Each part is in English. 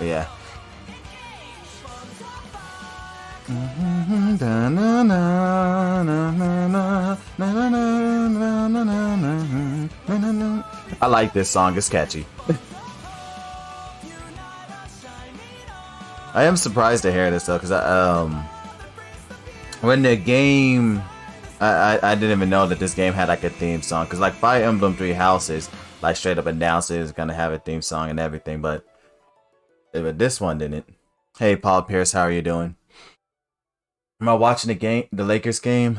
But yeah. I like this song, it's catchy. I am surprised to hear this though, because when the game, I didn't even know that this game had like a theme song, because like Fire Emblem Three Houses like straight up announces it's gonna have a theme song and everything, but this one didn't. Hey Paul Pierce, how are you doing? Am I watching the Lakers game?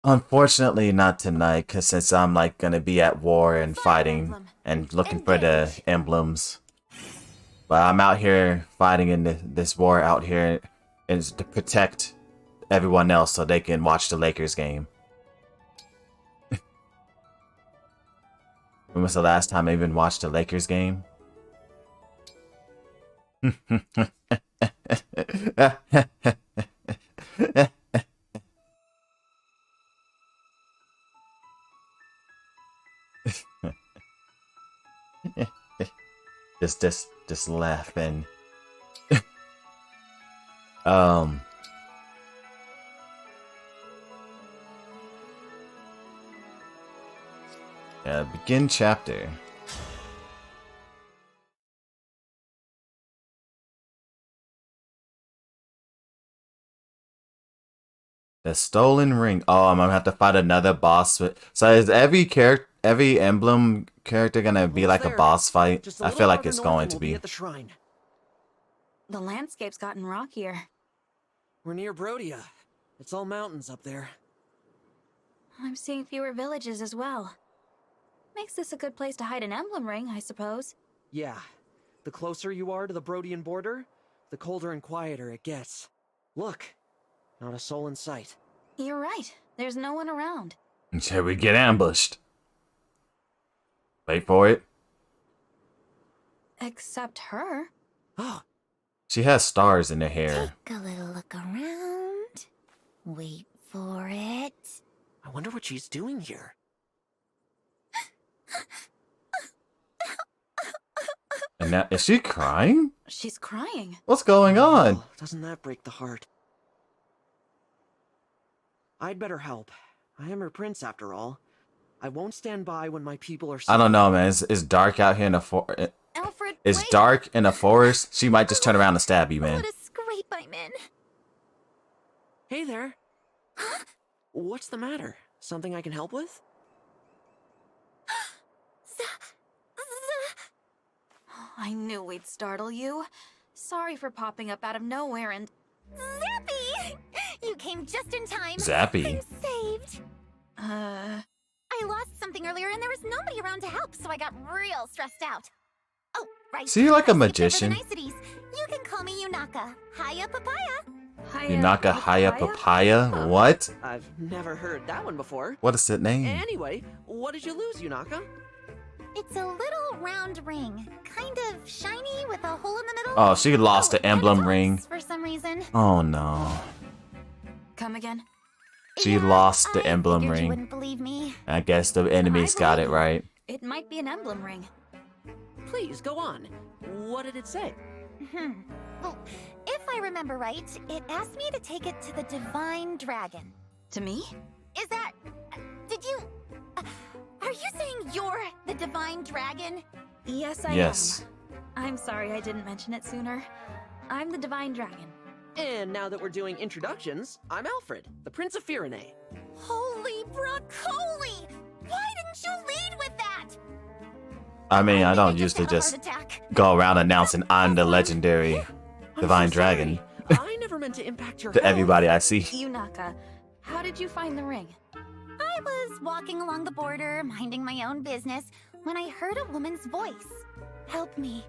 Unfortunately not tonight, because since I'm like gonna be at war and fighting and looking for the emblems. But I'm out here fighting in this war out here and to protect everyone else so they can watch the Lakers game. When was the last time I even watched a Lakers game? just laughing. Begin chapter. The stolen ring. Oh, I'm gonna have to fight another boss. So is every emblem character gonna be like a boss fight? I feel like it's going to be. At the shrine. The landscape's gotten rockier. We're near Brodia. It's all mountains up there. I'm seeing fewer villages as well. Makes this a good place to hide an emblem ring, I suppose. Yeah. The closer you are to the Brodian border, the colder and quieter it gets. Look. Not a soul in sight. You're right. There's no one around. Until we get ambushed. Wait for it. Except her. Oh. She has stars in her hair. Take a little look around. Wait for it. I wonder what she's doing here. And now, is she crying? She's crying. What's going on? Oh, doesn't that break the heart? I'd better help. I am her prince after all. I won't stand by when my people are. I don't know, man. It's dark out here in the forest. Alfred, It's wait. dark in the forest. She might just turn around and stab you, man. What a scrape I'm in. Hey there. What's the matter? Something I can help with? I knew we'd startle you. Sorry for popping up out of nowhere and... Zappy! You came just in time. Zappy. I'm saved. Uh... I lost something earlier and there was nobody around to help, so I got real stressed out. Oh, right. See, you're like a I skipped over the magician. niceties. You can call me Yunaka. Hiya papaya. Yunaka Haya Papaya? What? I've never heard that one before. What is that name? Anyway, what did you lose, Yunaka? It's a little round ring, kind of shiny with a hole in the middle. Oh, she lost the and emblem it talks ring. for some reason. Oh no. Come again? She Yeah, lost the I emblem figured you ring. wouldn't believe me. I guess the enemies got it right. It might be an emblem ring. Please, go on. What did it say? Well, if I remember right, it asked me to take it to the Divine Dragon. To me? Is that... did you... are you saying you're the Divine Dragon? Yes, I Yes. am. I'm sorry I didn't mention it sooner. I'm the Divine Dragon. And now that we're doing introductions, I'm Alfred, the Prince of Firene. Holy broccoli! Why didn't you lead with that? I mean, I don't think usually had a just heart attack. go around announcing I'm the legendary I'm Divine so Dragon sorry. I never meant to impact your to health. everybody I see. Yunaka, how did you find the ring? I was walking along the border, minding my own business, when I heard a woman's voice. Help me.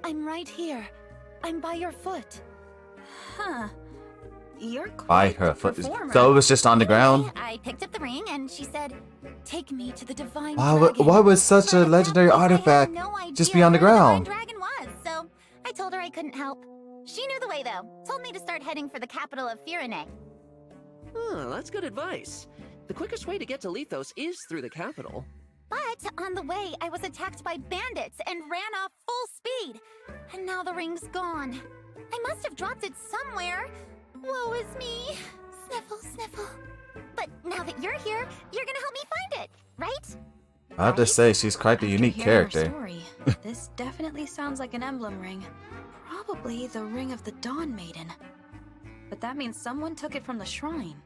I'm right here. I'm by your foot. Huh. You're By quite her the foot. performer. So it was just on the ground? I picked up the ring and she said, take me to the Divine Why Dragon. would such But a at that legendary point, I had artifact no just idea be on the where ground? Divine Dragon was, so I told her I couldn't help. She knew the way though. Told me to start heading for the capital of Firene. Oh, that's good advice. The quickest way to get to Lethos is through the capital. But on the way, I was attacked by bandits and ran off full speed. And now the ring's gone. I must have dropped it somewhere. Woe is me. Sniffle, sniffle. But now that you're here, you're gonna help me find it, right? I have to say, she's quite the unique After hearing her character. story, this definitely sounds like an emblem ring. Probably the ring of the Dawn Maiden. But that means someone took it from the shrine.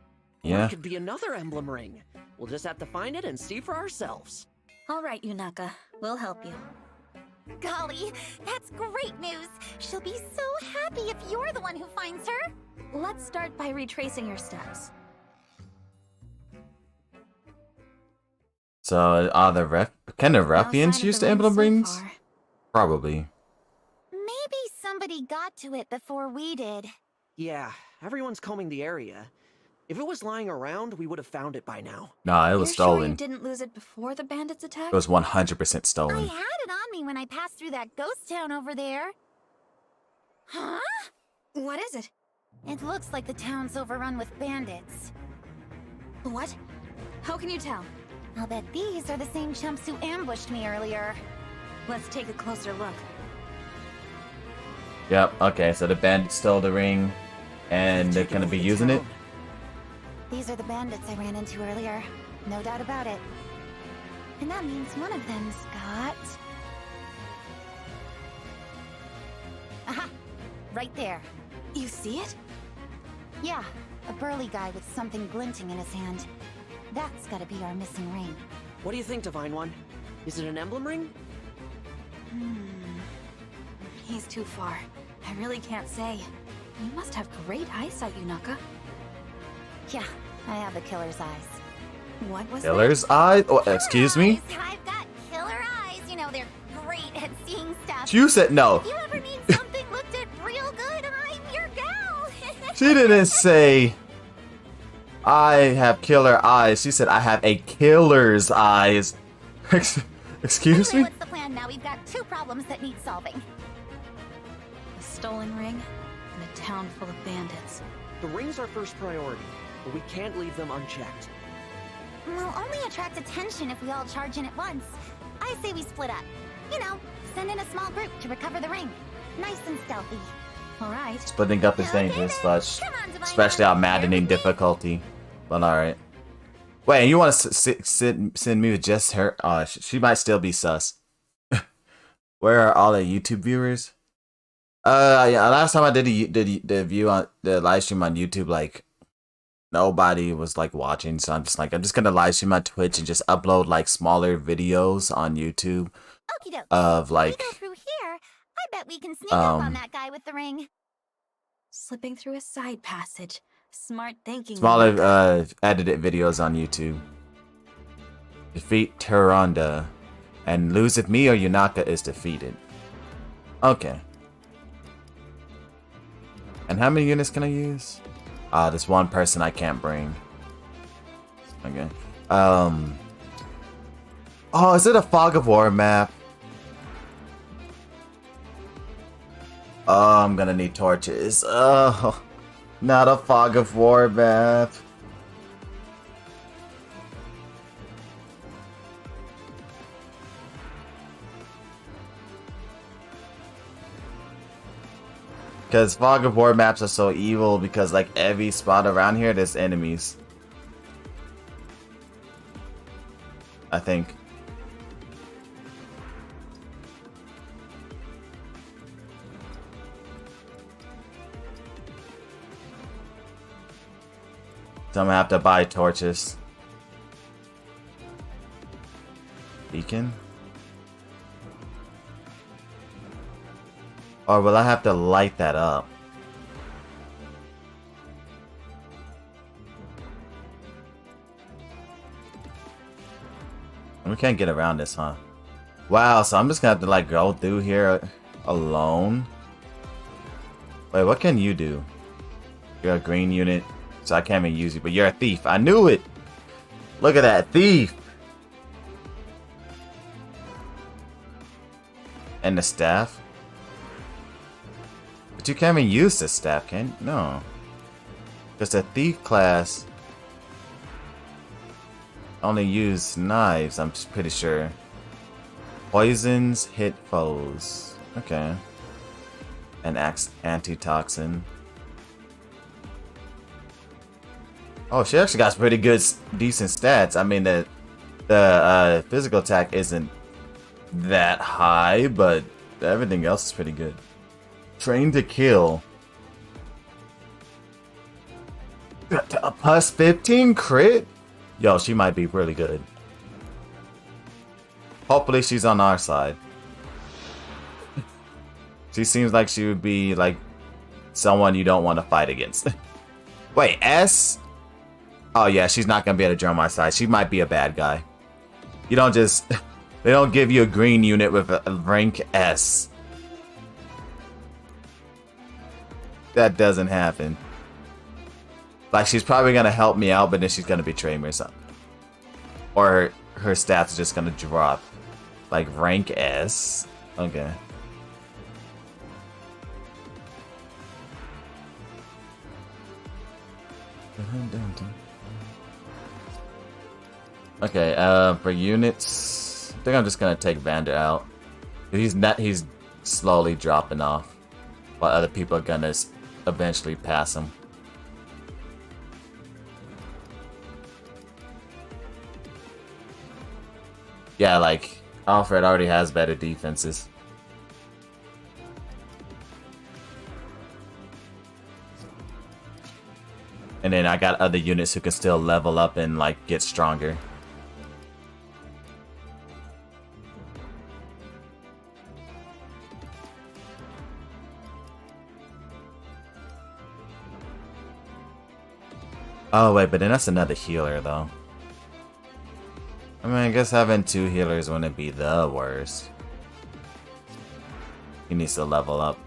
Or Yeah. it could be another emblem ring. We'll just have to find it and see for ourselves. All right, Yunaka. We'll help you. Golly, that's great news. She'll be so happy if you're the one who finds her. Let's start by retracing your steps. So, are the can the No ruffians sign of use the the emblem ring rings? so far. Probably. Maybe somebody got to it before we did. Yeah, everyone's combing the area. If it was lying around, we would have found it by now. Nah, it You're was sure stolen. you didn't lose it before the bandits attacked? It was 100% I stolen. had it on me when I passed through that ghost town over there. Huh? What is it? It looks like the town's overrun with bandits. What? How can you tell? I'll bet these are the same chumps who ambushed me earlier. Let's take a closer look. Yep, okay, so the bandits stole the ring, and they're gonna be using it? These are the bandits I ran into earlier. No doubt about it. And that means one of them's got... Aha! Right there. You see it? Yeah, a burly guy with something glinting in his hand. That's gotta be our missing ring. What do you think, Divine One? Is it an emblem ring? He's too far. I really can't say. You must have great eyesight, Yunaka. Yeah, I have the killer's eyes. What was Killer's eye? Oh, excuse me? Killer eyes. I've got killer eyes. You know, they're great at seeing stuff. You said no. If you ever need something looked at real good, I'm your gal. She didn't say I have killer eyes. She said I have a killer's eyes. Excuse Anyway, me? what's the plan now? We've got two problems that need solving. A stolen ring and a town full of bandits. The ring's our first priority, but we can't leave them unchecked. We'll only attract attention if we all charge in at once. I say we split up. You know, send in a small group to recover the ring. Nice and stealthy. All right. Splitting up is dangerous, but Come on, Divine especially One. on Maddening difficulty. But alright. Wait, you want to send me with just her? Oh, she might still be sus. Where are all the YouTube viewers? Yeah, last time I did the view on the live stream on YouTube, like nobody was like watching, so I'm just gonna live stream on Twitch and just upload like smaller videos on YouTube Okie doke. of We like go through here. I bet we can sneak up on that guy with the ring. Slipping through a side passage. Smart thinking. smaller Yunaka. edited videos on YouTube. Defeat Tyrande and lose if me or Yunaka is defeated. Okay. And how many units can I use? There's one person I can't bring. Okay. Oh, is it a Fog of War map? Oh, I'm gonna need torches. Oh, not a Fog of War map. Because Fog of War maps are so evil because like every spot around here there's enemies. I think. So I'm gonna have to buy torches. Beacon? Or will I have to light that up? We can't get around this, huh? Wow, so I'm just gonna have to like go through here alone. Wait, what can you do? You're a green unit, so I can't even use you, but you're a thief. I knew it! Look at that, thief! And the staff? But you can't even use the staff, can you? No. Because the thief class only use knives, I'm just pretty sure. Poisons hit foes. Okay. and antitoxin. Oh, she actually got pretty good, decent stats. I mean, the physical attack isn't that high, but everything else is pretty good. Train to kill. A plus 15 crit? Yo, she might be really good. Hopefully she's on our side. She seems like she would be like someone you don't want to fight against. Wait, S? Oh yeah, she's not gonna be able to join my side. She might be a bad guy. You don't just... They don't give you a green unit with a rank S. That doesn't happen. Like, she's probably gonna help me out, but then she's gonna betray me or something. Or her stats are just gonna drop. Like, rank S. Okay. Okay, for units, I think I'm just gonna take Vander out. He's slowly dropping off, while other people are gonna eventually pass him. Yeah, like, Alfred already has better defenses. And then I got other units who can still level up and, like, get stronger. Oh, wait, but then that's another healer, though. I mean, I guess having 2 healers wouldn't be the worst. He needs to level up.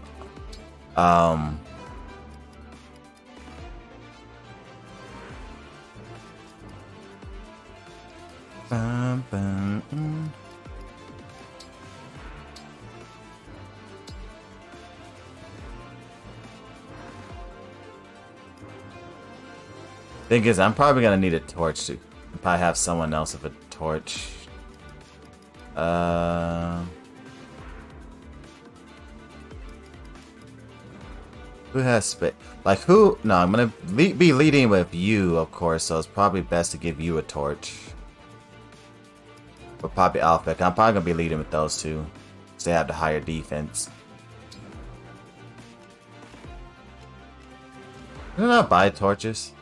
Thing is, I'm probably gonna need a torch to probably have someone else with a torch. Who has space? Like who? No, I'm gonna be leading with you, of course. So it's probably best to give you a torch. Or probably Alpha. I'm probably gonna be leading with those two, because they have the higher defense. Did I not buy torches?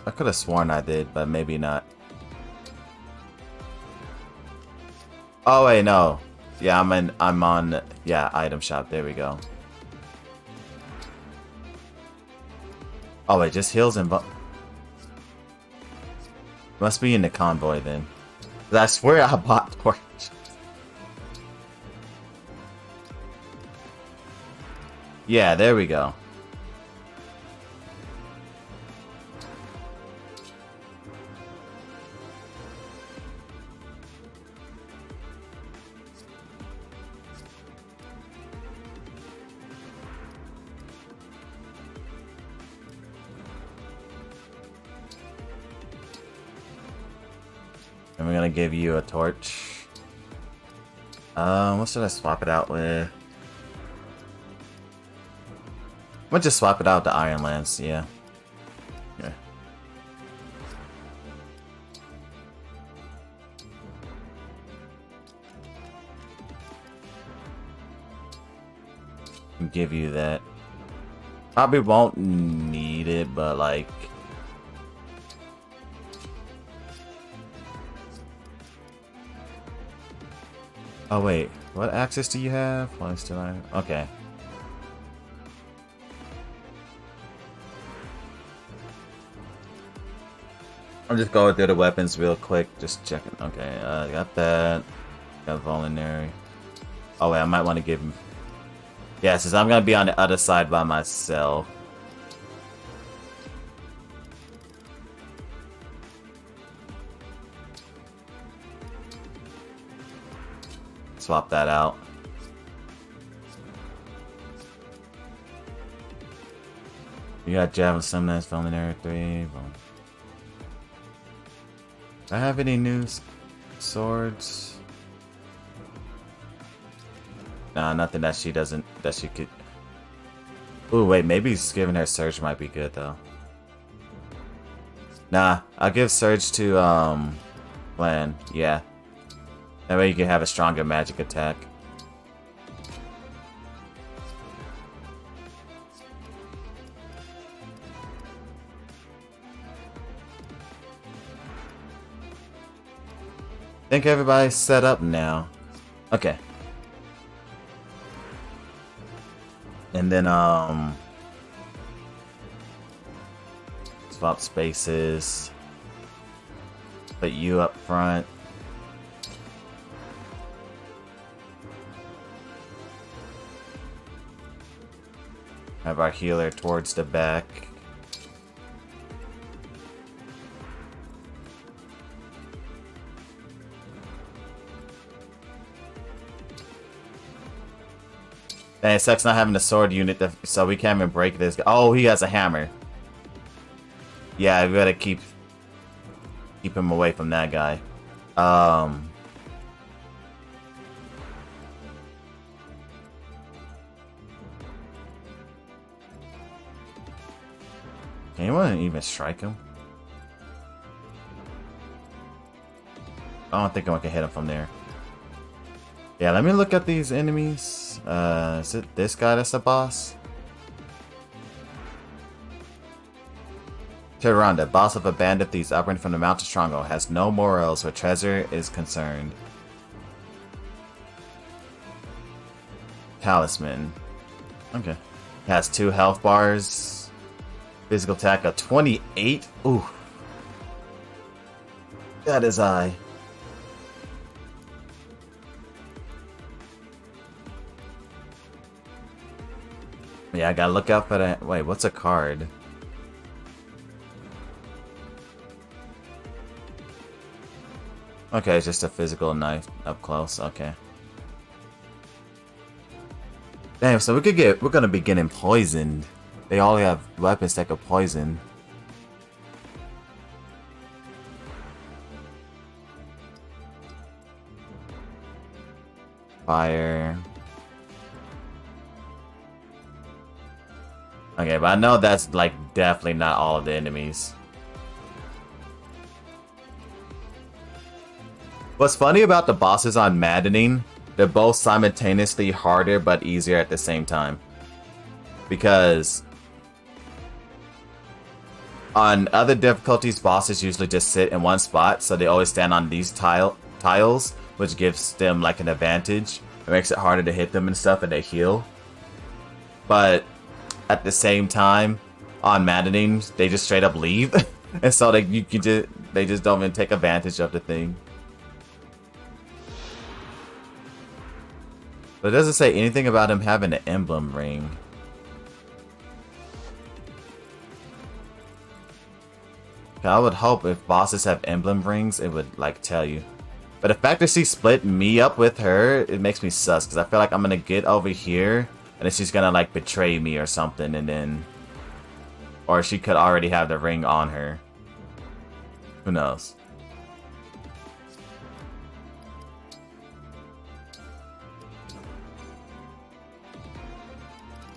I could have sworn I did, but maybe not. Oh wait, no. Yeah, I'm on item shop. There we go. Oh wait, just heals and must be in the convoy then. 'Cause I swear I bought torches. Yeah, there we go. And we're gonna give you a torch. What should I swap it out with? I'm gonna just swap it out to Iron Lance, yeah. Yeah. Give you that. Probably won't need it, but like... Oh wait, what access do you have? Well, still okay. I'm just going through the weapons real quick, just checking. Okay, got that. Got Voluntary. Oh wait, I might want to give him... Yeah, since I'm gonna be on the other side by myself. Swap that out. You got Javelin, Summoners, Voluntary 3. Do I have any new swords? Nah, nothing that she doesn't, that she could. Ooh, wait, maybe giving her Surge might be good though. Nah, I'll give Surge to Glenn. Yeah, that way you can have a stronger magic attack. I think everybody's set up now. Okay. And then swap spaces. Put you up front. Have our healer towards the back. And it sucks not having a sword unit, so we can't even break this. Oh, he has a hammer. Yeah, we gotta keep him away from that guy. Can anyone even strike him? I don't think anyone can hit him from there. Yeah, let me look at these enemies. Is it this guy that's the boss? Tiranda, boss of a band of thieves operating from the mountain stronghold, has no morals where treasure is concerned. Talisman. Okay. Has 2 health bars. Physical attack of 28. Ooh. That is high. Yeah, I gotta look out for that. Wait, what's a card? Okay, it's just a physical knife up close. Okay. Damn, so we're gonna be getting poisoned. They all have weapons that could poison. Fire. Okay, but I know that's like definitely not all of the enemies. What's funny about the bosses on Maddening, they're both simultaneously harder but easier at the same time. Because on other difficulties, bosses usually just sit in one spot, so they always stand on these tiles, which gives them like an advantage. It makes it harder to hit them and stuff, and they heal. But at the same time, on Maddening, they just straight up leave, and so they just don't even take advantage of the thing. But it doesn't say anything about him having an emblem ring. I would hope if bosses have emblem rings, it would like tell you. But the fact that she split me up with her, it makes me sus, because I feel like I'm gonna get over here and then she's gonna like betray me or something, and then, or she could already have the ring on her. Who knows?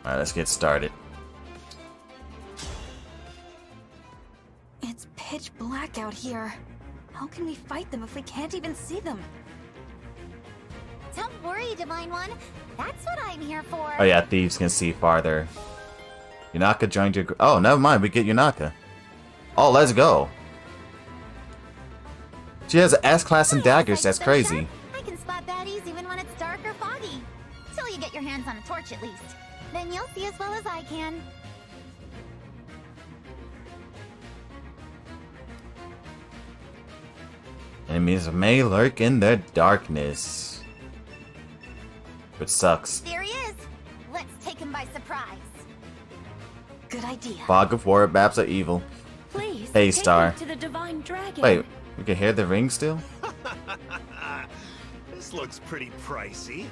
Alright, let's get started. It's pitch black out here. How can we fight them if we can't even see them? Don't worry, Divine One. That's what I'm here for. Oh yeah, thieves can see farther. Yunaka joined your group. Oh, never mind, we get Yunaka. Oh, let's go. She has an S-class and daggers, that's crazy. I can spot baddies even when it's dark or foggy. Till you get your hands on a torch at least. Then you'll see as well as I can. Enemies may lurk in the darkness. Which sucks. There he is. Let's take him by surprise. Good idea. Fog of war, maps are evil. Please, Hey, take Star. me to the divine dragon. Wait, we can hear the ring still? This looks pretty pricey.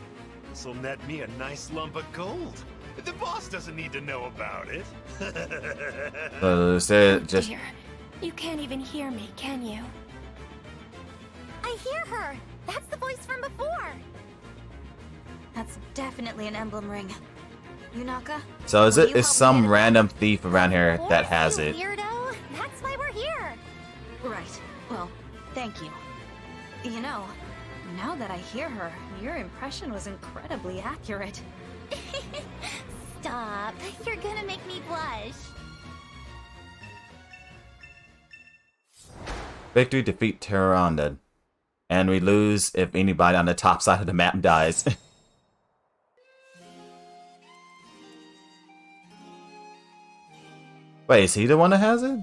This'll net me a nice lump of gold. The boss doesn't need to know about it. Is there just... Dear, you can't even hear me, can you? I hear her! That's the voice from before! That's definitely an emblem ring. Yunaka? So is will it you is help me some get it? random thief around here Of that course, has you it? Weirdo! That's why we're here! Right. Well, thank you. You know, now that I hear her, your impression was incredibly accurate. Stop. You're gonna make me blush. Victory, defeat Terror Undead. And we lose if anybody on the top side of the map dies. Wait, is he the one that has it?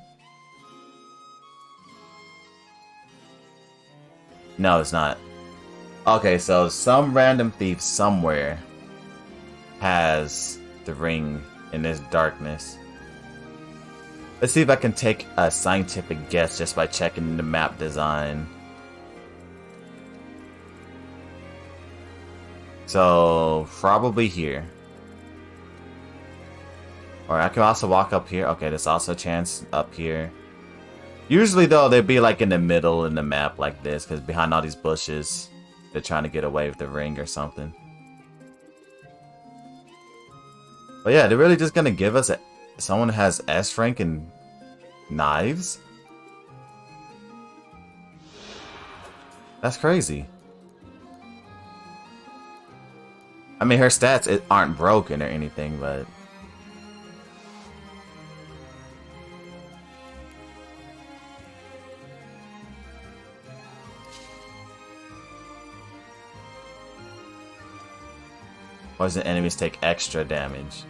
No, it's not. Okay, so some random thief somewhere has the ring in this darkness. Let's see if I can take a scientific guess just by checking the map design. So, probably here. Or I can also walk up here. Okay, there's also a chance up here. Usually, though, they'd be like in the middle in the map like this, because behind all these bushes, they're trying to get away with the ring or something. But yeah, they're really just gonna give us someone who has S rank and knives? That's crazy. I mean, her stats aren't broken or anything, but... Poison enemies take extra damage.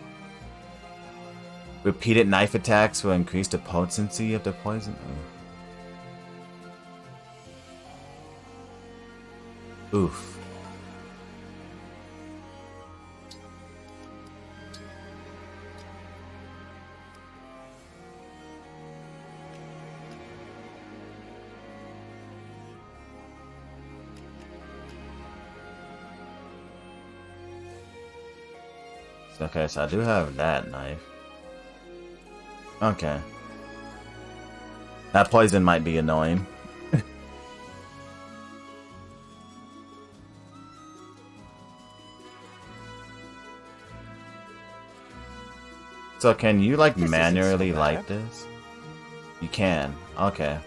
Repeated knife attacks will increase the potency of the poison. Oof. Okay, so I do have that knife. Okay. That poison might be annoying. So can you like This manually isn't so light bad. this? You can. Okay.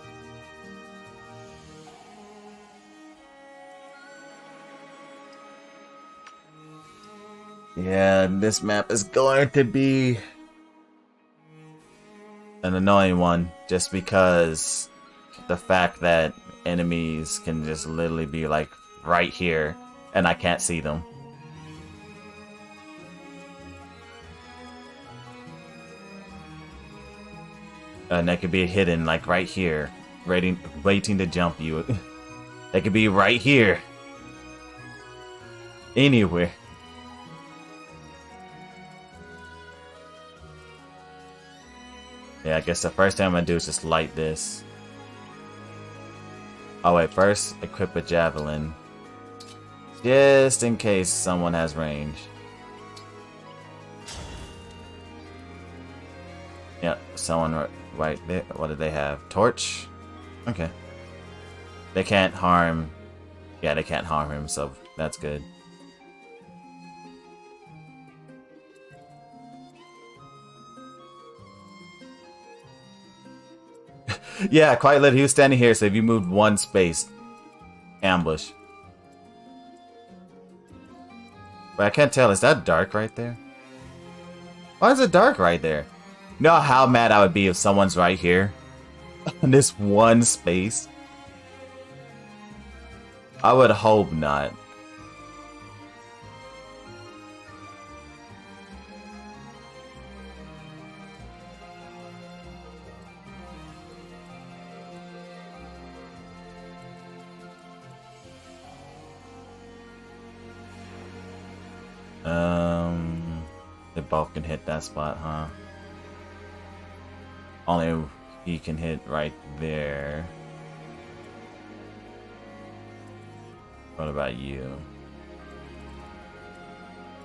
Yeah, this map is going to be an annoying one just because the fact that enemies can just literally be like right here and I can't see them. And they could be hidden like right here, waiting to jump you. They could be right here. Anywhere. Yeah, I guess the first thing I'm gonna do is just light this. Oh wait, first equip a javelin. Just in case someone has range. Yep, someone right there. What do they have? Torch? Okay. They can't harm... Yeah, they can't harm him, so that's good. Yeah, quite literally, he was standing here, so if you moved one space, ambush. But I can't tell, is that dark right there? Why is it dark right there? You know how mad I would be if someone's right here? In this one space? I would hope not. They both can hit that spot, huh? Only he can hit right there. What about you?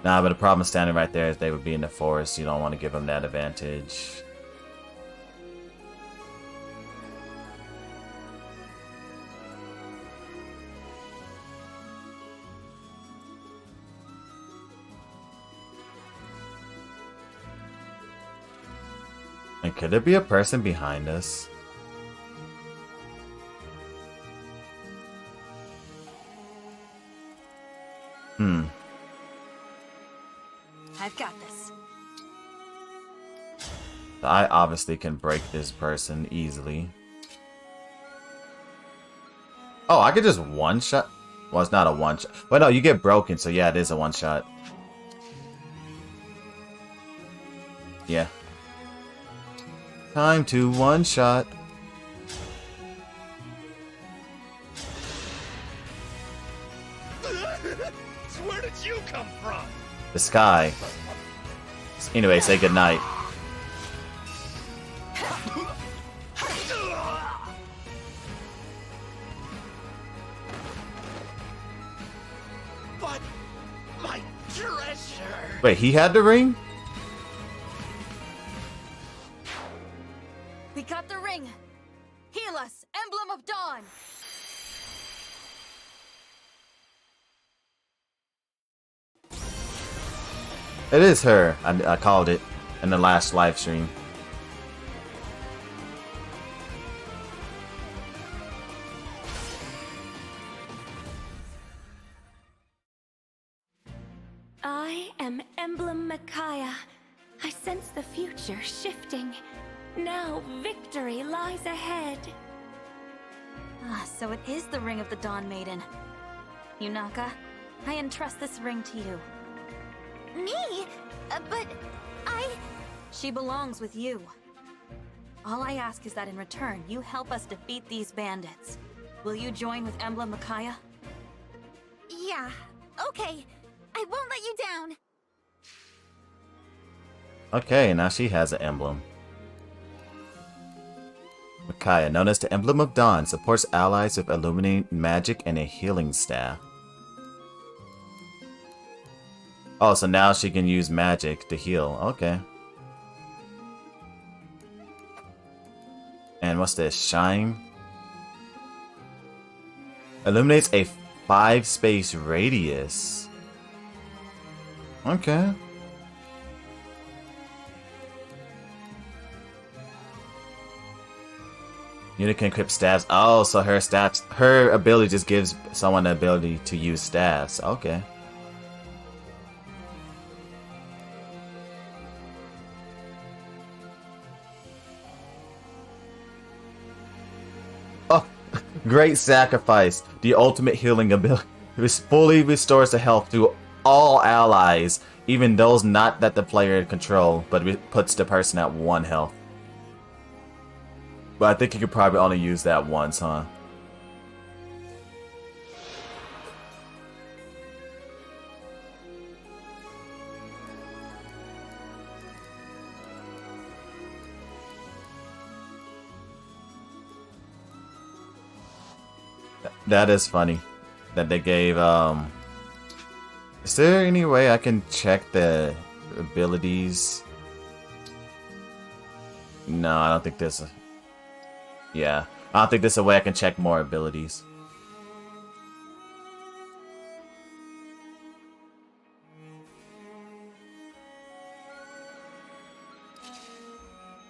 Nah, but the problem is standing right there is they would be in the forest. You don't want to give them that advantage. And could there be a person behind us? I've got this. I obviously can break this person easily. Oh, I could just one-shot? Well, it's not a one-shot. Well, no, you get broken, so yeah, it is a one-shot. Yeah. Time to one-shot. Where did you come from? The sky. Anyway, say goodnight. But my treasure. Wait, he had the ring? We got the ring. Heal us, Emblem of Dawn. It is her. I called it in the last live stream. I am Emblem Micaiah. I sense the future shifting. Now victory lies ahead. Ah, so it is the ring of the Dawn Maiden. Yunaka, I entrust this ring to you. Me? But I... She belongs with you. All I ask is that in return, you help us defeat these bandits. Will you join with Emblem Micaiah? Yeah, okay. I won't let you down. Okay, now she has an emblem. Micaiah, known as the Emblem of Dawn, supports allies with illuminating magic and a healing staff. Oh, so now she can use magic to heal. Okay. And what's this? Shine? Illuminates a 5-space radius. Okay. Unit can equip staffs. Oh, so her ability just gives someone the ability to use staffs. Okay. Oh, great sacrifice. The ultimate healing ability. This fully restores the health to all allies, even those not that the player control, but it puts the person at 1 health. But I think you could probably only use that once, huh? That is funny. That they gave, Is there any way I can check the abilities? No, I don't think there's a... Yeah, I don't think there's a way I can check more abilities.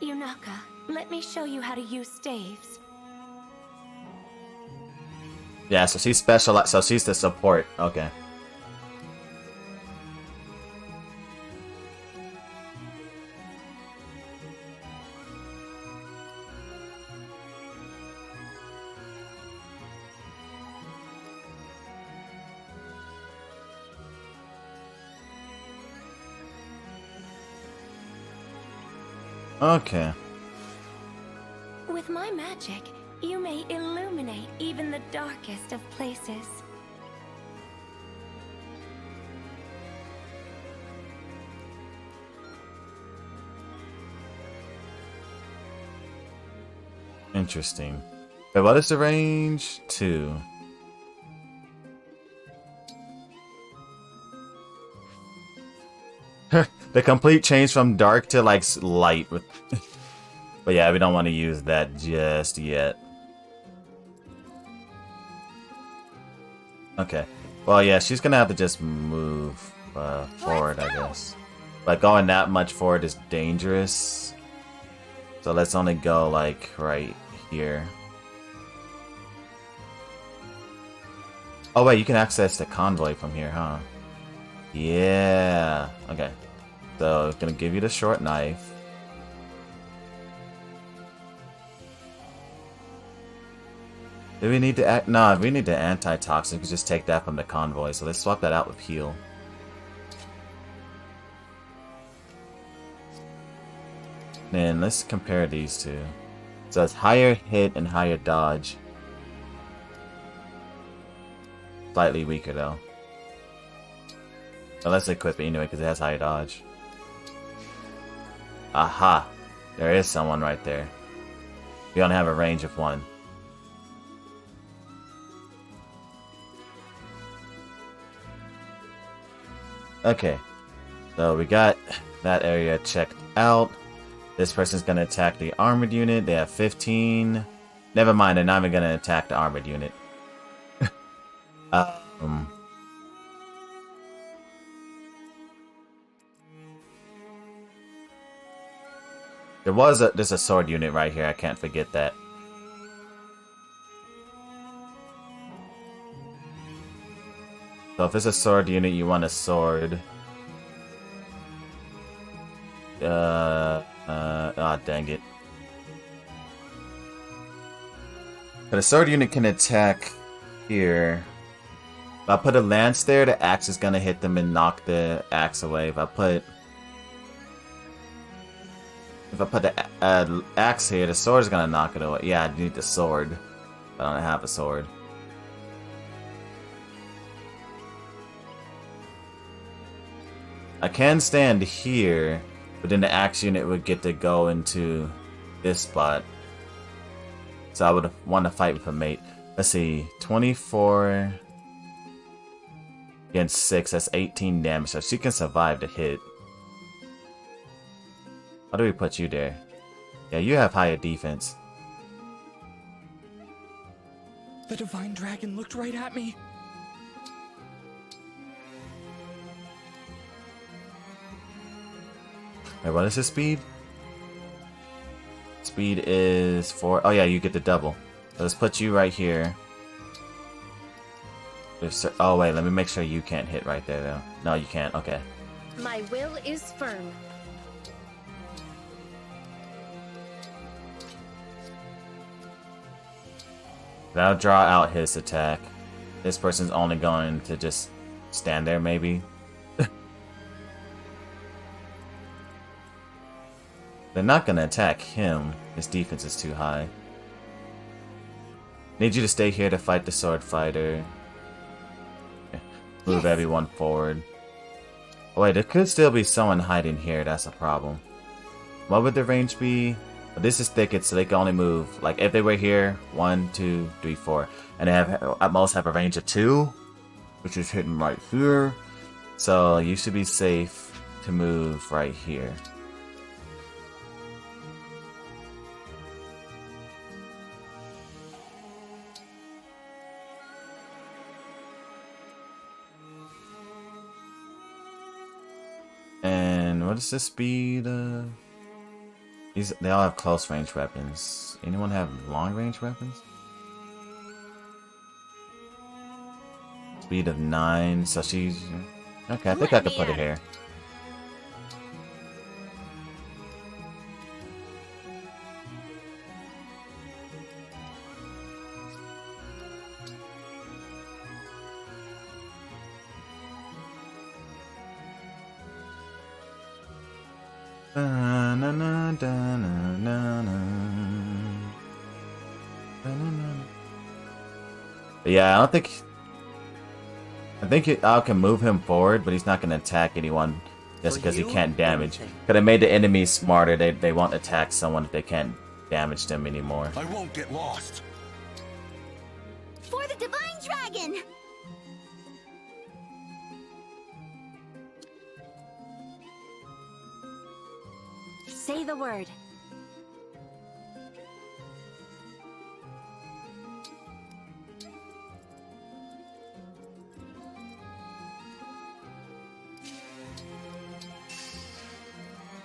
Yunaka, let me show you how to use staves. Yeah, so she's specialized, so she's the support. Okay. Okay. With my magic, you may illuminate even the darkest of places. Interesting. Wait, what is the range? 2. The complete change from dark to like light with but yeah, we don't want to use that just yet. Okay. Well, yeah, she's gonna have to just move forward, I guess. But going that much forward is dangerous. So let's only go like right here. Oh wait, you can access the convoy from here, huh? Yeah. Okay. So it's gonna give you the short knife. Do we need to no, we need the antitoxin. We can just take that from the convoy. So let's swap that out with heal. Then let's compare these two. So it's higher hit and higher dodge. Slightly weaker though. So let's equip it anyway because it has higher dodge. Aha! There is someone right there. We only have a range of 1. Okay. So we got that area checked out. This person's gonna attack the armored unit. They have 15. Never mind, they're not even gonna attack the armored unit. There's a sword unit right here. I can't forget that. So if it's a sword unit, you want a sword. Dang it. But a sword unit can attack here. If I put a lance there, the axe is gonna hit them and knock the axe away. If I put the axe here, the sword is gonna knock it away. Yeah, I need the sword. I don't have a sword. I can stand here, but then the axe unit would get to go into this spot. So I would want to fight with a mate. Let's see, 24 against 6, that's 18 damage. So she can survive the hit. How do we put you there? Yeah, you have higher defense. The divine dragon looked right at me. Wait, what is his speed? Speed is 4. Oh yeah, you get the double. So let's put you right here. Oh wait, let me make sure you can't hit right there though. No, you can't. Okay. My will is firm. That'll draw out his attack. This person's only going to just stand there maybe. They're not going to attack him. His defense is too high. Need you to stay here to fight the sword fighter. Okay. Move everyone forward. Oh wait, there could still be someone hiding here. That's a problem. What would the range be? Well, this is thicket, so they can only move. Like if they were here, 1, 2, 3, 4, and they have at most have a range of 2, which is hidden right here. So you should be safe to move right here. And what is the speed? They all have close range weapons. Anyone have long range weapons? Speed of 9, so she's... Okay, I think I could put it here. Yeah, I don't think... I think I can move him forward, but he's not going to attack anyone just because he can't damage. Because I made the enemies smarter. They won't attack someone if they can't damage them anymore. I won't get lost. For the divine dragon! Say the word.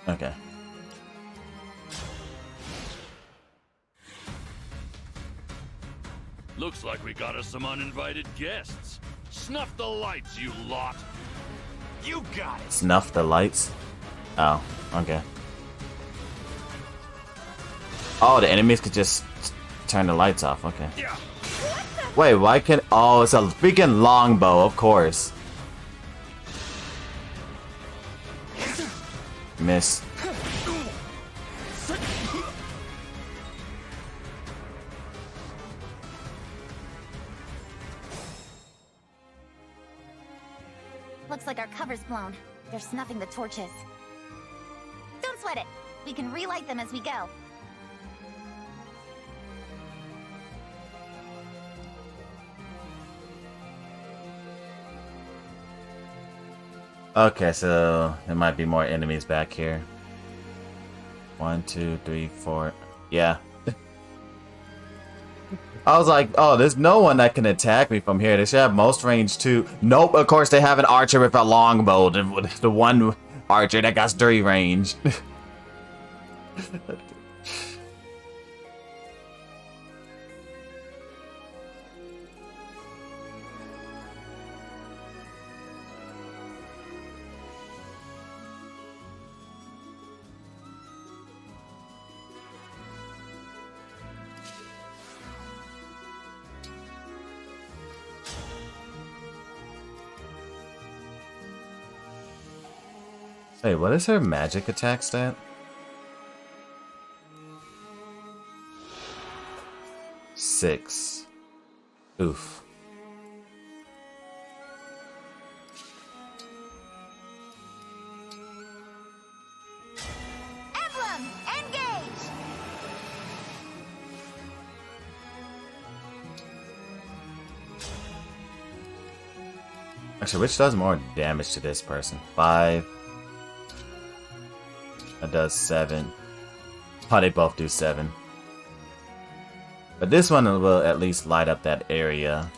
Okay. Looks like we got us some uninvited guests. Snuff the lights, you lot. You got it. Snuff the lights? Oh, okay. Oh, the enemies could just turn the lights off. Okay. Yeah. Wait, why can... Oh, it's a freaking longbow, of course. Miss. Looks like our cover's blown. They're snuffing the torches. Don't sweat it. We can relight them as we go. Okay, so there might be more enemies back here. 1, 2, 3, 4. Yeah. I was like, oh, there's no one that can attack me from here. They should have most range too. Nope, of course they have an archer with a longbow. The one archer that got 3 range. Hey, what is her magic attack stat? 6. Oof. Emblem Engage! Actually, which does more damage to this person? 5. That does 7. Oh, they both do 7. But this one will at least light up that area.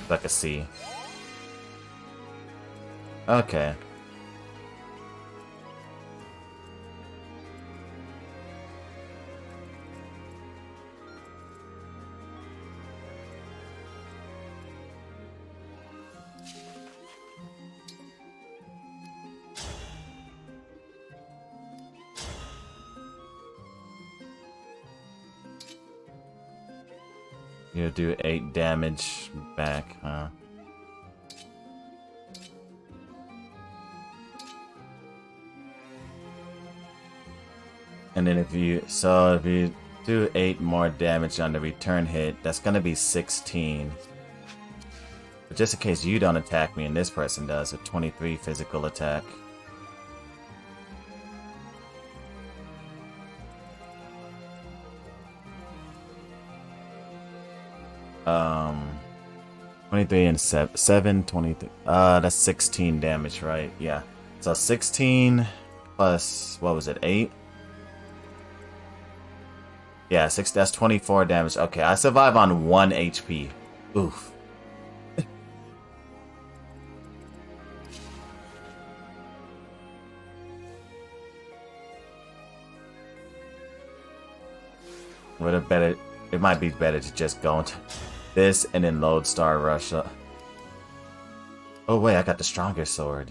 So I can see. Okay. You do 8 damage back, huh? And then if you do 8 more damage on the return hit, that's gonna be 16. But just in case you don't attack me and this person does, a 23 physical attack. 23 and 7, 23. That's 16 damage, right? Yeah. So 16 plus, what was it, 8? Yeah, 6, that's 24 damage. Okay, I survive on 1 HP. Oof. It might be better to just go into this and then Lodestar Rush up. Oh wait, I got the stronger sword.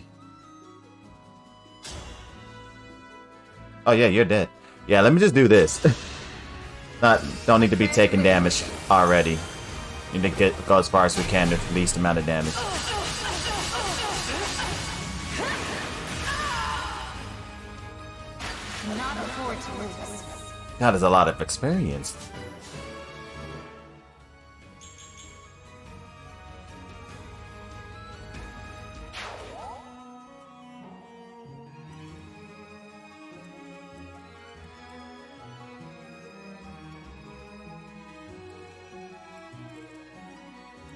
Oh yeah, you're dead. Yeah, let me just do this. Don't need to be taking damage already. Need to go as far as we can with the least amount of damage. Not afford to lose. God, there's a lot of experience.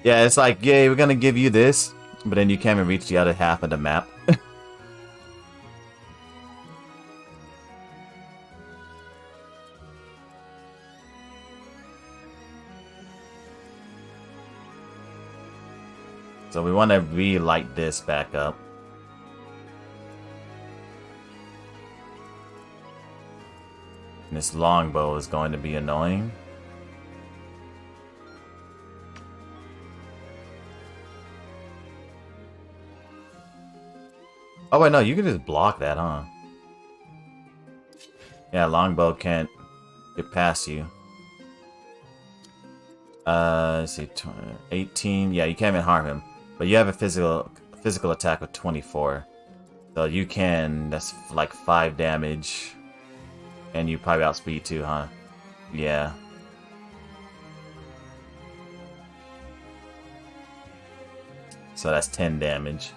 Yeah, it's like, yeah, we're gonna give you this, but then you can't even reach the other half of the map. So we want to relight this back up. And this longbow is going to be annoying. Oh wait, no, you can just block that, huh? Yeah, longbow can't get past you. Let's see, 18. Yeah, you can't even harm him. But you have a physical attack of 24. So you can, that's like 5 damage. And you probably outspeed too, huh? Yeah. So that's 10 damage.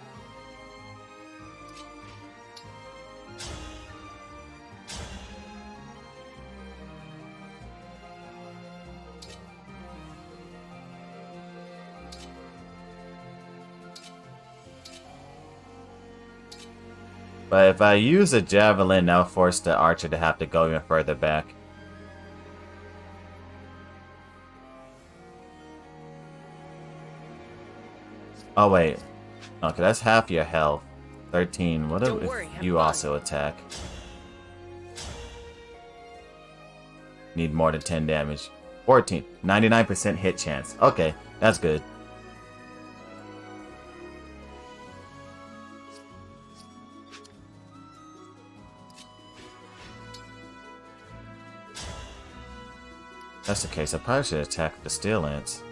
But if I use a javelin, that'll force the archer to have to go even further back. Oh wait. Okay, that's half your health. 13. What if you also attack? Need more than 10 damage. 14. 99% hit chance. Okay, that's good. That's the case. I probably should attack the Steel Lance.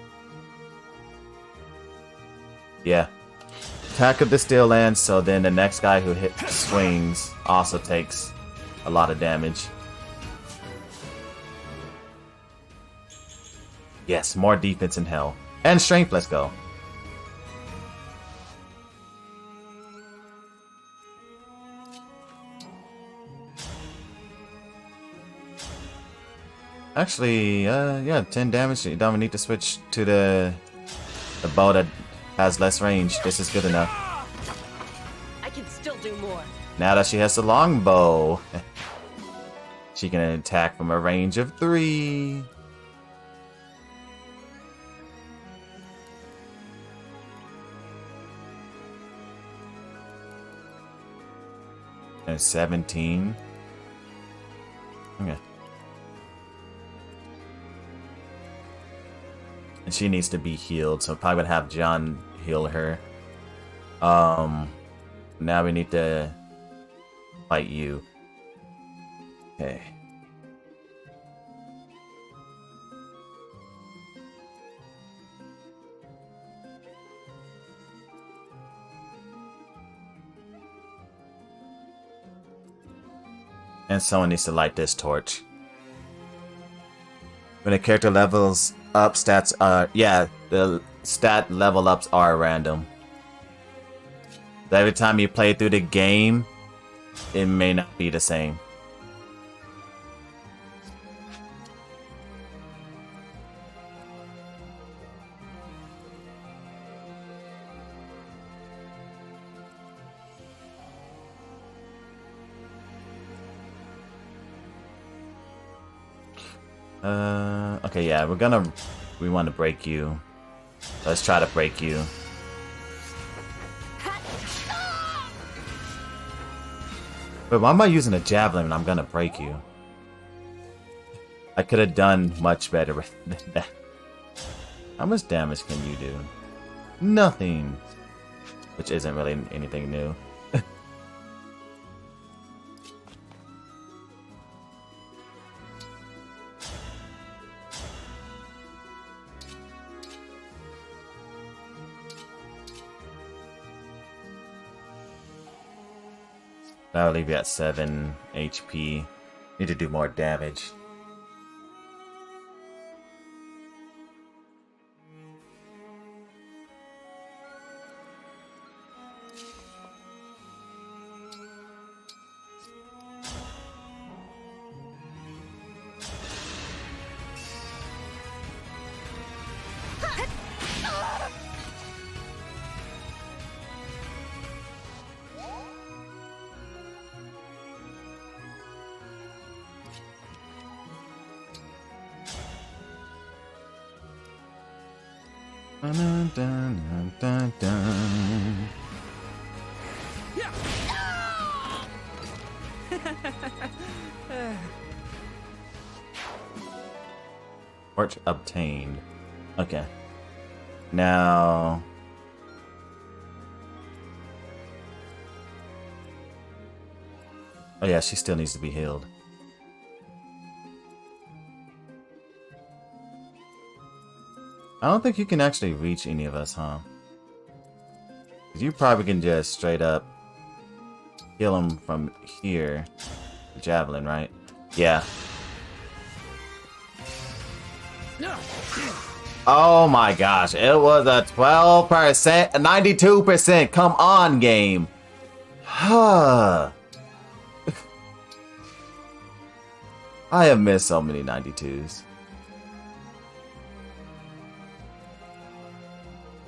Yeah. Attack of the Steel Lance, so then the next guy who swings also takes a lot of damage. Yes, more defense in hell. And strength, let's go. Actually, yeah, 10 damage. You don't need to switch to the bow that has less range. This is good enough. I can still do more. Now that she has the longbow, she can attack from a range of 3. And 17. Okay. And she needs to be healed, so I'm probably gonna have John heal her. Now we need to fight you. Okay. And someone needs to light this torch. When a character levels up, stats are... Yeah, the stat level ups are random. So every time you play through the game, it may not be the same. Okay, yeah, we want to break you. Let's try to break you. But why am I using a javelin when I'm gonna break you? I could have done much better than that. How much damage can you do? Nothing. Which isn't really anything new. That'll leave you at 7 HP. Need to do more damage. Dun, dun, dun, dun. Torch obtained. Okay. Now... Oh yeah, she still needs to be healed. I don't think you can actually reach any of us, huh? 'Cause you probably can just straight up kill him from here. Javelin, right? Yeah. Oh my gosh, it was a 12%, 92%. Come on, game. Huh. I have missed so many 92s.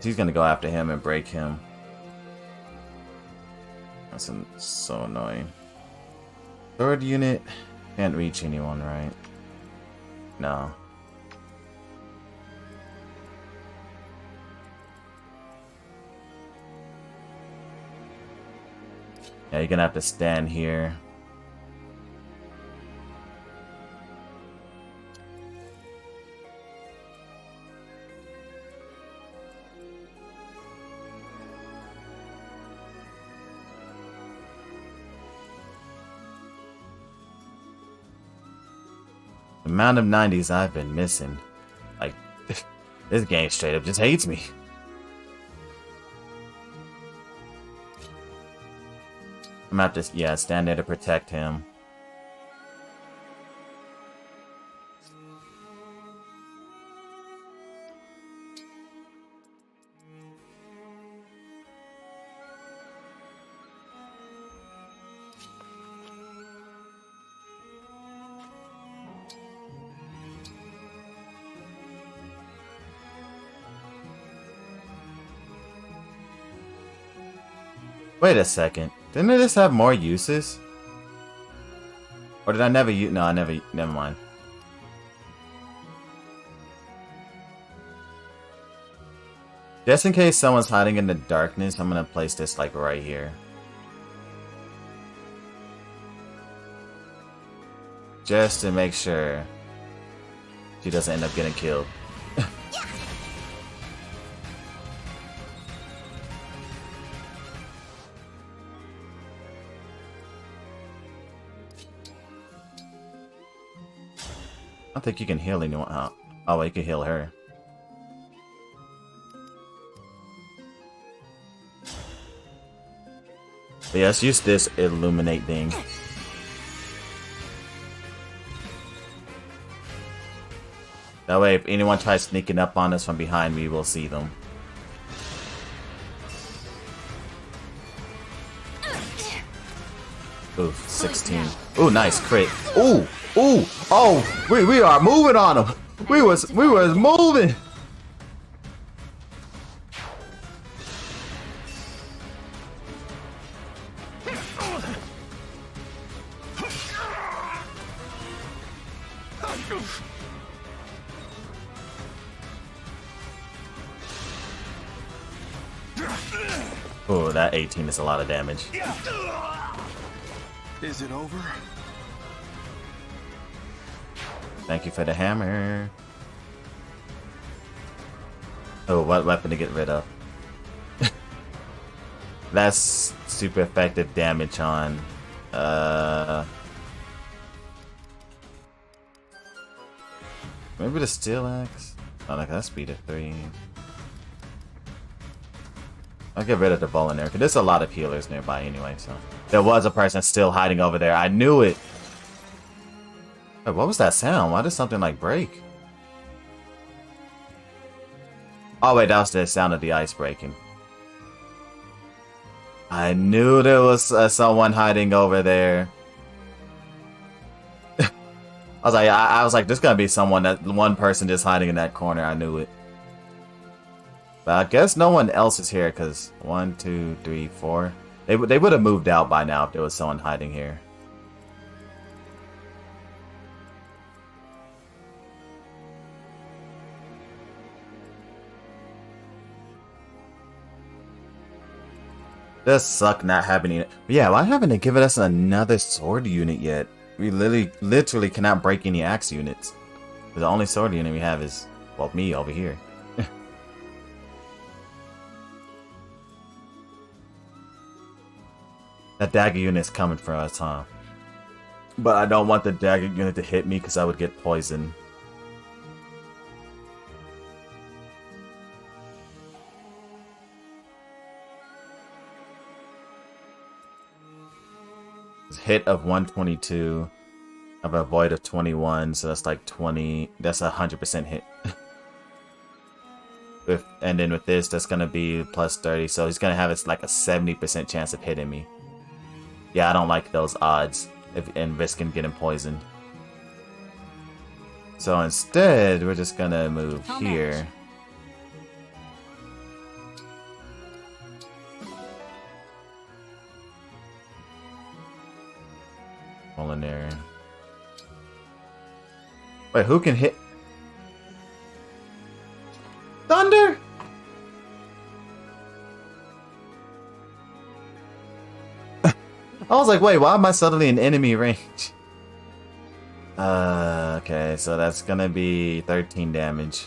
He's gonna go after him and break him. That's so annoying. Third unit can't reach anyone, right? No. Yeah, you're gonna have to stand here. The amount of 90s I've been missing. Like, this game straight up just hates me. I'm gonna have to, yeah, stand there to protect him. Wait a second. Didn't this have more uses? Or did I never use? No, I never. Never mind. Just in case someone's hiding in the darkness, I'm gonna place this like right here. Just to make sure she doesn't end up getting killed. I don't think you can heal anyone. Oh, well, you can heal her. But yeah, let's use this illuminate thing. That way, if anyone tries sneaking up on us from behind, we will see them. Ooh, 16. Ooh, nice crit. Ooh, ooh, oh, we are moving on them. We was moving. Oh, that 18 is a lot of damage. Is it over? Thank you for the hammer. Oh, what weapon to get rid of? That's super effective damage on. Maybe the steel axe. Oh, like that's speed of 3. I'll get rid of the bow in there because there's a lot of healers nearby anyway. So there was a person still hiding over there. I knew it. Wait, what was that sound? Why did something like break? Oh wait, that was the sound of the ice breaking. I knew there was someone hiding over there. I was like, there's gonna be one person just hiding in that corner. I knew it. But I guess no one else is here because 1, 2, 3, 4. They would have moved out by now if there was someone hiding here. Does suck not having it. Yeah, why haven't they given us another sword unit yet? We literally cannot break any axe units. The only sword unit we have is, well, me over here. That dagger unit is coming for us, huh? But I don't want the dagger unit to hit me because I would get poisoned. Hit of 122. I have a void of 21, so that's like 20. That's 100% hit. And then with this, that's gonna be plus 30. So he's gonna have like a 70% chance of hitting me. Yeah, I don't like those odds and risking getting poisoned. So instead, we're just gonna move here. Culinary. Wait, who can hit? Thunder? I was like, wait, why am I suddenly in enemy range? Okay, so that's gonna be 13 damage.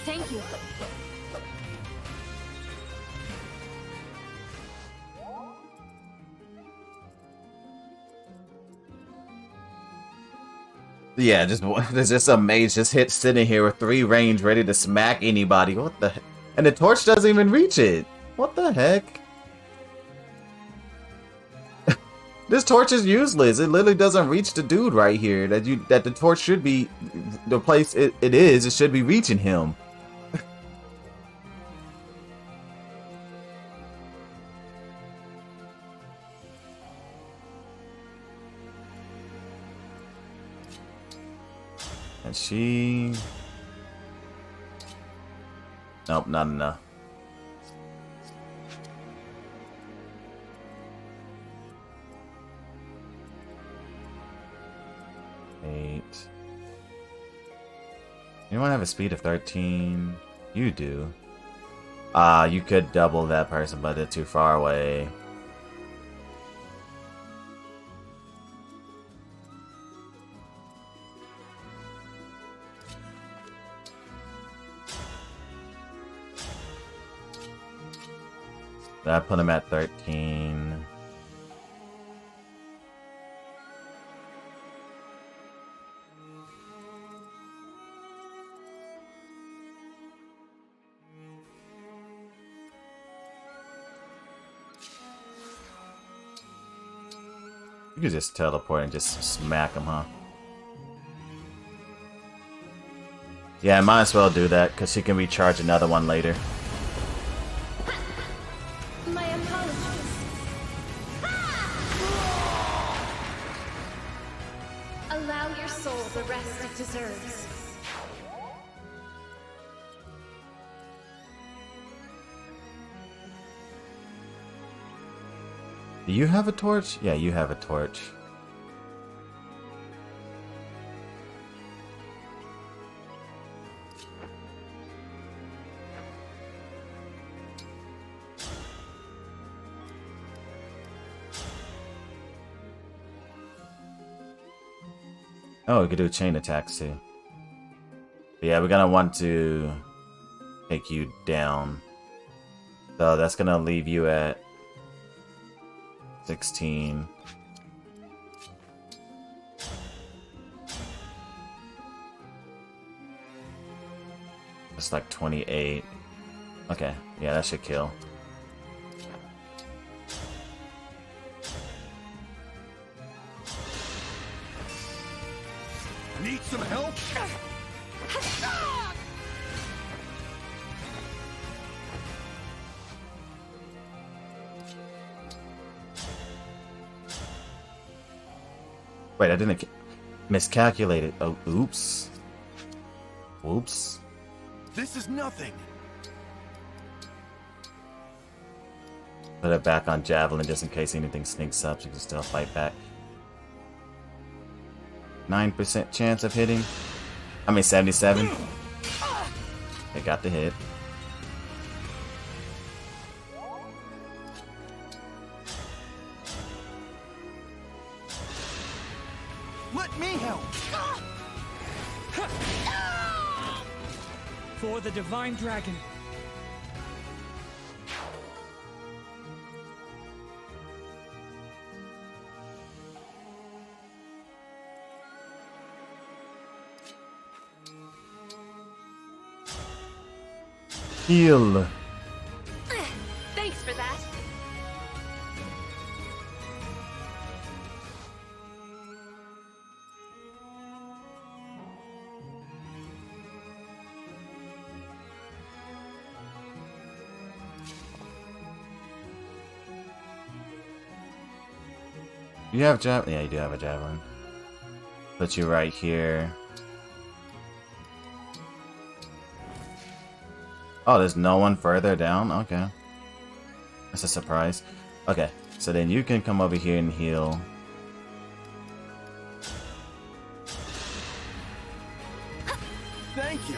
Thank you. Yeah, there's just a mage just sitting here with 3 range ready to smack anybody. What the heck? And the torch doesn't even reach it. What the heck? This torch is useless. It literally doesn't reach the dude right here. That the torch should be the place it is. It should be reaching him. And she... Nope, not enough. Anyone have a speed of 13? You do. You could double that person, but they're too far away. That put him at 13. You could just teleport and just smack him, huh? Yeah, I might as well do that, because she can recharge another one later. My apologies. Allow your soul the rest it deserves. Do you have a torch? Yeah, you have a torch. Oh, we could do chain attacks too. But yeah, we're gonna want to take you down. So that's gonna leave you at 16. It's like 28. Okay, yeah, that should kill. Need some help? Wait, I didn't miscalculate it. Oh, oops. Whoops. This is nothing. Put it back on Javelin just in case anything sneaks up. So you can still fight back. 9% chance of hitting. I mean 77. It got the hit. Let me help. For the Divine Dragon. Heal. Thanks for that. You have javelin? Yeah, you do have a javelin. Put you right here. Oh, there's no one further down? Okay. That's a surprise. Okay, so then you can come over here and heal. Thank you.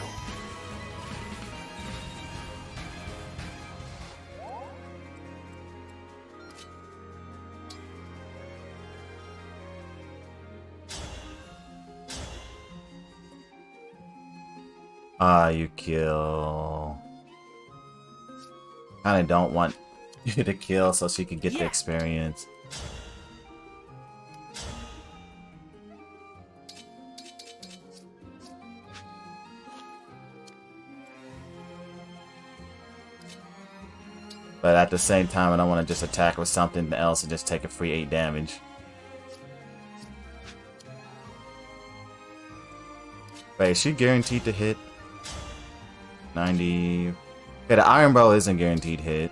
Ah, you kill. Kinda don't want you to kill so she can get the experience. But at the same time, I don't want to just attack with something else and just take a free 8 damage. Wait, is she guaranteed to hit? 90. Okay, the Iron Bow isn't guaranteed hit.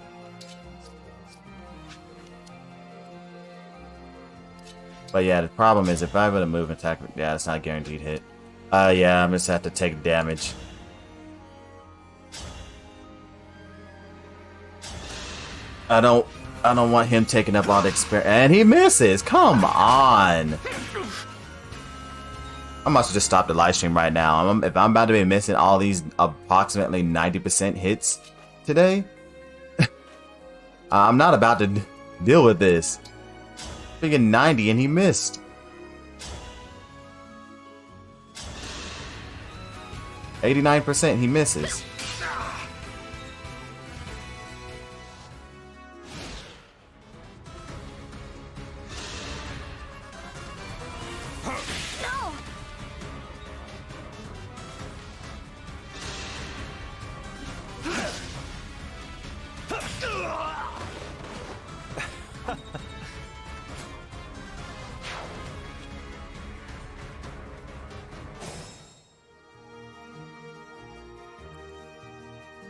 But yeah, the problem is if I were to move and attack, yeah, it's not guaranteed hit. Yeah, I'm just have to take damage. I don't want him taking up all the experience, and he misses. Come on. I must just stop the live stream right now. If I'm about to be missing all these approximately 90% hits today, I'm not about to deal with this. Freaking 90 and he missed. %, he misses.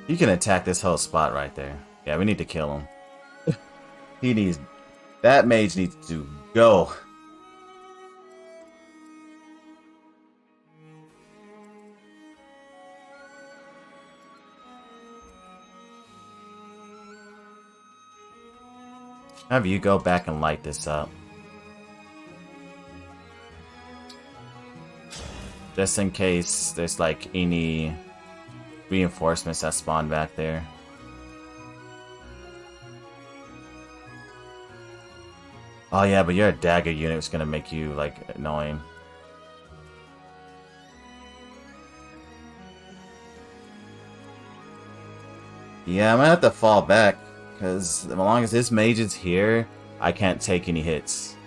You can attack this whole spot right there. Yeah, we need to kill him. He needs... That mage needs to go. Have you go back and light this up. Just in case there's like any reinforcements that spawn back there. Oh yeah, but you're a dagger unit, it's gonna make you like annoying. Yeah, I'm gonna have to fall back, because as long as this mage is here, I can't take any hits.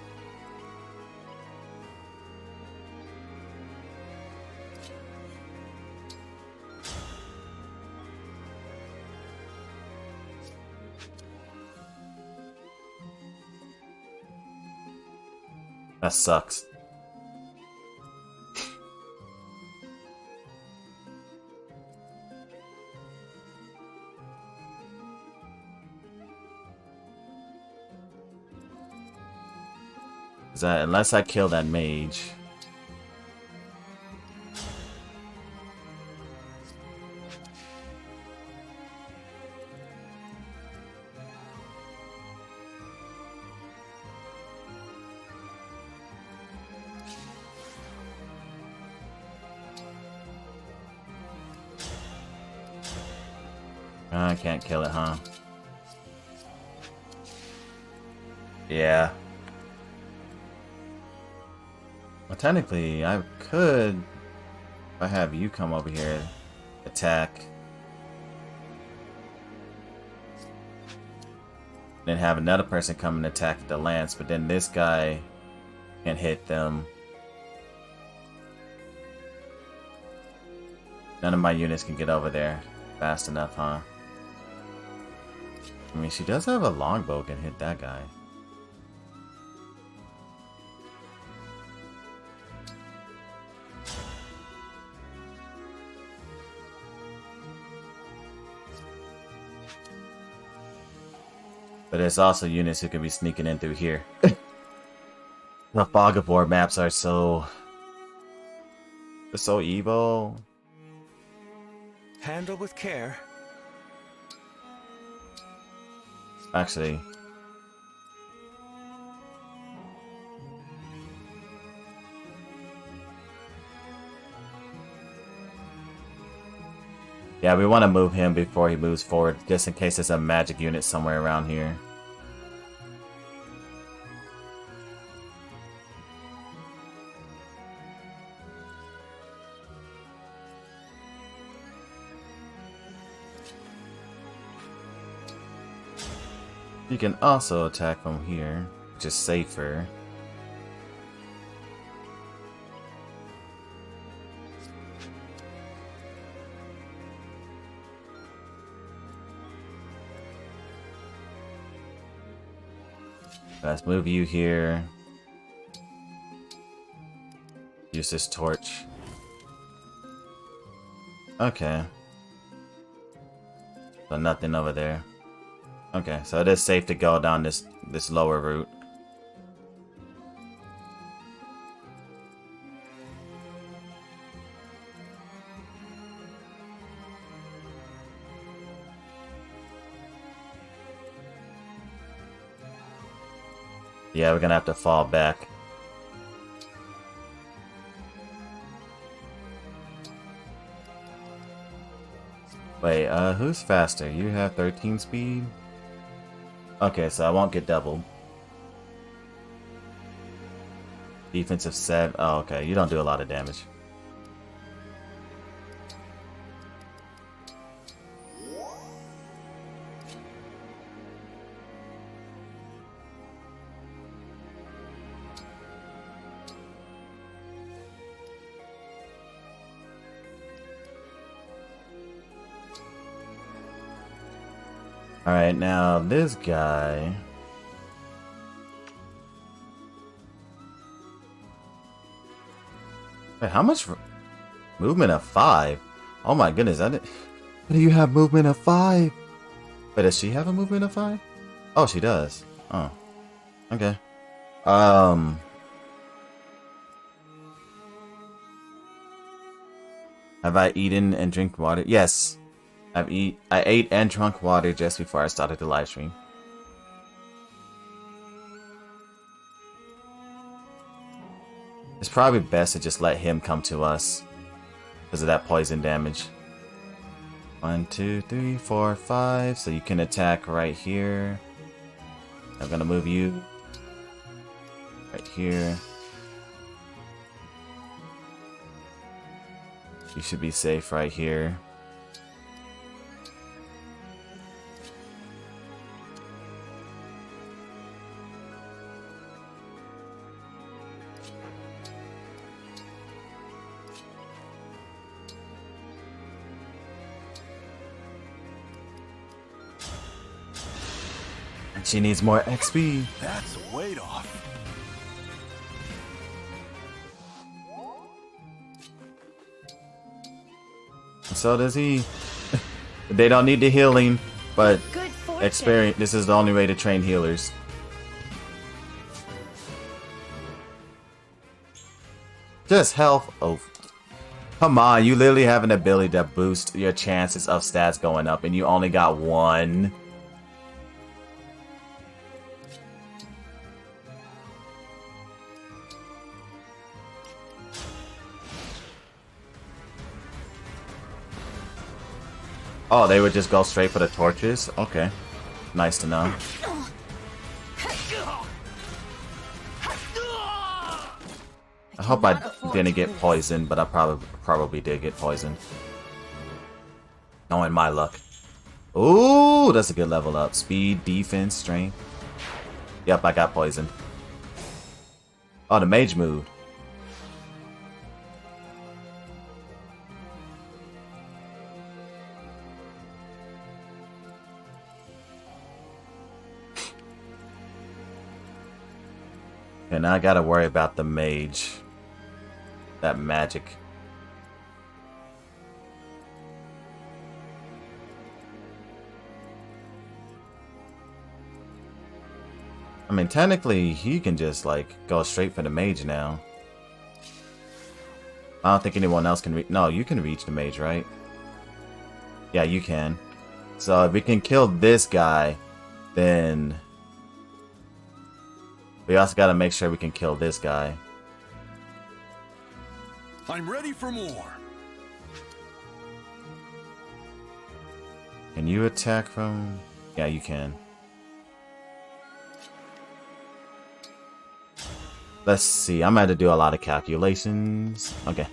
That sucks. Unless I kill that mage. I can't kill it, huh? Yeah. Well, technically, I could, if I have you come over here, attack. Then have another person come and attack the lance, but then this guy can hit them. None of my units can get over there fast enough, huh? I mean, she does have a longbow, can hit that guy. But there's also units who can be sneaking in through here. The fog of war maps are so... they're so evil. Handle with care. Actually... yeah, we want to move him before he moves forward, just in case there's a magic unit somewhere around here. You can also attack from here, which is safer. Let's move you here. Use this torch. Okay. So nothing over there. Okay, so it is safe to go down this lower route. Yeah, we're gonna have to fall back. Wait, who's faster? You have 13 speed? Okay, so I won't get doubled. Defensive 7. Oh, okay, you don't do a lot of damage. Alright, now this guy... wait, how much... movement of 5? Oh my goodness, I didn't... do you have movement of 5? Wait, does she have a movement of 5? Oh, she does. Oh. Okay. Have I eaten and drink water? Yes. I ate and drunk water just before I started the live stream. It's probably best to just let him come to us because of that poison damage. 1, 2, 3, 4, 5. So you can attack right here. I'm gonna move you right here. You should be safe right here. She needs more XP. That's a weight off. So does he. They don't need the healing, but Good fortune. experience. This is the only way to train healers. Just health. Oh, come on! You literally have an ability to boost your chances of stats going up, and you only got 1. Oh, they would just go straight for the torches? Okay. Nice to know. I hope I didn't get poisoned, but I probably did get poisoned. Knowing my luck. Ooh, that's a good level up. Speed, defense, strength. Yep, I got poisoned. Oh, the mage moved. And now I gotta worry about the mage. That magic. I mean, technically, he can just, like, go straight for the mage now. I don't think anyone else can reach... No, you can reach the mage, right? Yeah, you can. So if we can kill this guy, then... we also gotta make sure we can kill this guy. I'm ready for more. Can you attack from... yeah, you can. Let's see, I'm going to do a lot of calculations. Okay.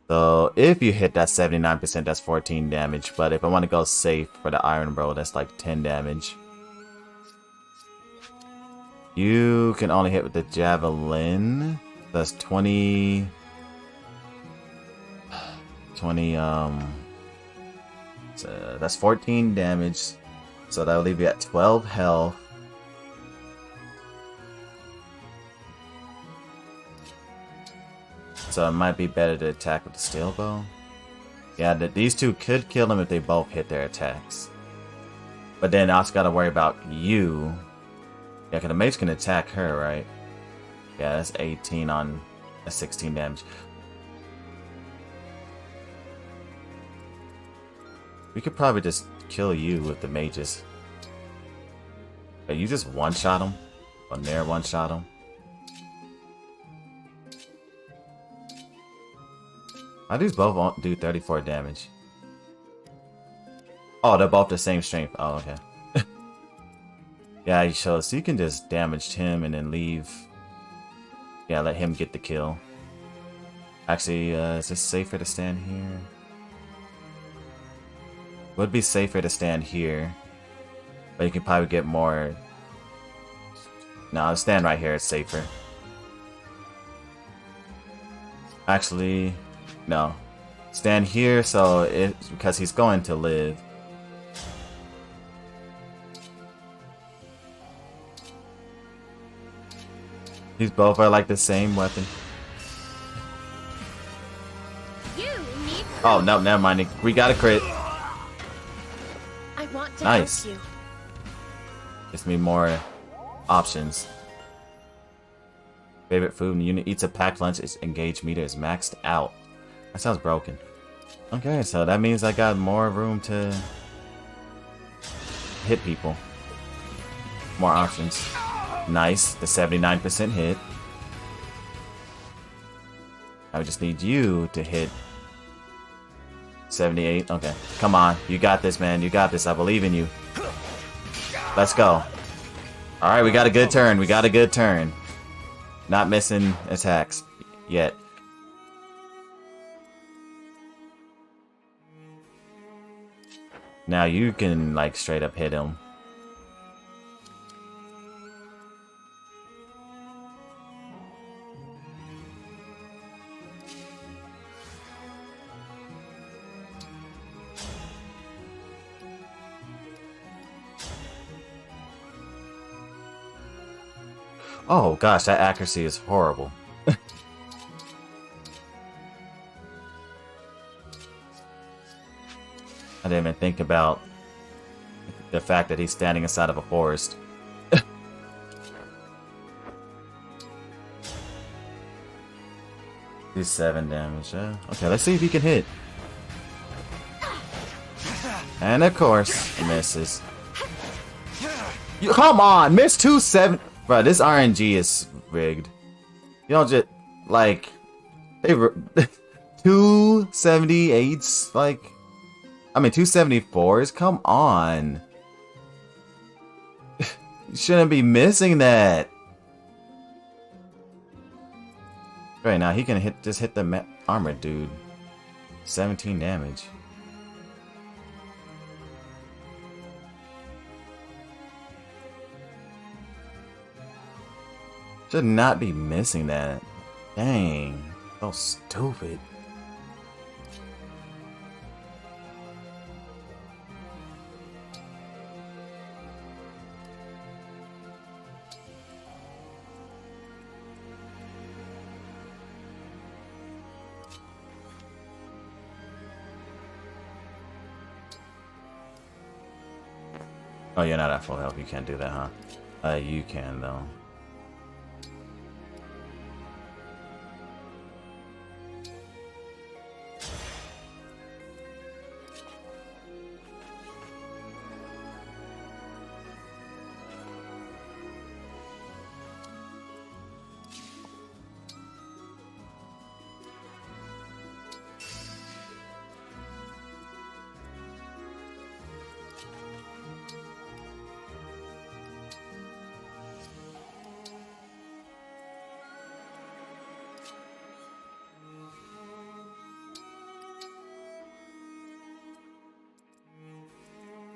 So, if you hit that 79%, that's 14 damage. But if I want to go safe for the Iron Bro, that's like 10 damage. You can only hit with the Javelin. That's 20... so that's 14 damage. So that'll leave you at 12 health. So it might be better to attack with the steel bow. Yeah, these two could kill them if they both hit their attacks. But then I also gotta worry about you. Yeah, because the mage can attack her, right? Yeah, that's 18 on... that's 16 damage. We could probably just kill you with the mages. But you just one-shot him? Or near one-shot him? How do these both do 34 damage? Oh, they're both the same strength. Oh, okay. Yeah, so you can just damage him and then leave. Yeah, let him get the kill. Actually, is it safer to stand here? Would be safer to stand here. But you can probably get more... no, stand right here, it's safer. Actually... no. Stand here, so it's because he's going to live. These both are like the same weapon. Oh, no, never mind. We got a crit. I want to Nice. help you. Gives me more options. Favorite food when the unit eats a packed lunch, its engage meter is maxed out. That sounds broken. Okay, so that means I got more room to hit people. More options. Nice, the 79% hit. I just need you to hit 78. Okay, come on. You got this, man. You got this. I believe in you. Let's go. Alright, we got a good turn. We got a good turn. Not missing attacks yet. Now you can, like, straight up hit him. Oh gosh, that accuracy is horrible. I didn't even think about the fact that he's standing inside of a forest. Do 7 damage, yeah. Okay, let's see if he can hit. And of course, he misses. Come on, miss 2-7. Bro, this RNG is rigged. You don't just, like, they were 278s, like, I mean, 274s? Come on. You shouldn't be missing that. Right now, he can just hit the armor dude. 17 damage. Should not be missing that. Dang. So stupid. Oh, you're not at full health. You can't do that, huh? You can, though.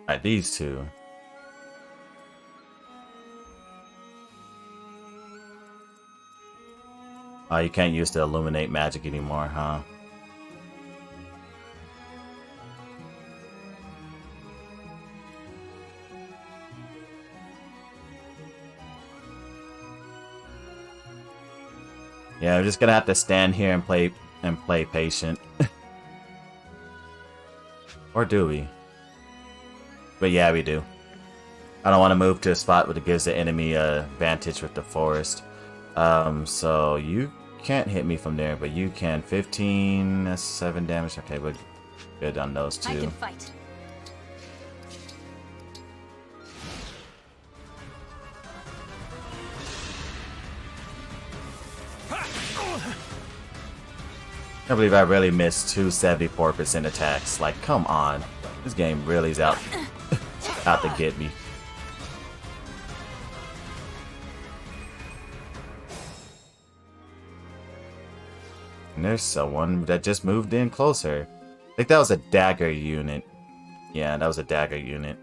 Alright, these two. Oh, you can't use the illuminate magic anymore, huh? Yeah, I'm just gonna have to stand here and play patient. Or do we? But yeah, we do. I don't want to move to a spot where it gives the enemy a advantage with the forest. So you can't hit me from there, but you can. 15, that's 7 damage. Okay, we're good on those two. I can fight. I can't believe I really missed 274% attacks. Like, come on. This game really is out to get me. And there's someone that just moved in closer. I think that was a dagger unit. Yeah, that was a dagger unit.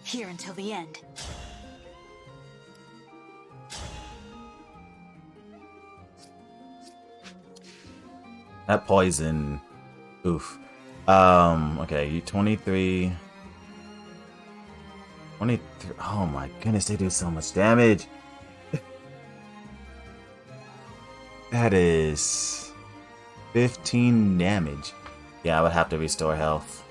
Here until the end. That poison. Oof. Okay, you 23. 23. Oh my goodness, they do so much damage. That is 15 damage. Yeah, I would have to restore health.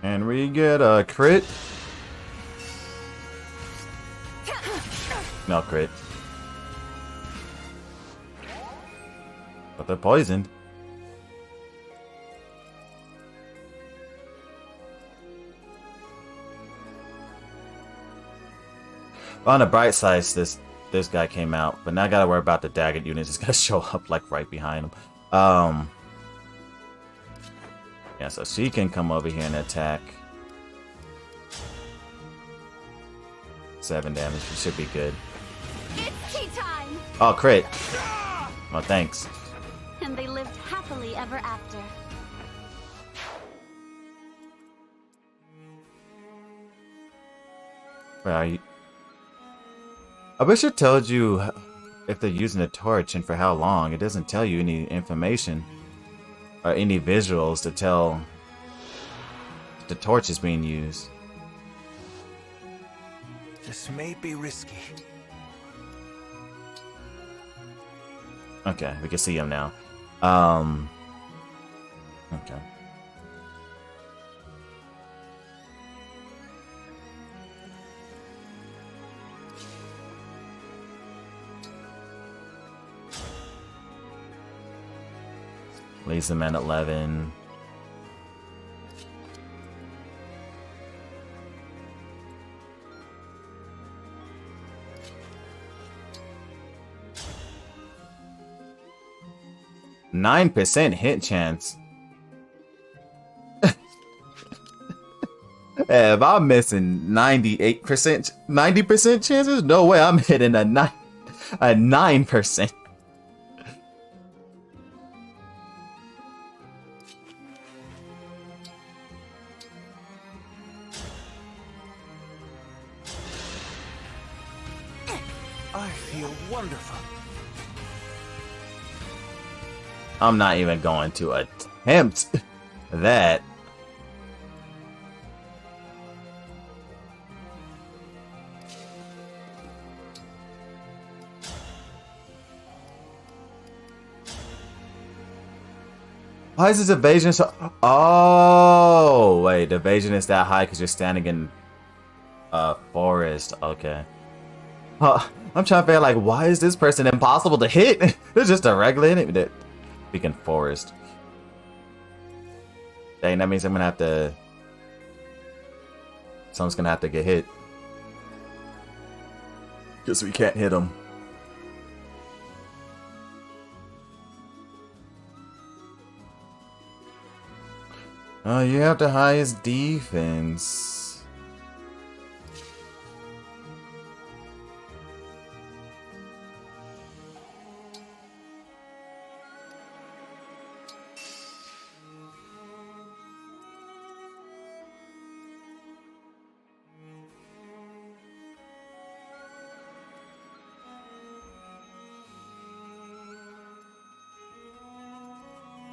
And we get a crit. No crit. But they're poisoned. On the bright side, this guy came out, but now I gotta worry about the dagger units. It's gonna show up like right behind him. Yeah, so she can come over here and attack. 7 damage. It should be good. It's tea time. Oh, crit. Well, thanks. And they lived happily ever after. Where are you? I wish it told you if they're using a torch and for how long. It doesn't tell you any information or any visuals to tell if the torch is being used. This may be risky. Okay, we can see him now. Okay. Leaves them at 11. %9 hit chance. Hey, if I'm missing 98%, 90% chances, no way I'm hitting a 9%. I feel wonderful. I'm not even going to attempt that. Why is his evasion so... Oh, wait. The evasion is that high because you're standing in a forest. Okay. I'm trying to figure like, why is this person impossible to hit? It's just a regular enemy. Speaking forest. Dang, that means I'm gonna have to... Someone's gonna have to get hit. Because we can't hit him. Oh, you have the highest defense.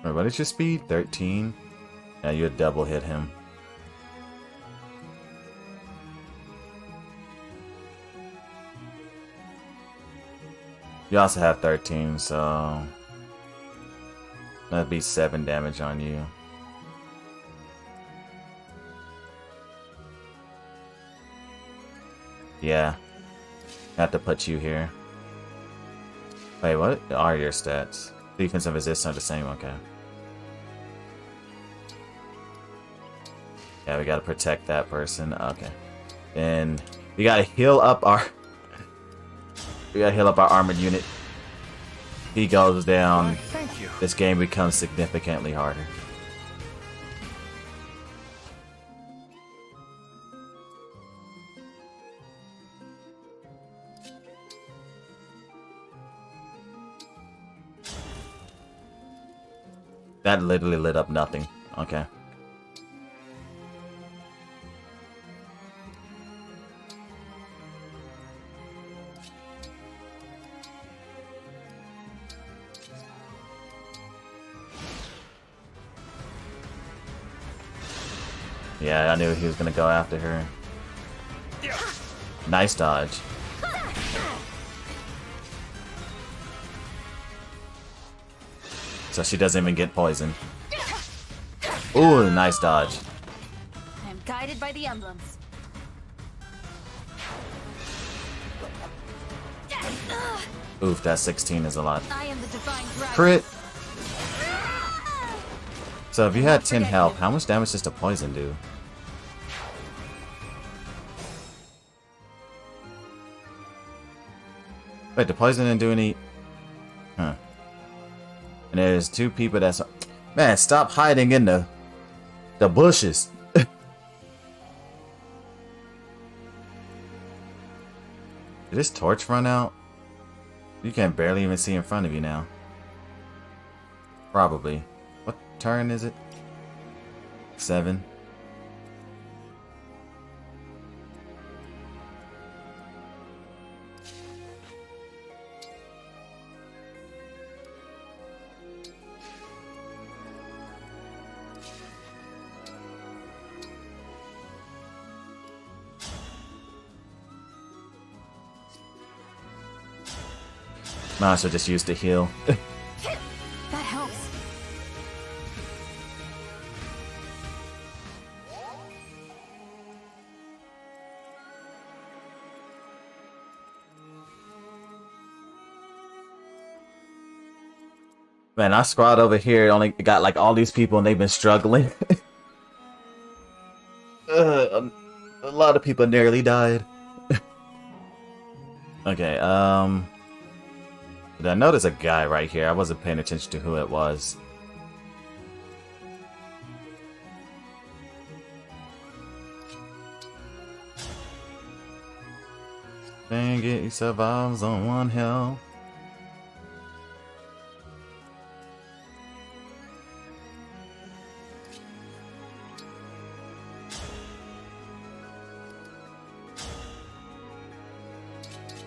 Wait, what is your speed? 13? Yeah, you double hit him. You also have 13, so that'd be 7 damage on you. Yeah, I have to put you here. Wait, what are your stats? Defense and resistance are the same. Okay. Yeah, we gotta protect that person. Okay. Then we gotta heal up our... We gotta heal up our armored unit. He goes down. Thank you. This game becomes significantly harder. That literally lit up nothing. Okay. Yeah, I knew he was gonna go after her. Nice dodge. So she doesn't even get poisoned. Ooh, nice dodge. I am guided by the emblems. Oof, that 16 is a lot. I am the divine driver. Crit! So if you had 10 health, how much damage does the poison do? Wait, the poison didn't do any... Huh. And there's 2 people that's... Man, stop hiding in the bushes. Did this torch run out? You can barely even see in front of you now. Probably. What turn is it? 7. Might as well just use the heal. That helps. Man, I scrolled over here, only got like all these people and they've been struggling. A lot of people nearly died. Okay, did I notice a guy right here? I wasn't paying attention to who it was. Dang it, he survives on 1 health.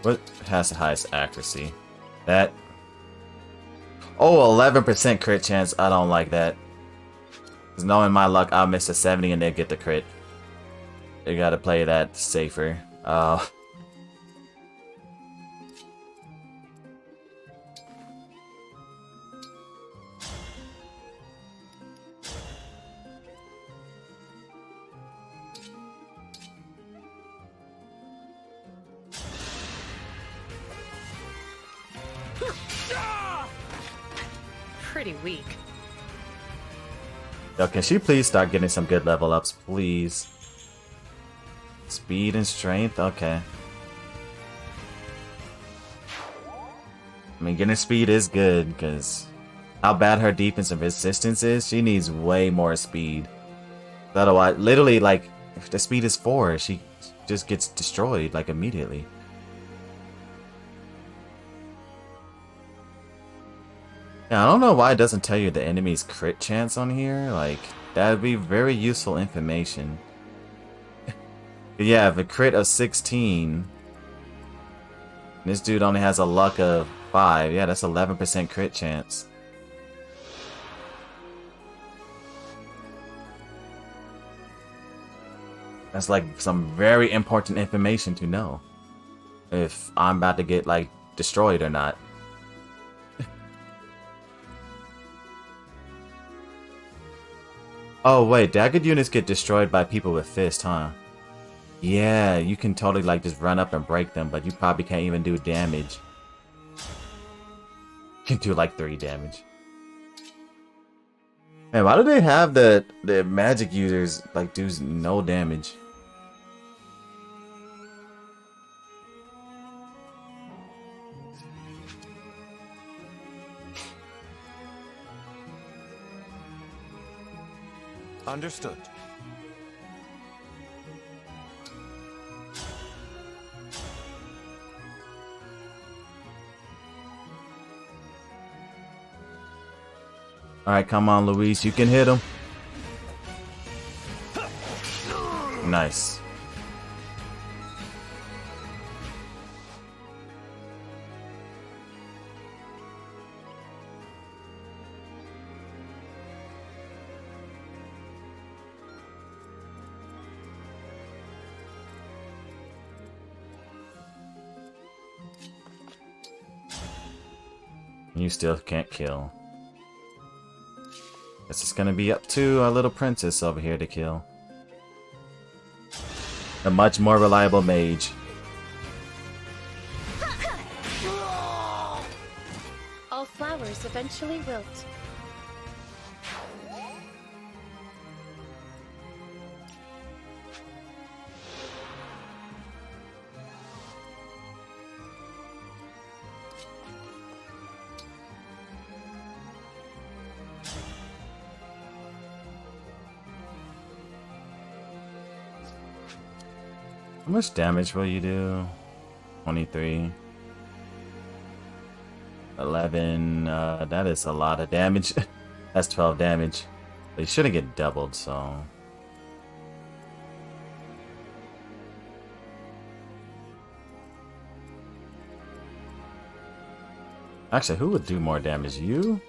What has the highest accuracy? That. Oh, 11% crit chance. I don't like that. Because knowing my luck, I'll miss a 70 and then get the crit. You gotta play that safer. Pretty weak. Yo, can she please start getting some good level ups, please? Speed and strength? Okay. I mean, getting speed is good, because how bad her defense and resistance is, she needs way more speed. Otherwise, literally, like, if the speed is 4, she just gets destroyed, like, immediately. Yeah, I don't know why it doesn't tell you the enemy's crit chance on here. Like, that would be very useful information. Yeah, if a crit of 16, this dude only has a luck of 5. Yeah, that's 11% crit chance. That's like some very important information to know. If I'm about to get, like, destroyed or not. Oh wait, daggered units get destroyed by people with fist, huh? Yeah, you can totally like just run up and break them, but you probably can't even do damage. You can do like 3 damage. Man, why do they have the magic users like do no damage? Understood. Alright, come on, Luis. You can hit him. Nice. You still can't kill. Guess it's gonna be up to our little princess over here to kill. A much more reliable mage. All flowers eventually wilt. How much damage will you do? 23. 11. That is a lot of damage. That's 12 damage. They shouldn't get doubled, so... Actually, who would do more damage? You?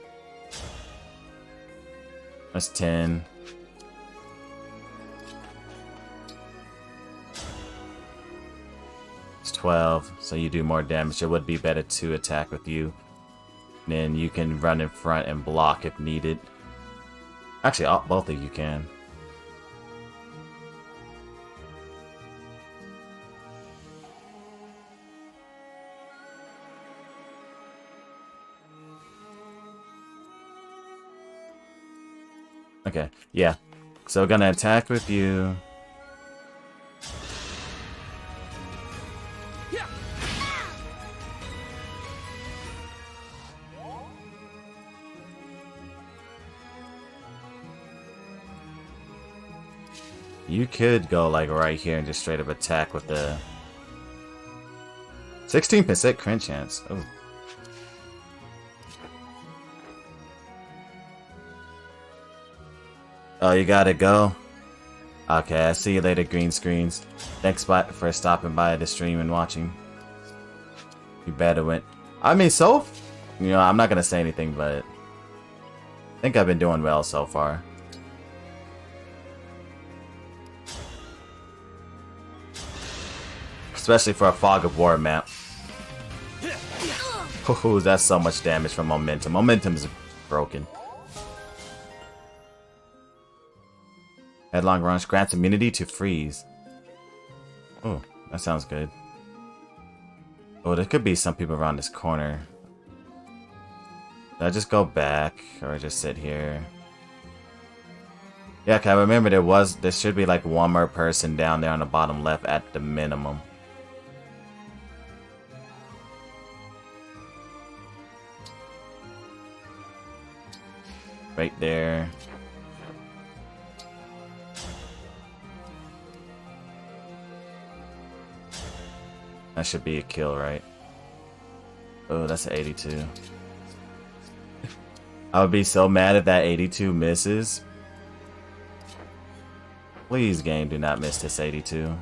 That's 10. It's 12, so you do more damage. It would be better to attack with you. Then you can run in front and block if needed. Actually, both of you can. Okay, yeah. So we're gonna attack with you. You could go like right here and just straight up attack with the 16% crit chance. Oh. Oh, you gotta go? Okay, I'll see you later, green screens. Thanks for stopping by the stream and watching. You better win. I mean, you know, I'm not gonna say anything, but I think I've been doing well so far. Especially for a Fog of War map. Ooh, that's so much damage from momentum. Momentum's broken. Headlong Rush grants immunity to freeze. Oh, that sounds good. Oh, there could be some people around this corner. Did I just go back or just sit here? Yeah, 'cause I remember there should be like one more person down there on the bottom left at the minimum. Right there. That should be a kill, right? Oh, that's an 82. I would be so mad if that 82 misses. Please, game, do not miss this 82.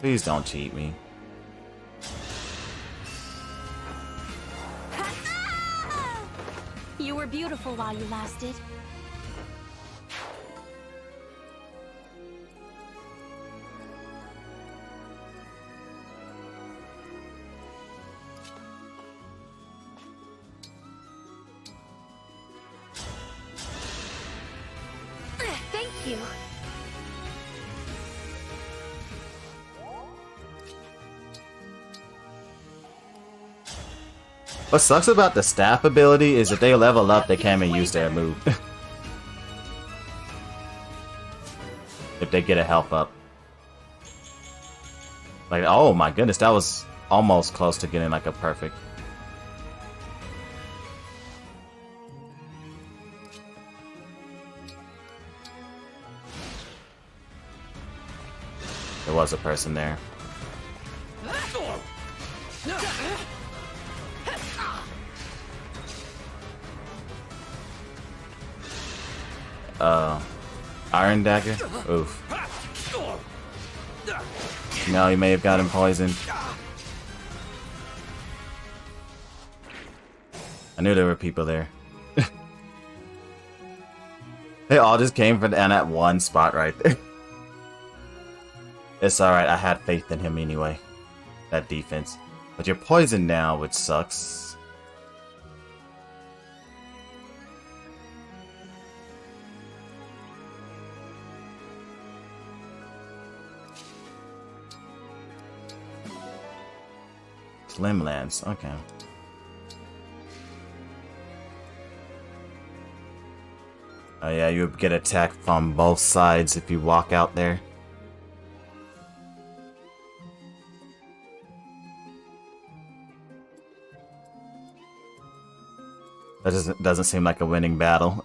Please don't cheat me. You were beautiful while you lasted. Thank you. What sucks about the staff ability is if they level up, they can't even use their move. If they get a health up. Like, oh my goodness, that was almost close to getting like a perfect. There was a person there. Iron Dagger? Oof. No, he may have gotten poisoned. I knew there were people there. They all just came from that one spot right there. It's alright, I had faith in him anyway. That defense. But you're poisoned now, which sucks. Slim Lance, okay. Oh yeah, you get attacked from both sides if you walk out there. That doesn't seem like a winning battle.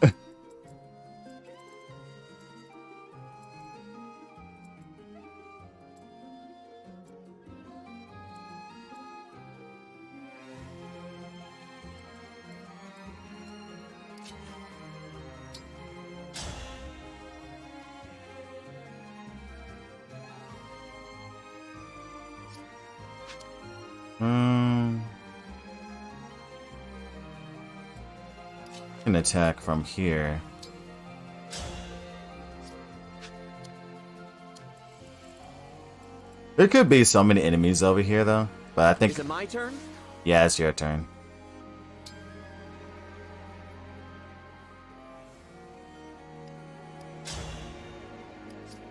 Can attack from here. There could be so many enemies over here though, but I think... Is it my turn? Yeah, it's your turn.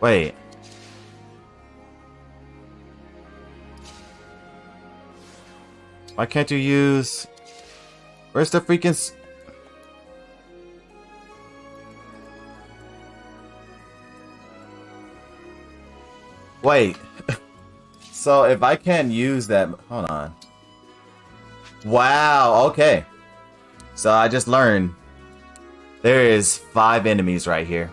Wait. Why can't you use... Where's the freaking... Wait. So if I can't use that... Hold on. Wow, okay. So I just learned there is 5 enemies right here.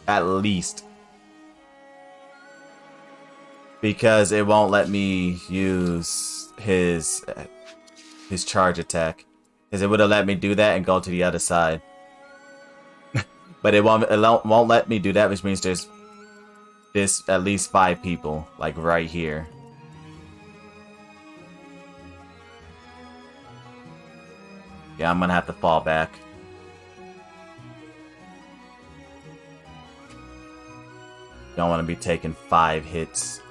At least. Because it won't let me use his charge attack. Because it would have let me do that and go to the other side. But it won't let me do that, which means there's at least 5 people, like right here. Yeah, I'm gonna have to fall back. Don't want to be taking 5 hits.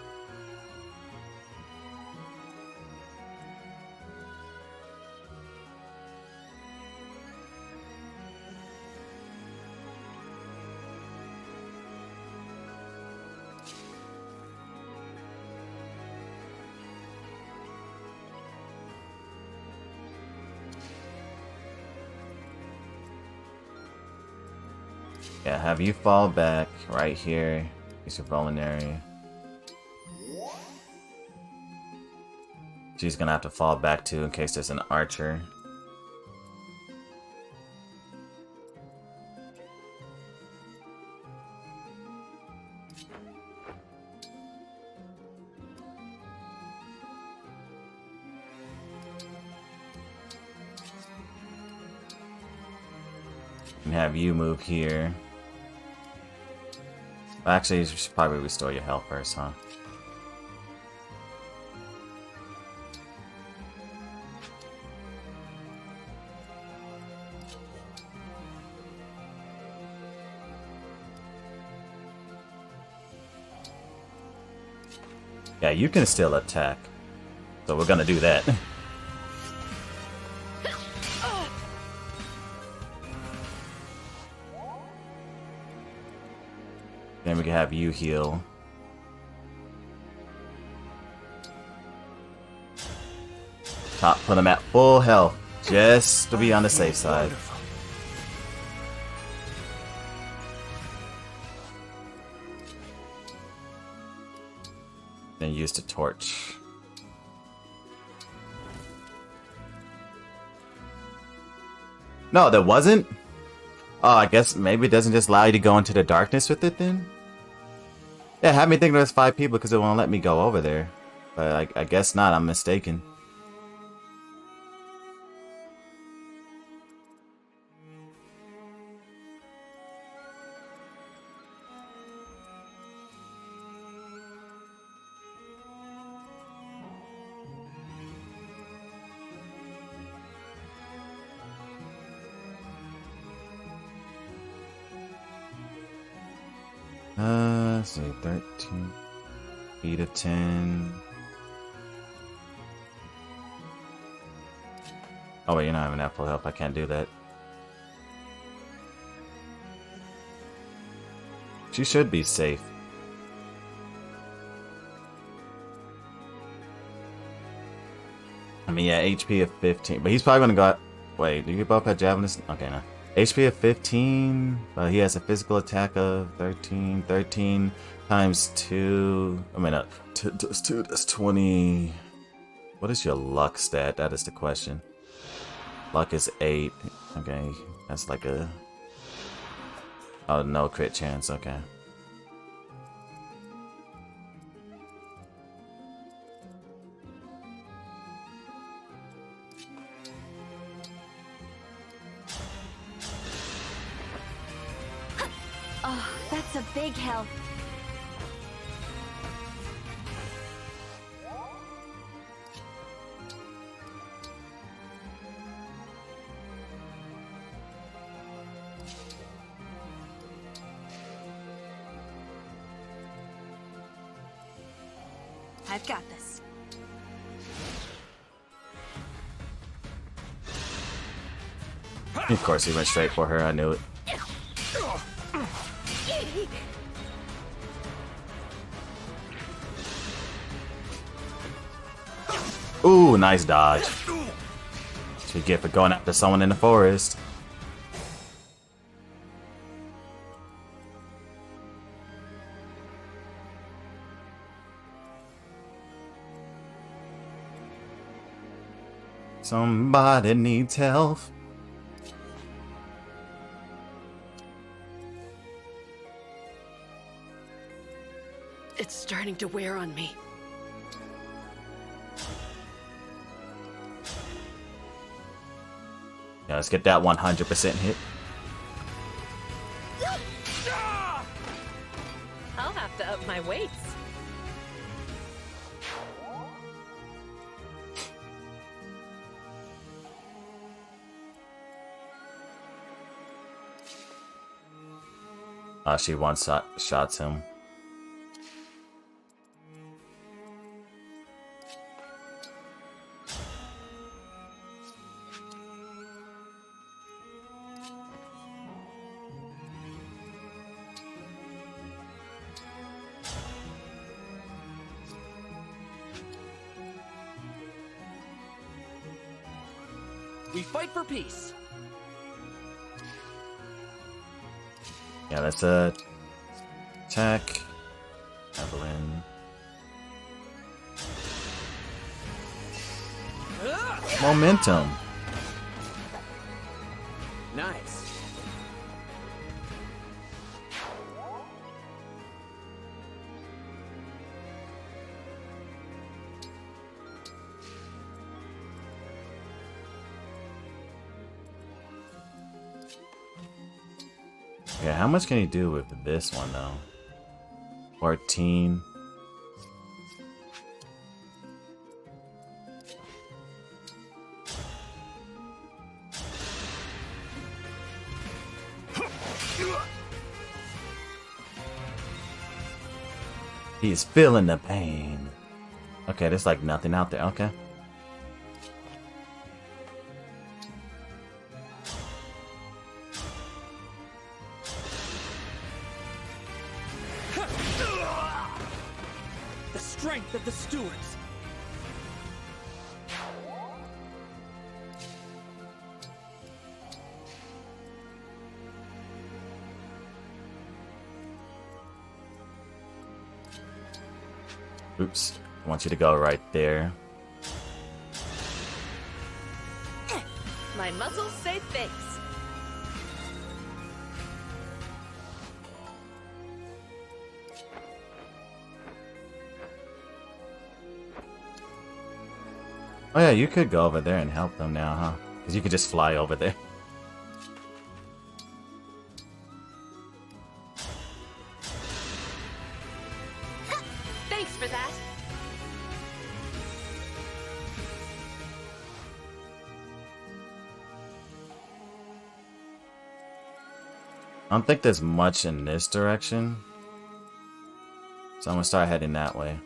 Yeah, have you fall back right here. Use your vulnerary. She's gonna have to fall back too in case there's an archer. And have you move here. Actually, you should probably restore your health first, huh? Yeah, you can still attack. So we're gonna do that. Then we can have you heal. Put him at full health, just to be on the safe side. Then use the torch. No, there wasn't? Oh, I guess maybe it doesn't just allow you to go into the darkness with it then? Yeah, had me thinking there's 5 people because it won't let me go over there. But I guess not, I'm mistaken. Let's see, 13 feet of 10. Oh wait, you're not having that full health. I can't do that. She should be safe. I mean, yeah, HP of 15, but he's probably gonna go. Wait, do you both have javelins? Okay, no. HP of 15, but he has a physical attack of 13. 13 times 2. I mean, 2 that's 20. What is your luck stat? That is the question. Luck is 8. Okay, that's like a... Oh, no crit chance. Okay. Oh, that's a big help. I've got this. Of course, he went straight for her. I knew it. Ooh, nice dodge. What you get for going after someone in the forest. Somebody needs help. It's starting to wear on me. Yeah, let's get that 100% hit. I'll have to up my weights. She one-shots him. We fight for peace. Yeah, that's attack. Evelyn. Momentum. Nice. Yeah, how much can he do with this one though? 14. He's feeling the pain. Okay, there's like nothing out there. Okay. The strength of the stewards. Oops. I want you to go right there. My muscles say thanks. Oh yeah, you could go over there and help them now, huh? Because you could just fly over there. Thanks for that. I don't think there's much in this direction. So I'm gonna start heading that way.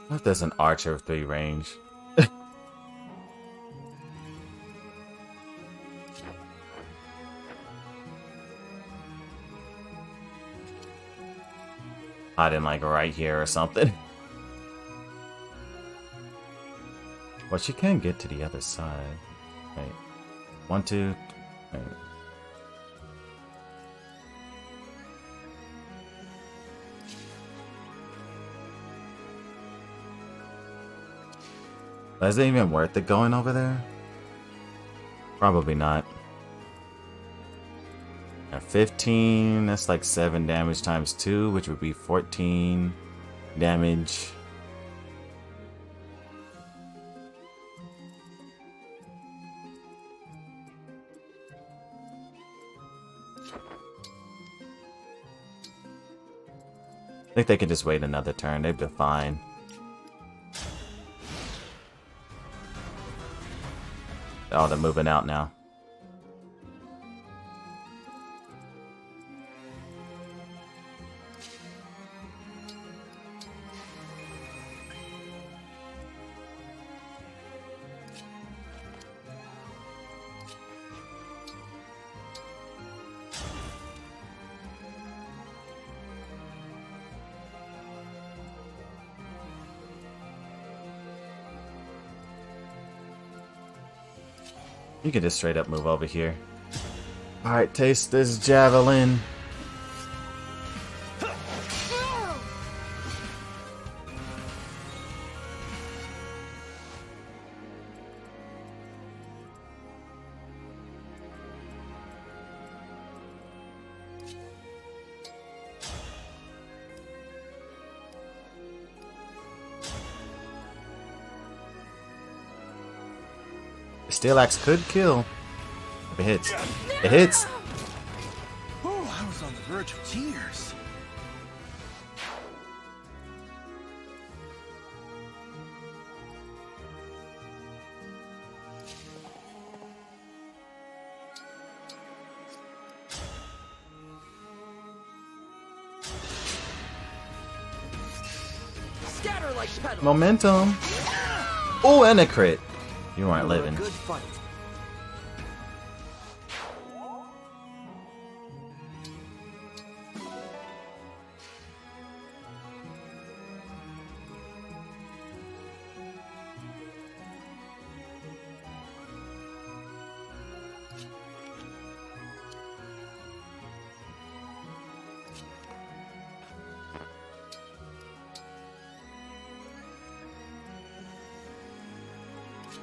What if there's an archer of 3 range? Hiding like right here or something. Well, she can get to the other side. Wait. 1, 2. Wait. Is it even worth it going over there? Probably not. At 15, that's like 7 damage times 2, which would be 14 damage. I think they can just wait another turn. They'd be fine. Oh, they're moving out now. You can just straight up move over here. Alright, taste this javelin. Steel Axe could kill. If it hits. It hits! Oh, I was on the verge of tears. Scatter like petals. Momentum. Oh, and a crit. You weren't living. Good fight.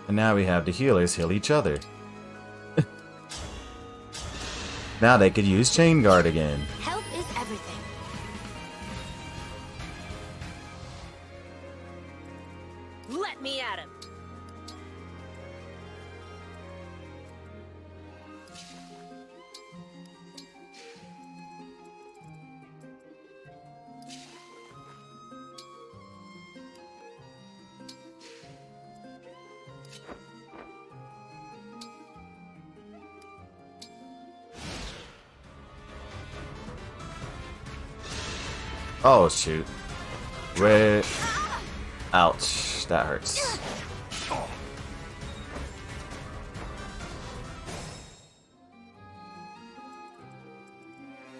And now we have the healers heal each other. Now they could use Chain Guard again. Help is everything. Let me at him. Oh shoot. Red. Ouch. That hurts.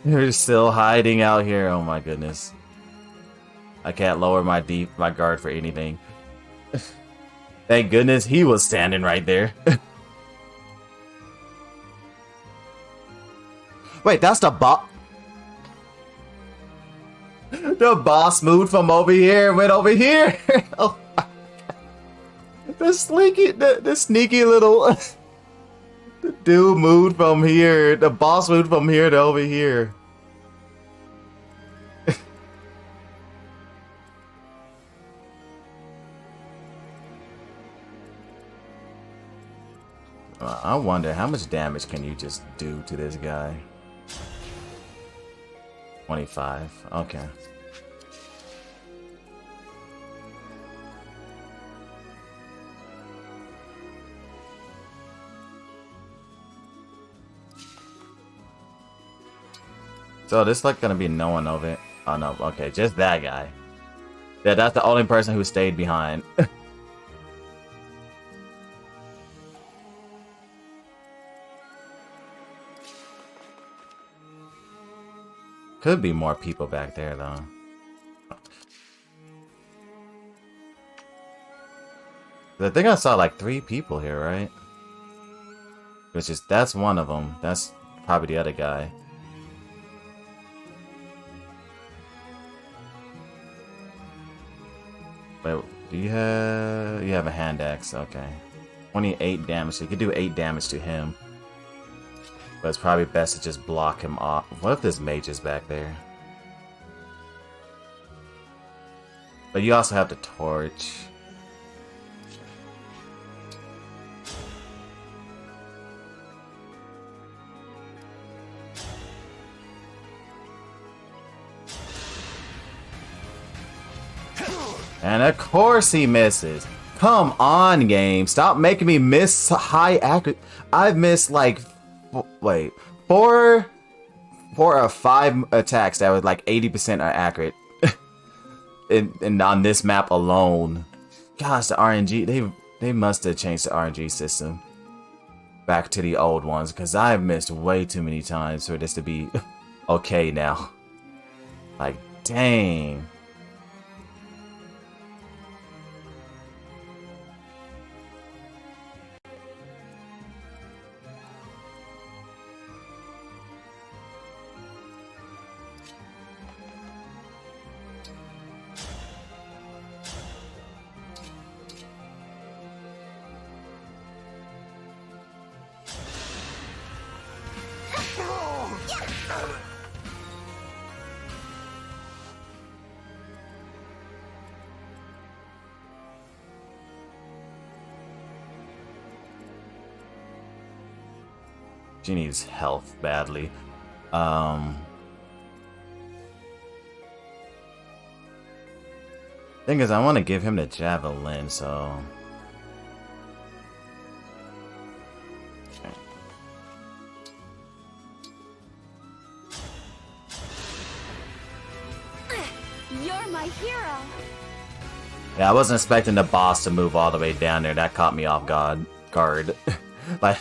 You're still hiding out here. Oh my goodness. I can't lower my guard for anything. Thank goodness he was standing right there. Wait, that's the boss. The boss moved from over here and went over here. Oh my God. The sneaky little the dude moved from here. The boss moved from here to over here. I wonder how much damage can you just do to this guy? 25. Okay. So this like gonna be no one over it. Oh no, okay, just that guy. Yeah, that's the only person who stayed behind. Could be more people back there though. I think I saw like 3 people here, right? That's one of them. That's probably the other guy. Wait, do you have a hand axe? Okay. 28 damage. So you could do 8 damage to him. But it's probably best to just block him off. What if this mage is back there? But you also have the torch. And of course he misses. Come on, game. Stop making me miss high accurate. I've missed like, wait, 4 or 5 attacks that were like 80% are accurate. and on this map alone. Gosh, the RNG, they must have changed the RNG system back to the old ones, because I've missed way too many times for this to be okay now. Like, dang. She needs health badly. Thing is, I want to give him the javelin, so. You're my hero. Yeah, I wasn't expecting the boss to move all the way down there. That caught me off guard. Like,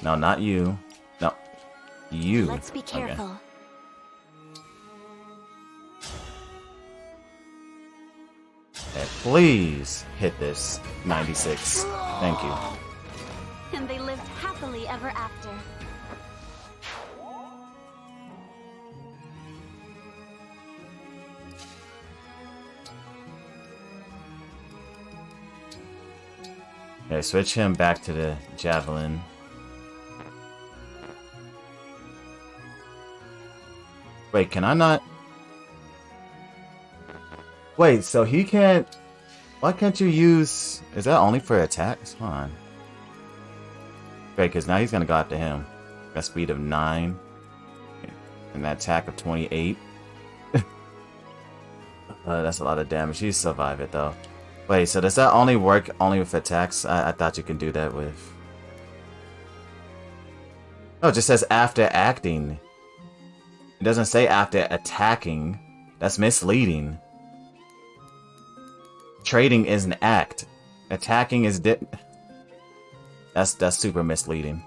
no, not you. No, you. Let's be careful. Okay. Okay, please hit this 96. Thank you. And they lived happily ever after. Okay, switch him back to the javelin. Wait, can I not? Wait, so he can't... Why can't you use... Is that only for attacks? Hold on. Wait, because now he's going to go after him. Got speed of 9. And that attack of 28. That's a lot of damage. He'll survive it, though. Wait, so does that only work only with attacks? I thought you can do that with... Oh, it just says after acting. It doesn't say after attacking. That's misleading. Trading is an act. Attacking is that's super misleading.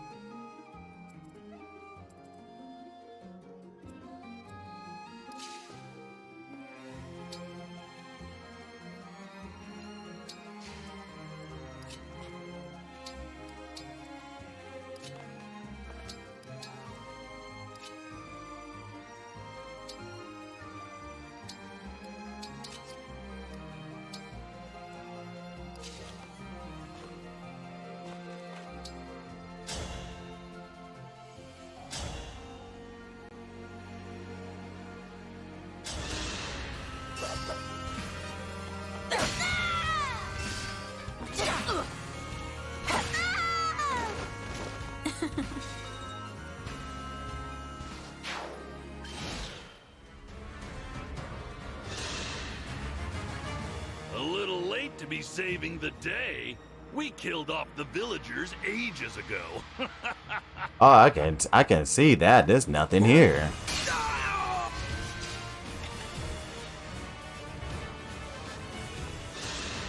A little late to be saving the day. We killed off the villagers ages ago. Oh, I can see that. There's nothing here.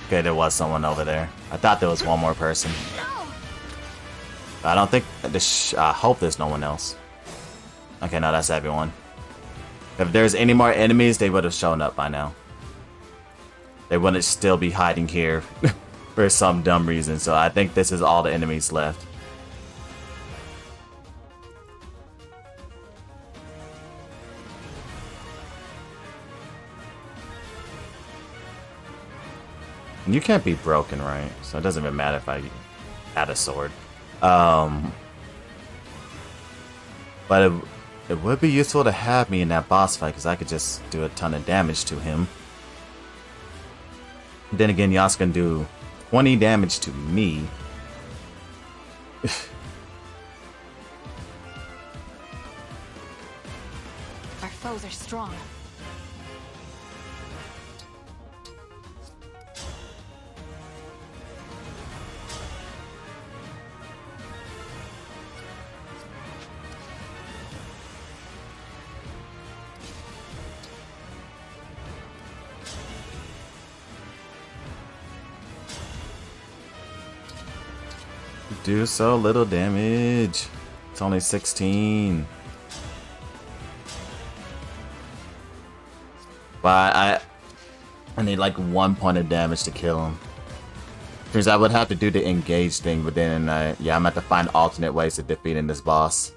Okay, there was someone over there. I thought there was one more person. I don't think... I hope there's no one else. Okay, no, that's everyone. If there's any more enemies, they would have shown up by now. They wouldn't still be hiding here for some dumb reason, so I think this is all the enemies left. And you can't be broken, right? So it doesn't even matter if I had a sword. But it would be useful to have me in that boss fight, because I could just do a ton of damage to him. Then again, y'all can do 20 damage to me. Our foes are strong. Do so little damage. It's only 16. But I need like 1 point of damage to kill him. Because I would have to do the engage thing, but then yeah, I'm gonna have to find alternate ways of defeating this boss.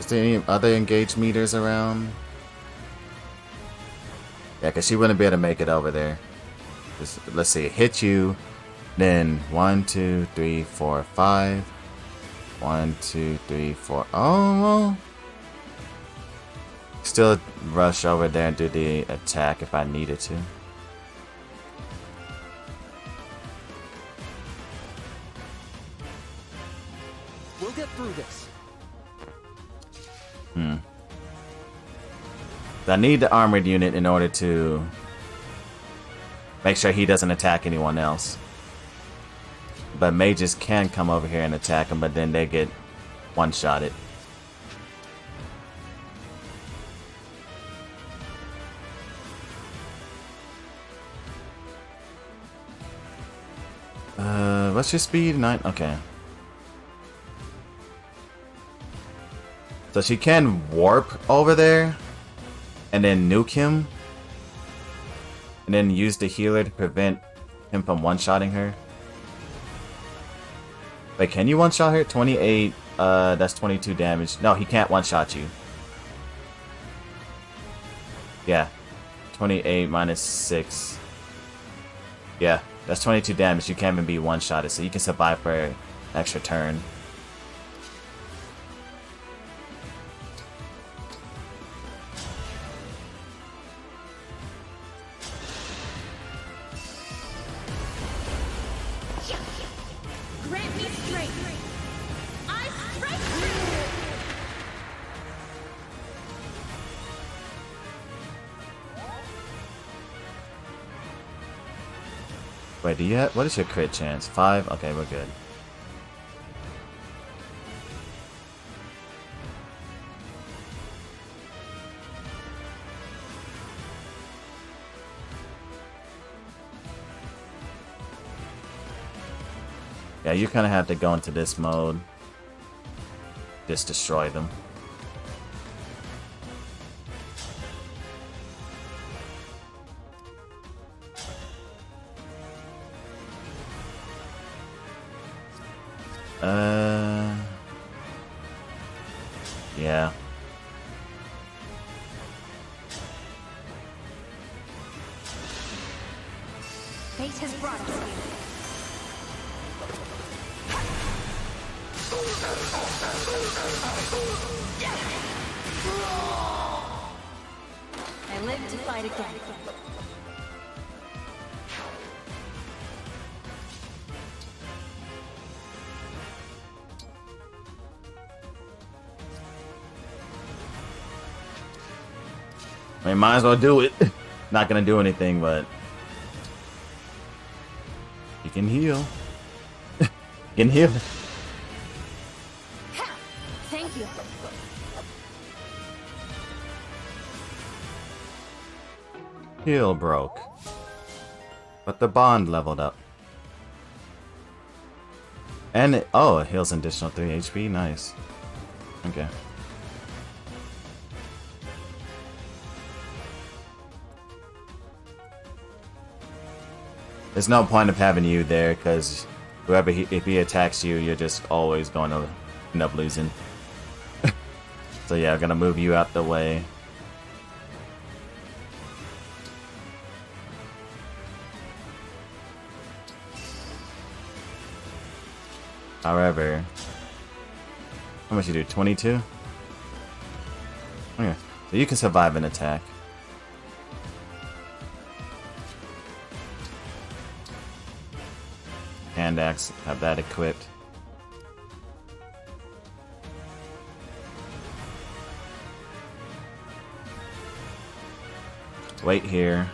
Is there any other engage meters around? Yeah, because she wouldn't be able to make it over there. Let's see, hit you. Then 1, 2, 3, 4, 5. 1, 2, 3, 4. Oh, still rush over there and do the attack if I needed to. I need the armored unit in order to make sure he doesn't attack anyone else. But mages can come over here and attack him, but then they get one-shotted. What's your speed? 9? Okay. So she can warp over there and then nuke him and then use the healer to prevent him from one-shotting her. Wait, can you one-shot her? 28, that's 22 damage. No, he can't one-shot you. Yeah. 28 minus 6. Yeah, that's 22 damage. You can't even be one-shotted, so you can survive for an extra turn. Grant me strength. I strike Wait, do you have, what is your crit chance? 5? Okay, we're good. Yeah, you kind of have to go into this mode. Just destroy them. Yeah. Fate has brought us here. I live to fight again. I mean, might as well do it. Not gonna do anything, but you can heal. You can heal. Thank you. Heal broke. But the bond leveled up. And it, oh, it heals an additional 3 HP. Nice. Okay. There's no point of having you there, because whoever if he attacks you, you're just always going to end up losing. So yeah, I'm gonna move you out the way. However, how much you do? 22? Okay, so you can survive an attack. Hand axe, have that equipped. Wait here.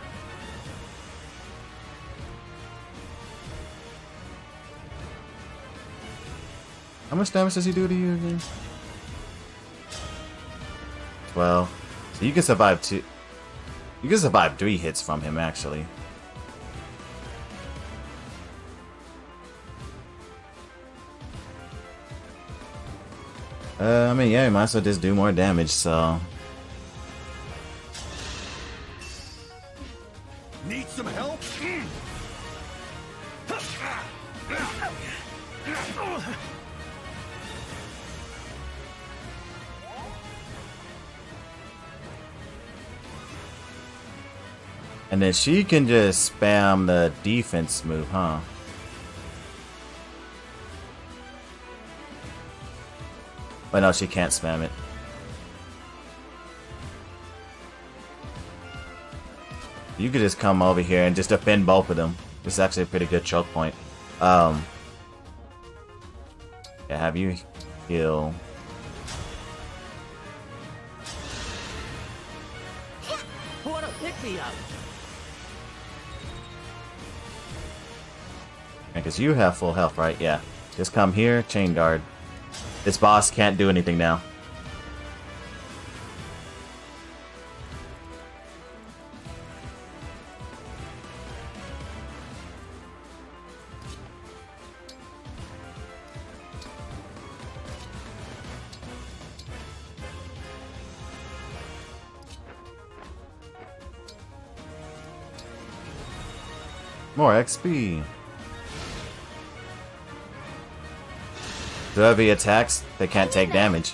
How much damage does he do to you again? 12. So you can survive 2. You can survive 3 hits from him, actually. I mean, yeah, you might as well just do more damage, so. Need some help? And then she can just spam the defense move, huh? But no, she can't spam it. You could just come over here and just defend both of them. This is actually a pretty good choke point. Yeah, have you heal. What a pick-me-up! Because you have full health, right? Yeah. Just come here, chain guard. This boss can't do anything now. More XP. Whoever he attacks, they can't take damage.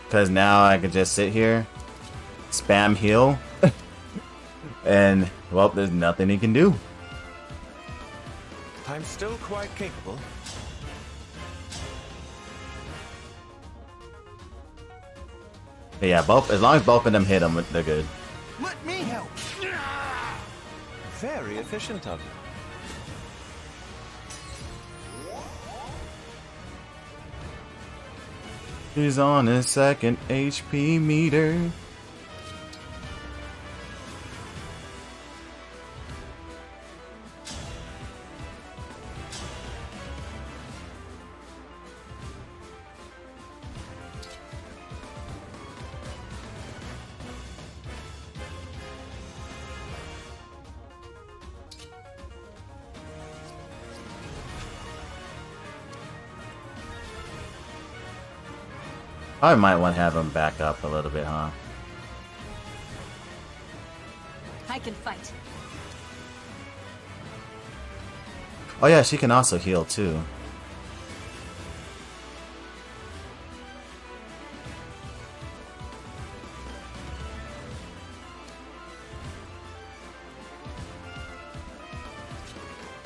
Because now I can just sit here, spam heal, and, well, there's nothing he can do. I'm still quite capable. But yeah, both, as long as both of them hit him, they're good. Let me help. Very efficient of you. He's on his second HP meter. I might want to have him back up a little bit, huh? I can fight. Oh yeah, she can also heal too.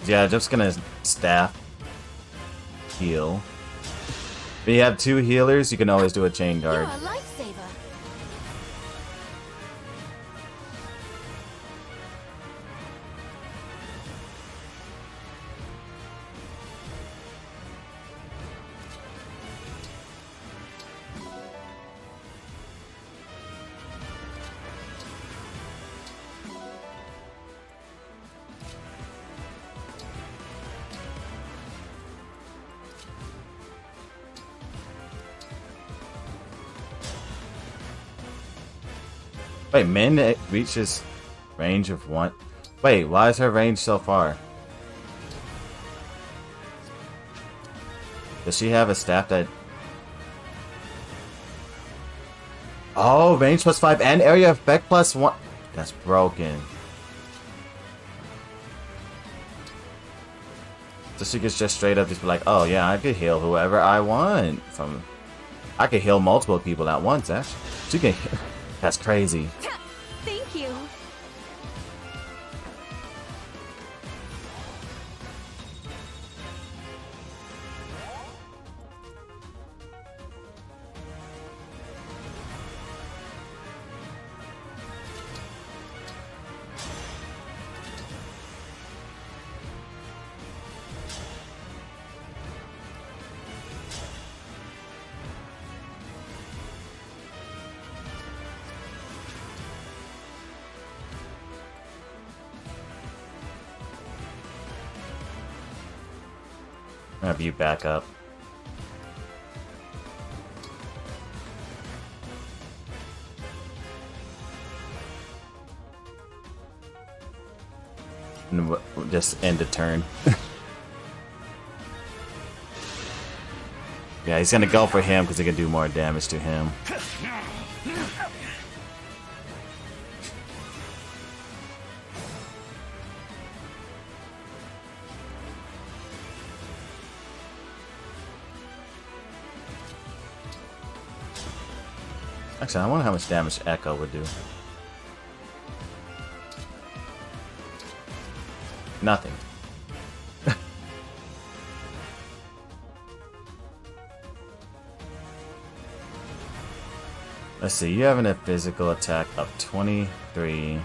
Yeah, just gonna staff heal. If you have two healers, you can always do a chain guard. You're a lifesaver. Wait, Min it reaches range of one. Wait, why is her range so far? Does she have a staff that... Oh, range +5 and area effect +1. That's broken. So she gets just straight up just be like, oh yeah, I could heal whoever I want. I could heal multiple people at once, actually. She can... That's crazy. Thank you. Have you back up. And we'll just end the turn. Yeah, he's gonna go for him because he can do more damage to him. Actually, I wonder how much damage Echo would do. Nothing. Let's see, you have a physical attack of 23.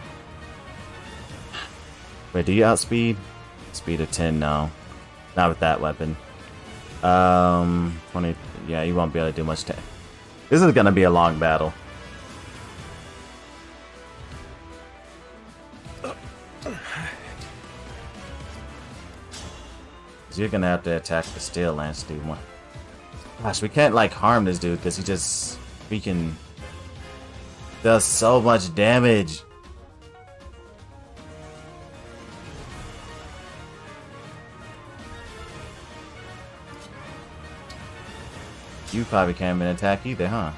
Wait, do you outspeed? Speed of 10, no. Not with that weapon. 20, yeah, you won't be able to do much. This is gonna be a long battle. You're gonna have to attack the Steel Lance dude. Gosh, we can't like harm this dude because he just freaking does so much damage. You probably can't even attack either, huh?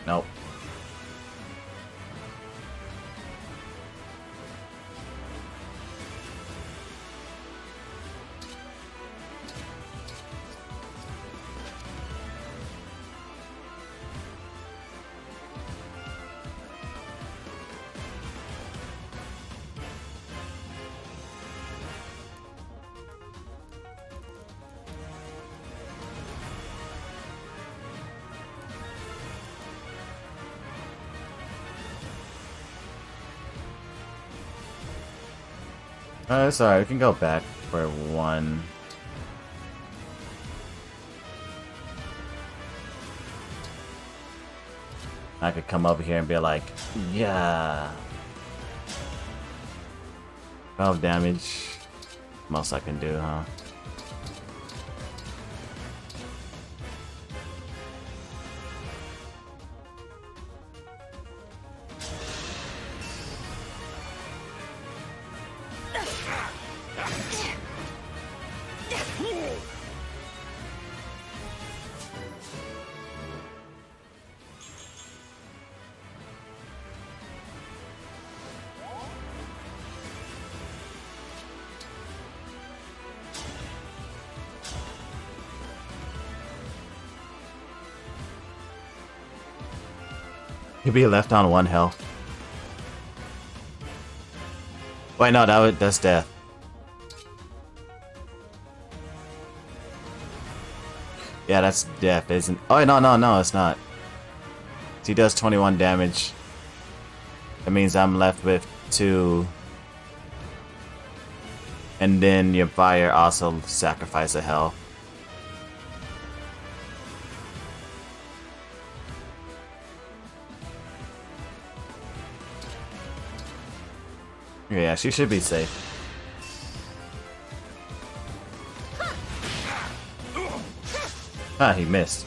Nope. It's alright, we can go back for one. I could come over here and be like, yeah. 12 damage. Most I can do, huh? He'd be left on 1 health. Wait, no, that's death. Yeah, that's death, isn't? Oh, no, it's not. He does 21 damage. That means I'm left with 2. And then your fire also sacrifice a health. Yeah, she should be safe. Ah, he missed.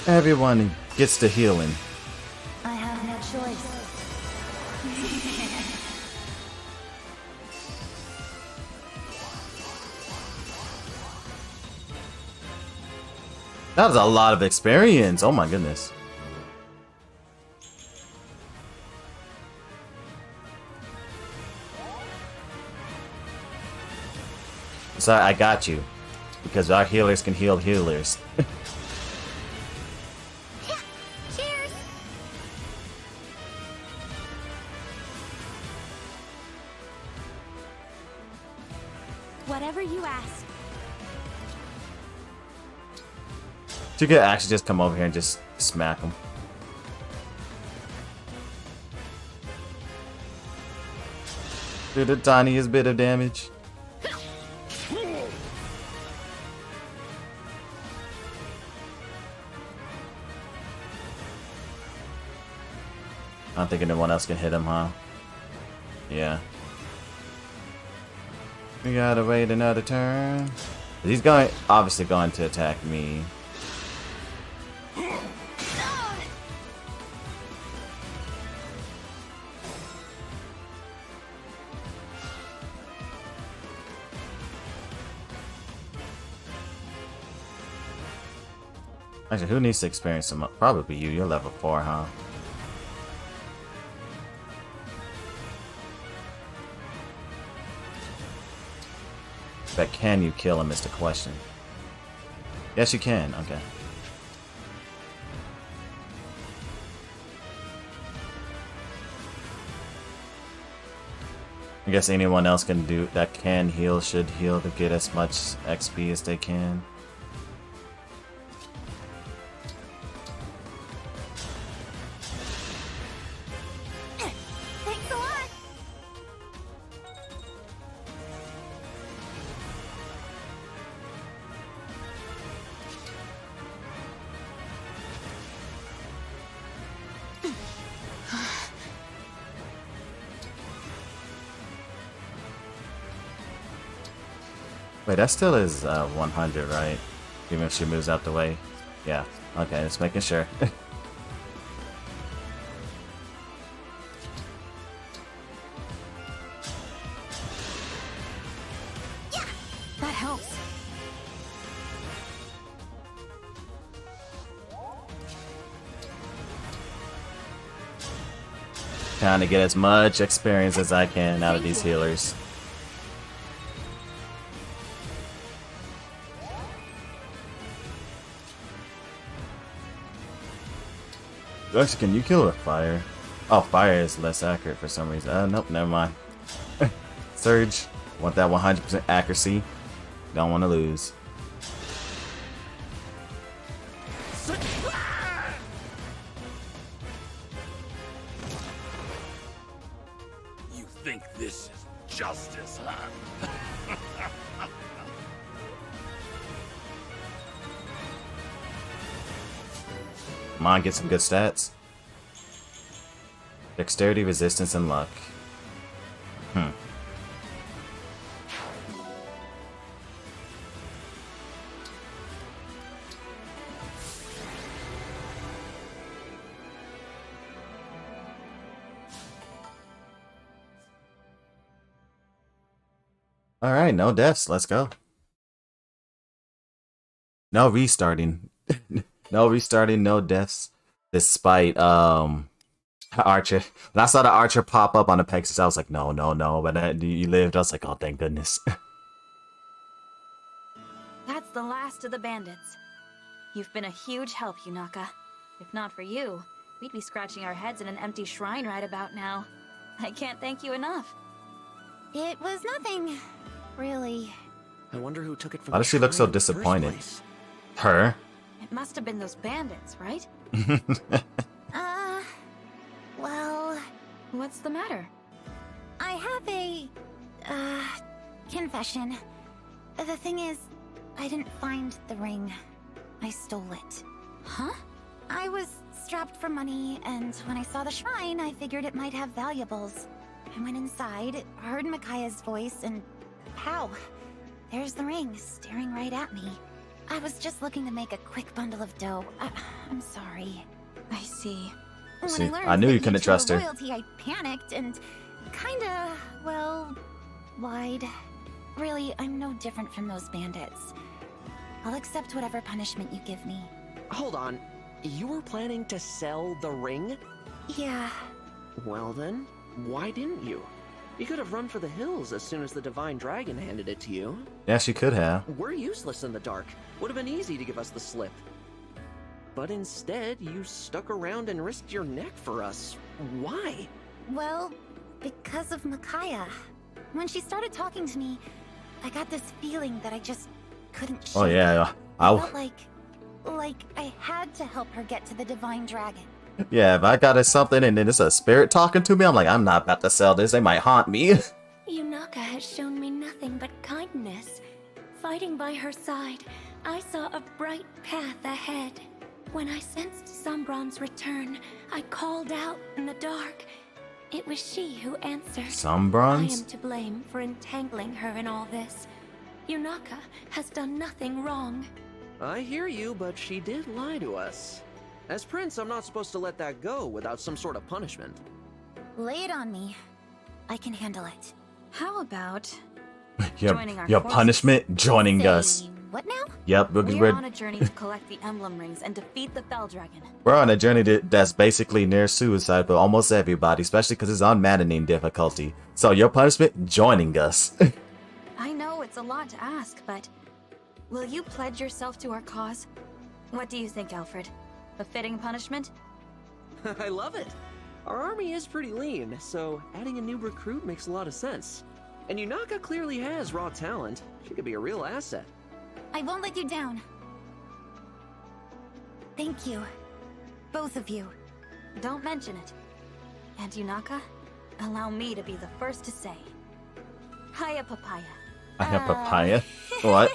Everyone gets the healing. I have no choice. That was a lot of experience. Oh my goodness. So I got you. Because our healers can heal healers. Cheers! Whatever you ask. You could actually just come over here and just smack them. Do the tiniest bit of damage. I don't think anyone else can hit him, huh? Yeah. We gotta wait another turn. He's obviously going to attack me. Actually, who needs to experience some? Probably you. You're level 4, huh? But can you kill him is the question. Yes, you can. Okay. I guess anyone else can do that can heal should heal to get as much XP as they can. Thanks a lot. Wait, that still is 100, right? Even if she moves out the way. Yeah. Okay, just making sure. That helps. Trying to get as much experience as I can out of these healers. Actually, can you kill with fire? Oh, fire is less accurate for some reason. Nope, never mind. Surge. Want that 100% accuracy. Don't want to lose. You think this is justice, huh? Come on, get some good stats. Dexterity, resistance, and luck. Alright, no deaths. Let's go. No restarting. No restarting, no deaths. Despite Archer. When I saw the Archer pop up on the Pexus, I was like, no, no, no. But then you lived. I was like, oh, thank goodness. That's the last of the bandits. You've been a huge help, Yunaka. If not for you, we'd be scratching our heads in an empty shrine right about now. I can't thank you enough. It was nothing, really. I wonder who took it from Why the does she look so shrine in the first disappointed? place. Her? It must have been those bandits, right? Well, What's the matter? I have a, confession. The thing is, I didn't find the ring. I stole it. Huh? I was strapped for money, and when I saw the shrine, I figured it might have valuables. I went inside, heard Micaiah's voice, and pow! There's the ring, staring right at me. I was just looking to make a quick bundle of dough. I'm sorry. I see. When See, learned I knew that you couldn't two were trust her. royalty, I panicked and kinda, well, lied. Really, I'm no different from those bandits. I'll accept whatever punishment you give me. Hold on. You were planning to sell the ring? Yeah. Well then, why didn't you? You could have run for the hills as soon as the Divine Dragon handed it to you. Yeah, she could have. We're useless in the dark. Would have been easy to give us the slip. But instead, you stuck around and risked your neck for us. Why? Well, because of Micaiah. When she started talking to me, I got this feeling that I just couldn't shake. Oh, yeah. I felt like I had to help her get to the Divine Dragon. Yeah, if I got her something and then it's a spirit talking to me, I'm like, I'm not about to sell this. They might haunt me. Yunaka has shown me nothing but kindness. Fighting by her side, I saw a bright path ahead. When I sensed Sombron's return, I called out in the dark. It was she who answered. Sombrons? I am to blame for entangling her in all this. Yunaka has done nothing wrong. I hear you, but she did lie to us. As Prince, I'm not supposed to let that go without some sort of punishment. Lay it on me. I can handle it. How about your joining our your forces? punishment? Joining Say, us. what now? Yep, We're on a journey to collect the emblem rings and defeat the Fell Dragon. we're on a journey that's basically near suicide for almost everybody, especially because it's on Maddening difficulty. So your punishment? Joining us. I know it's a lot to ask, but will you pledge yourself to our cause? What do you think, Alfred? A fitting punishment? I love it. Our army is pretty lean, so adding a new recruit makes a lot of sense. And Yunaka clearly has raw talent. She could be a real asset. I won't let you down. Thank you. Both of you. Don't mention it. And Yunaka, allow me to be the first to say. Hiya, Papaya. I have papaya. What?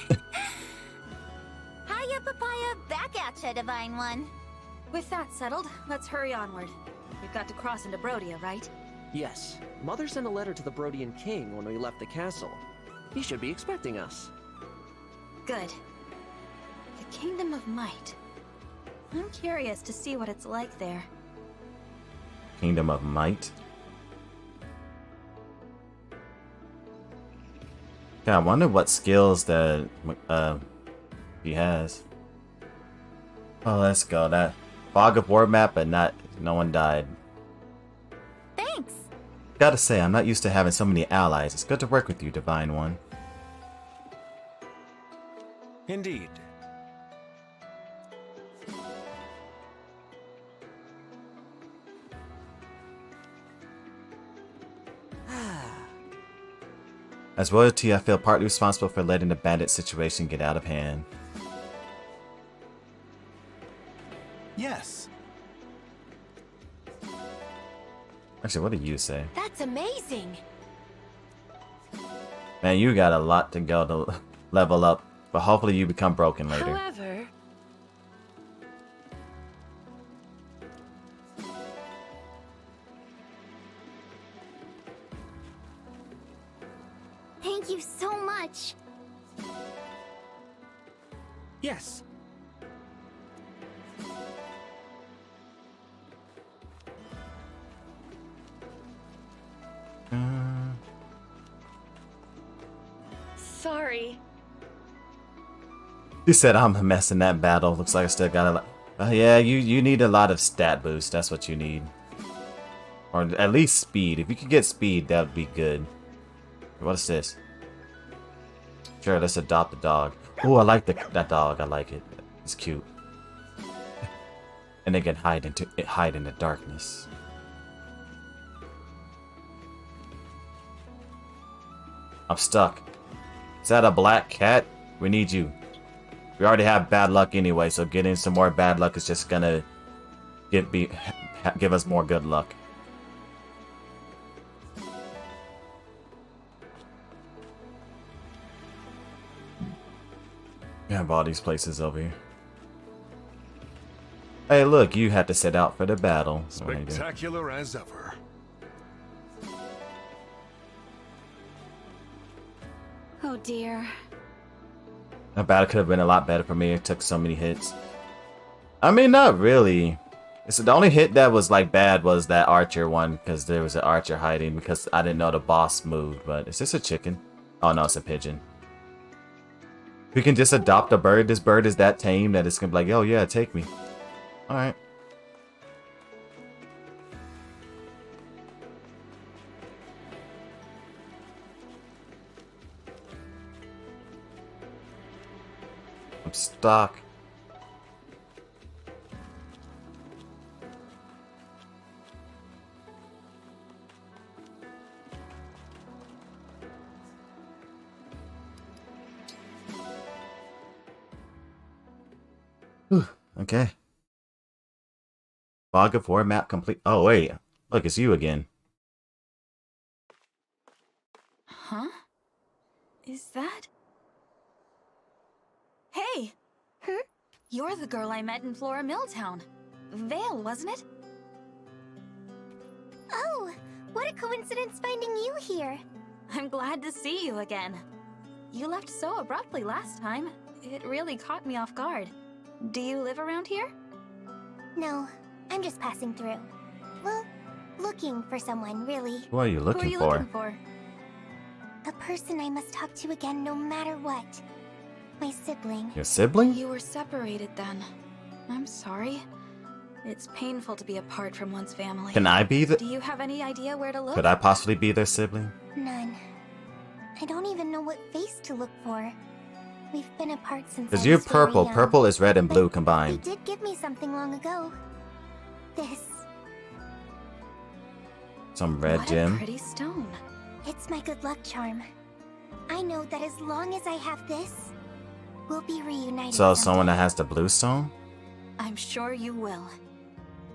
Hiya, Papaya. Back at ya, Divine One. With that settled, let's hurry onward. We've got to cross into Brodia, right? Yes, Mother sent a letter to the Brodian King when we left the castle. He should be expecting us. Good. The Kingdom of Might. I'm curious to see what it's like there. Kingdom of Might. Yeah, I wonder what skills that he has. Oh, let's go. That fog of war map, but no one died. Thanks. Gotta say, I'm not used to having so many allies. It's good to work with you, Divine One. Indeed. As royalty, I feel partly responsible for letting the bandit situation get out of hand. Yes. Actually, what do you say? That's amazing. Man, you got a lot to go to level up, but hopefully you become broken later. However, Thank you so much. Yes. sorry. You said I'm a mess in that battle. Looks like I still got a lot. Yeah, you need a lot of stat boost. That's what you need. Or at least speed. If you could get speed, that would be good. What is this? Sure, let's adopt a dog. Oh, I like that dog. I like it. It's cute. And they can hide in the darkness. I'm stuck. Is that a black cat? We need you. We already have bad luck anyway, so getting some more bad luck is just gonna give us more good luck. We have all these places over here. Hey, look, you had to set out for the battle. Spectacular as ever. Oh dear. That battle could have been a lot better for me. It took so many hits. I mean, not really. It's the only hit that was like bad was that archer one, because there was an archer hiding because I didn't know the boss moved. But is this a chicken? Oh no, it's a pigeon. We can just adopt a bird. This bird is that tame that it's gonna be like, oh yeah, take me. All right. I'm stuck. Whew, okay. Fog of War map complete. Oh wait, look, it's you again. Huh? Is that... Hey! You're the girl I met in Flora Milltown. Vale, wasn't it? Oh, what a coincidence finding you here. I'm glad to see you again. You left so abruptly last time. It really caught me off guard. Do you live around here? No, I'm just passing through. Well, looking for someone, really. Who are you Who looking are you for? looking for? A person I must talk to again no matter what. My sibling. Your sibling? You were separated then. I'm sorry. It's painful to be apart from one's family. Can I be the... Do you have any idea where to look? Could I possibly be their sibling? None. I don't even know what face to look for. We've been apart since Because I you're was very purple. young. Purple is red and blue They combined. did give me something long ago. This. Some red What gem. a pretty stone. It's my good luck charm. I know that as long as I have this, we'll be reunited. So someday. someone that has the blue stone? I'm sure you will.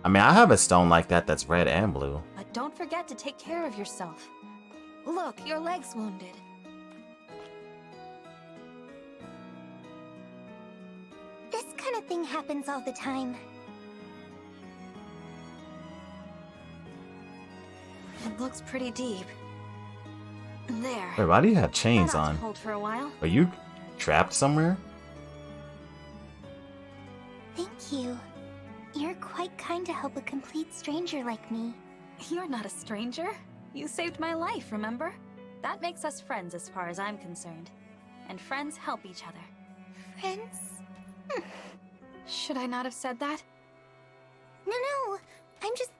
I mean, I have a stone like that that's red and blue. But don't forget to take care of yourself. Look, your leg's wounded. This kind of thing happens all the time. It looks pretty deep. There. Wait, why do you have chains That ought to on? hold for a while. Are you trapped somewhere? Thank you. You're quite kind to help a complete stranger like me. You're not a stranger. You saved my life, remember? That makes us friends as far as I'm concerned. And friends help each other. Friends? Should I not have said that? No. I'm just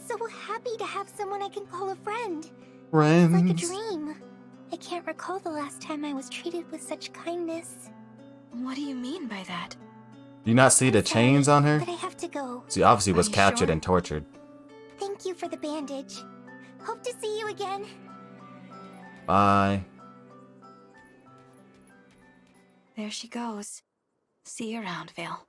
so happy to have someone I can call a friend. Friends? It's like a dream. I can't recall the last time I was treated with such kindness. What do you mean by that? Do you not see the chains on her? But I have to go. She obviously was Are you captured sure? and tortured. Thank you for the bandage. Hope to see you again. Bye. There she goes. See you around, Vale.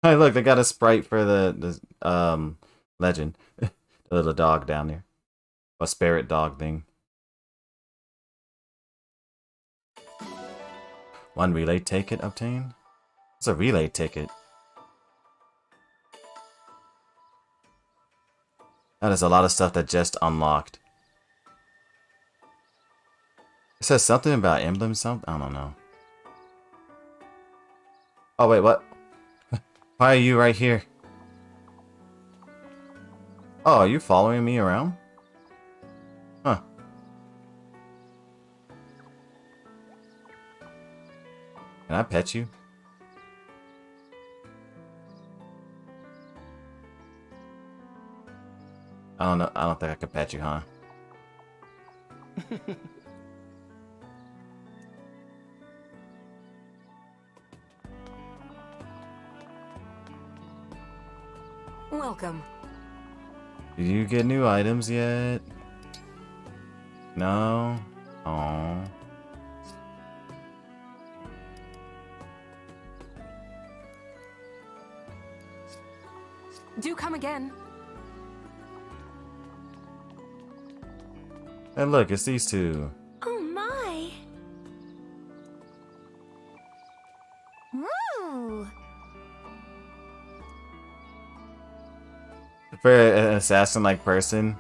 Hey, look, they got a sprite for the legend. The little dog down there. A spirit dog thing. One relay ticket obtained? What's a relay ticket? That is a lot of stuff that just unlocked. It says something about emblem something? I don't know. Oh wait, what? Why are you right here? Oh, are you following me around? Huh. Can I pet you? I don't know. I don't think I can pet you, huh? Welcome. Did you get new items yet? No? Oh. Do come again. Hey, look, it's these two. Oh my! Ooh. For an assassin-like person,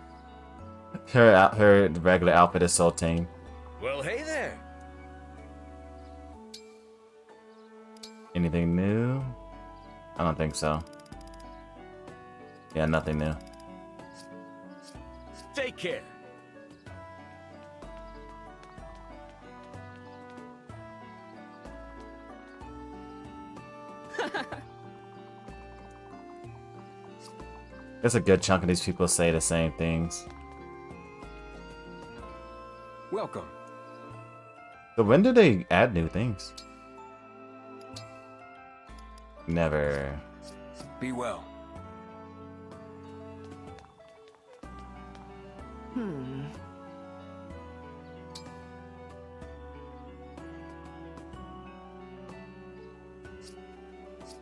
her regular outfit is so tame. Well, hey there. Anything new? I don't think so. Yeah, nothing new. Take care. There's a good chunk of these people say the same things. Welcome. So when do they add new things? Never. Be well.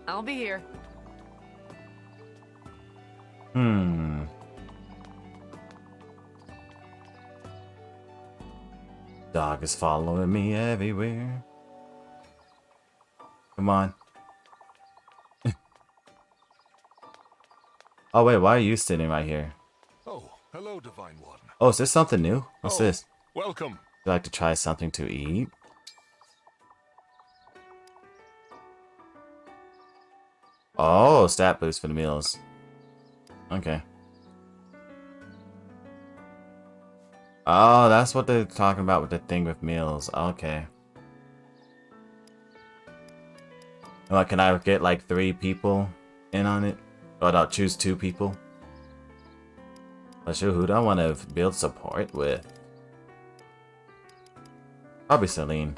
I'll be here. Dog is following me everywhere. Come on. Oh wait, why are you sitting right here? Oh, hello, Divine One. Oh, is this something new? What's this? Welcome. Would you like to try something to eat? Oh, stat boost for the meals. Okay. Oh, that's what they're talking about with the thing with meals. Okay. What, can I get like 3 people in on it? Or I'll choose 2 people? But sure, who do I want to build support with? Probably Celine.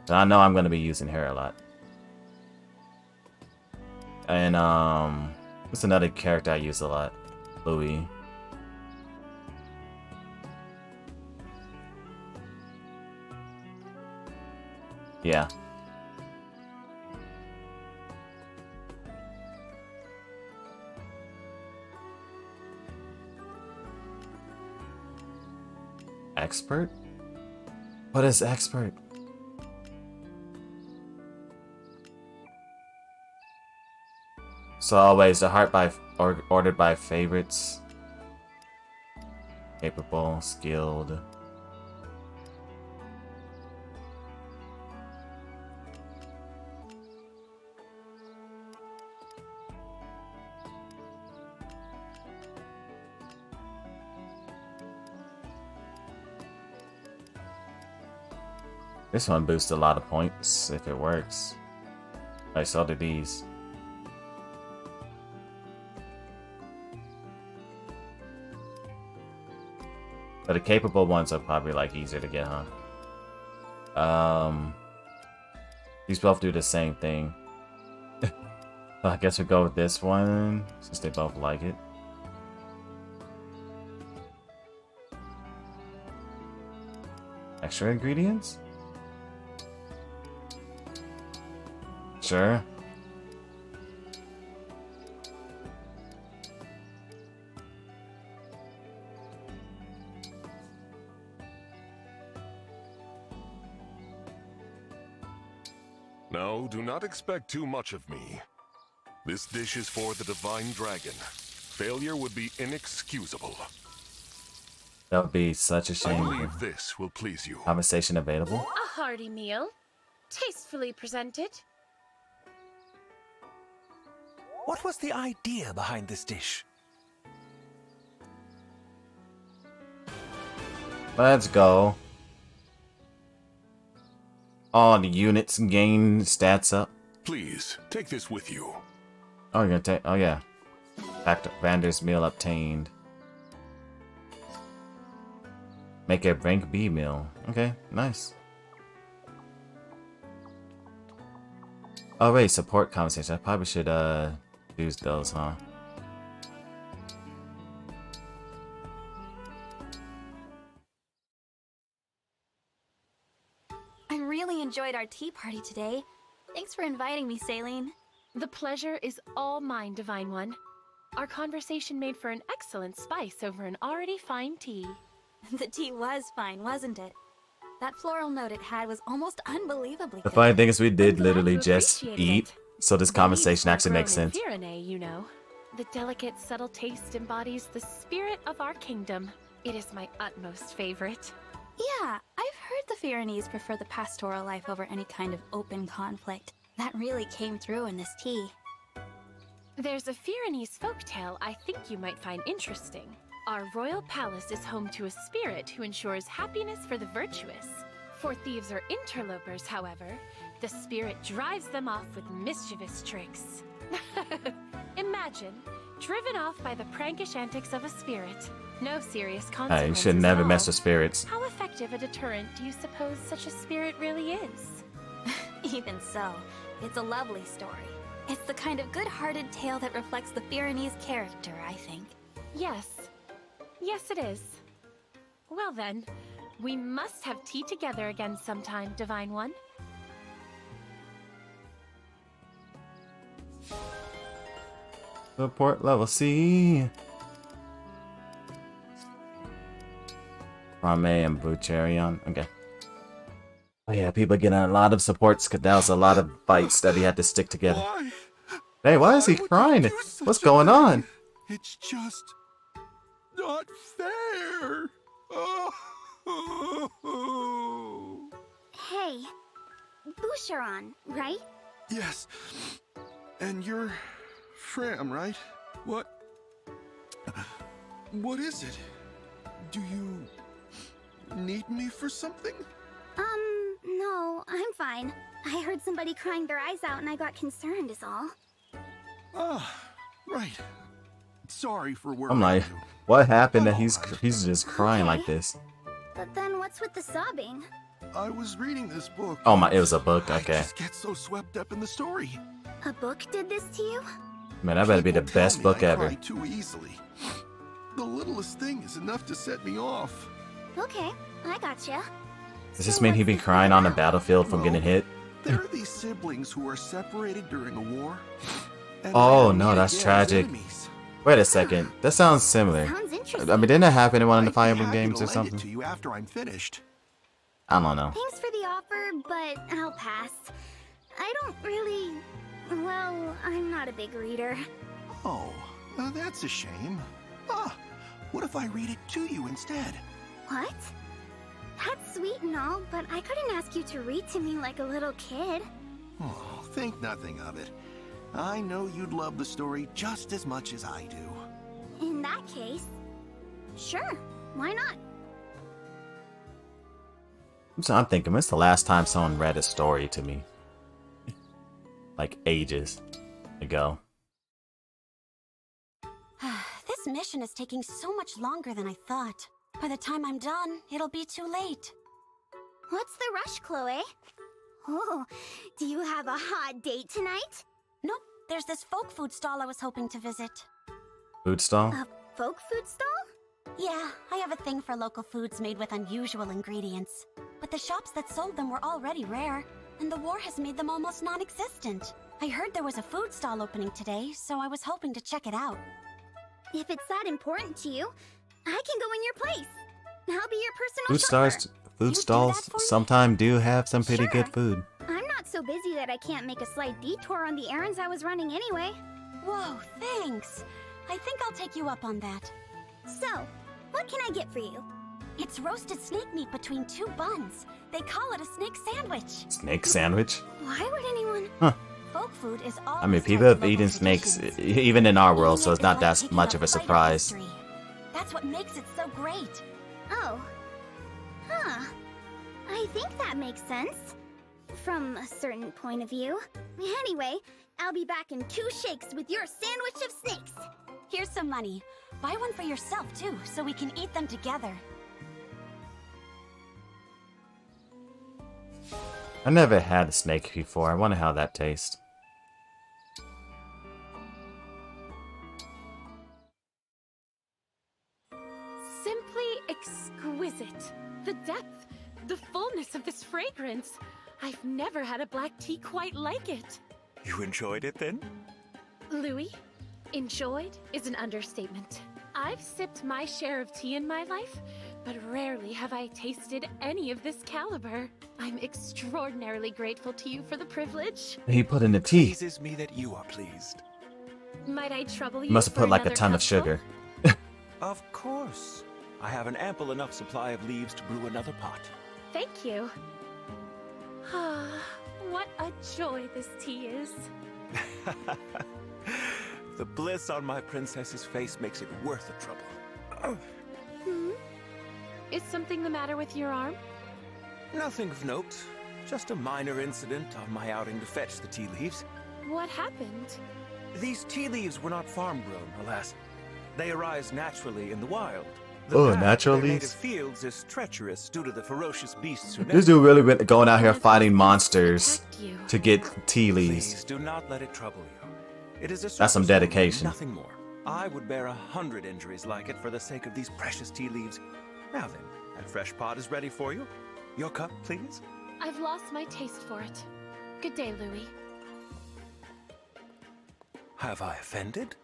And I know I'm gonna be using her a lot. And what's another character I use a lot? Louis. Yeah. Expert? What is expert? So always the heart by ordered by favorites. Capable, skilled. This one boosts a lot of points if it works. I saw the these. But the capable ones are probably like easier to get, huh? These both do the same thing. So I guess we go with this one since they both like it. Extra ingredients? Sure. No, do not expect too much of me. This dish is for the Divine Dragon. Failure would be inexcusable. That would be such a I shame. believe this will please you. Conversation available? A hearty meal. Tastefully presented. What was the idea behind this dish? Let's go. Oh, the units gain stats up. Please, take this with you. Oh, you're gonna take. Oh, yeah. Factor Vander's meal obtained. Make a rank B meal. Okay, nice. Oh, wait, support conversation. I probably should, use those, huh? I really enjoyed our tea party today. Thanks for inviting me, Saline. The pleasure is all mine, Divine One. Our conversation made for an excellent spice over an already fine tea. The tea was fine, wasn't it? That floral note it had was almost unbelievably The good. funny thing is we did I'm glad literally you just appreciated eat, it. so this The conversation leaves were actually makes grown in sense. Firene, you know. The delicate, subtle taste embodies the spirit of our kingdom. It is my utmost favorite. Yeah, I've heard the Fyrenes prefer the pastoral life over any kind of open conflict. That really came through in this tea. There's a Fyrenes folktale I think you might find interesting. Our royal palace is home to a spirit who ensures happiness for the virtuous. For thieves or interlopers, however, the spirit drives them off with mischievous tricks. Imagine, driven off by the prankish antics of a spirit. No serious Hey, consequences you should never at all. mess with spirits. How effective a deterrent do you suppose such a spirit really is? Even so, it's a lovely story. It's the kind of good-hearted tale that reflects the Fyrenes character, I think. Yes. Yes, it is. Well then, we must have tea together again sometime, Divine One. Support level C. Rame and Bucherion. Okay. Oh yeah, people getting a lot of supports because that was a lot of fights that he had to stick together. Why? Hey, why is he crying? What's going on? It's just not fair. Oh. Hey, Boucheron, right? Yes. And you're Fram, right? What is it? Do you need me for something? No, I'm fine. I heard somebody crying their eyes out and I got concerned is all. Ah, right. Sorry for worrying I'm like, you. what happened that he's just crying like this? But then what's with the sobbing? I was reading this book. Oh my, it was a book. Okay. I just get so swept up in the story. A book did this to you? Man, that better be the People best tell me book I ever. cry too easily. The littlest thing is enough to set me off. Okay, I gotcha. Does this mean he'd be crying on the battlefield from getting hit? There are these siblings who are separated during a war. and Oh they no, meet that's again as tragic. enemies. Wait a second. That sounds similar. Sounds interesting. I mean, didn't that happen in one of the I'd Fire be Emblem happy games to or lend something? it to you after I'm finished. I don't know. Thanks for the offer, but I'll pass. I don't really... Well, I'm not a big reader. Oh, that's a shame. Ah, what if I read it to you instead? What? That's sweet and all, but I couldn't ask you to read to me like a little kid. Oh, think nothing of it. I know you'd love the story just as much as I do. In that case, sure, why not? So I'm thinking, when's the last time someone read a story to me? Like ages ago. This mission is taking so much longer than I thought. By the time I'm done, it'll be too late. What's the rush, Chloe? Oh, do you have a hot date tonight? Nope, there's this folk food stall I was hoping to visit. Food stall? A folk food stall? Yeah, I have a thing for local foods made with unusual ingredients. But the shops that sold them were already rare, and the war has made them almost non-existent. I heard there was a food stall opening today, so I was hoping to check it out. If it's that important to you, I can go in your place. I'll be your personal Food chauffeur. stars, food stalls sometimes do have some pretty good food. I'm not so busy that I can't make a slight detour on the errands I was running anyway. Whoa, thanks. I think I'll take you up on that. So, what can I get for you? It's roasted snake meat between 2 buns. They call it a snake sandwich. Snake sandwich? Why would anyone? Huh. Folk food is all. I mean, people have eaten snakes even in our world, so it's not that much of a surprise. That's what makes it so great. Oh. Huh. I think that makes sense. From a certain point of view. Anyway, I'll be back in 2 shakes with your sandwich of snakes. Here's some money. Buy one for yourself, too, so we can eat them together. I never had a snake before. I wonder how that tastes. Simply exquisite. The depth, the fullness of this fragrance. I've never had a black tea quite like it. You enjoyed it then? Louis, enjoyed is an understatement. I've sipped my share of tea in my life, but rarely have I tasted any of this caliber. I'm extraordinarily grateful to you for the privilege. He put in the tea. Pleases me that you are pleased. Might I trouble you? You must have for put like a another ton of cupful? sugar. Of course. I have an ample enough supply of leaves to brew another pot. Thank you. Ah, what a joy this tea is. The bliss on my princess's face makes it worth the trouble. Is something the matter with your arm? Nothing of note. Just a minor incident on my outing to fetch the tea leaves. What happened? These tea leaves were not farm-grown, alas. They arise naturally in the wild. Oh, path natural to their leaves? native fields is treacherous due to the ferocious beasts who This dude really been going out here fighting monsters to get tea leaves. Please do not let it trouble you. It is a That's some surface wound, dedication. nothing more. I would bear 100 injuries like it for the sake of these precious tea leaves. Now then, that fresh pot is ready for you. Your cup, please. I've lost my taste for it. Good day, Louis. Have I offended?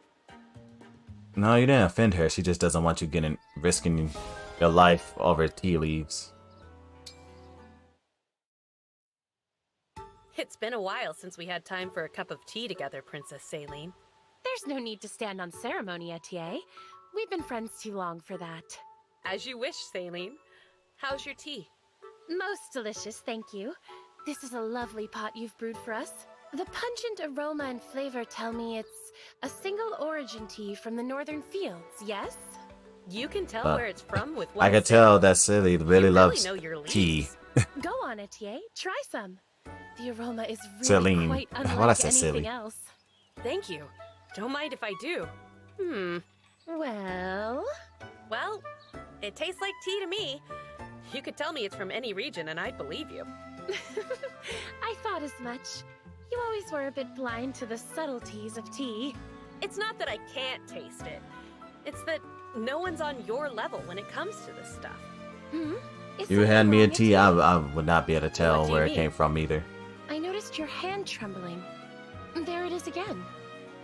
No, you didn't offend her. She just doesn't want you risking your life over tea leaves. It's been a while since we had time for a cup of tea together, Princess Saline. There's no need to stand on ceremony, Etier. We've been friends too long for that. As you wish, Saline. How's your tea? Most delicious, thank you. This is a lovely pot you've brewed for us. The pungent aroma and flavor tell me it's a single origin tea from the northern fields, yes? You can tell where it's from with what I could tell that Silly really loves know your tea. Go on, Etier. Try some. The aroma is really Celine. quite Why'd I unlike say anything silly? else. Thank you. Don't mind if I do. Well... Well, it tastes like tea to me. You could tell me it's from any region and I'd believe you. I thought as much. You always were a bit blind to the subtleties of tea. It's not that I can't taste it. It's that no one's on your level when it comes to this stuff. Hmm? You hand me a tea, I would not be able to tell where it came from either. I noticed your hand trembling. There it is again.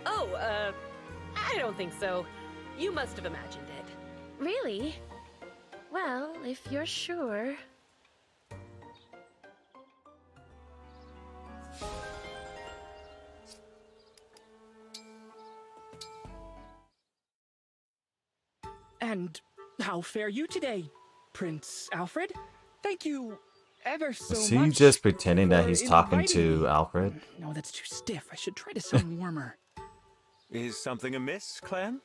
Oh, I don't think so. You must have imagined it. Really? Well, if you're sure... And how fare you today, Prince Alfred? Thank you ever so Is much. he just pretending that he's talking inviting to me. Alfred? No, that's too stiff. I should try to sound warmer. Is something amiss, Clan?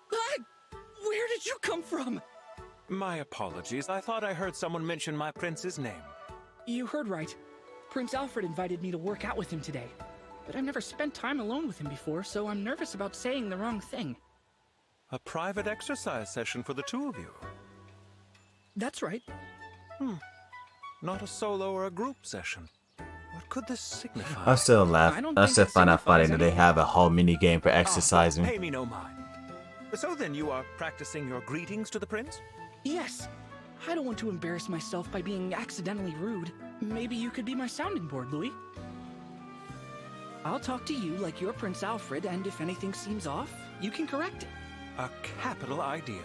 Where did you come from? My apologies. I thought I heard someone mention my prince's name. You heard right. Prince Alfred invited me to work out with him today. But I've never spent time alone with him before, so I'm nervous about saying the wrong thing. A private exercise session for the two of you. That's right. Not a solo or a group session. What could this signify? I still laugh. I still find out funny that they have a whole mini game for exercising. Pay me no mind. So then you are practicing your greetings to the prince? Yes. I don't want to embarrass myself by being accidentally rude. Maybe you could be my sounding board, Louis. I'll talk to you like you're Prince Alfred, and if anything seems off, you can correct it. A capital idea.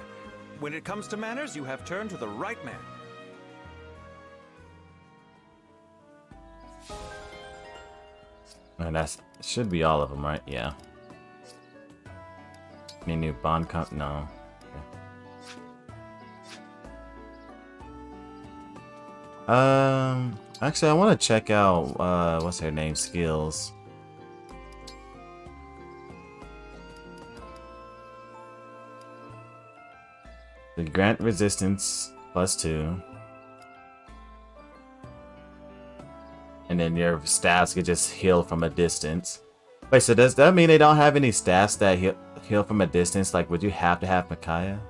When it comes to manners, you have turned to the right man. And that should be all of them, right? Yeah. Any new bond comp? No. Okay. Actually, I want to check out what's her name? Skills. The grant resistance +2. And then your staffs could just heal from a distance. Wait, so does that mean they don't have any staffs that heal from a distance? Like, would you have to have Micaiah?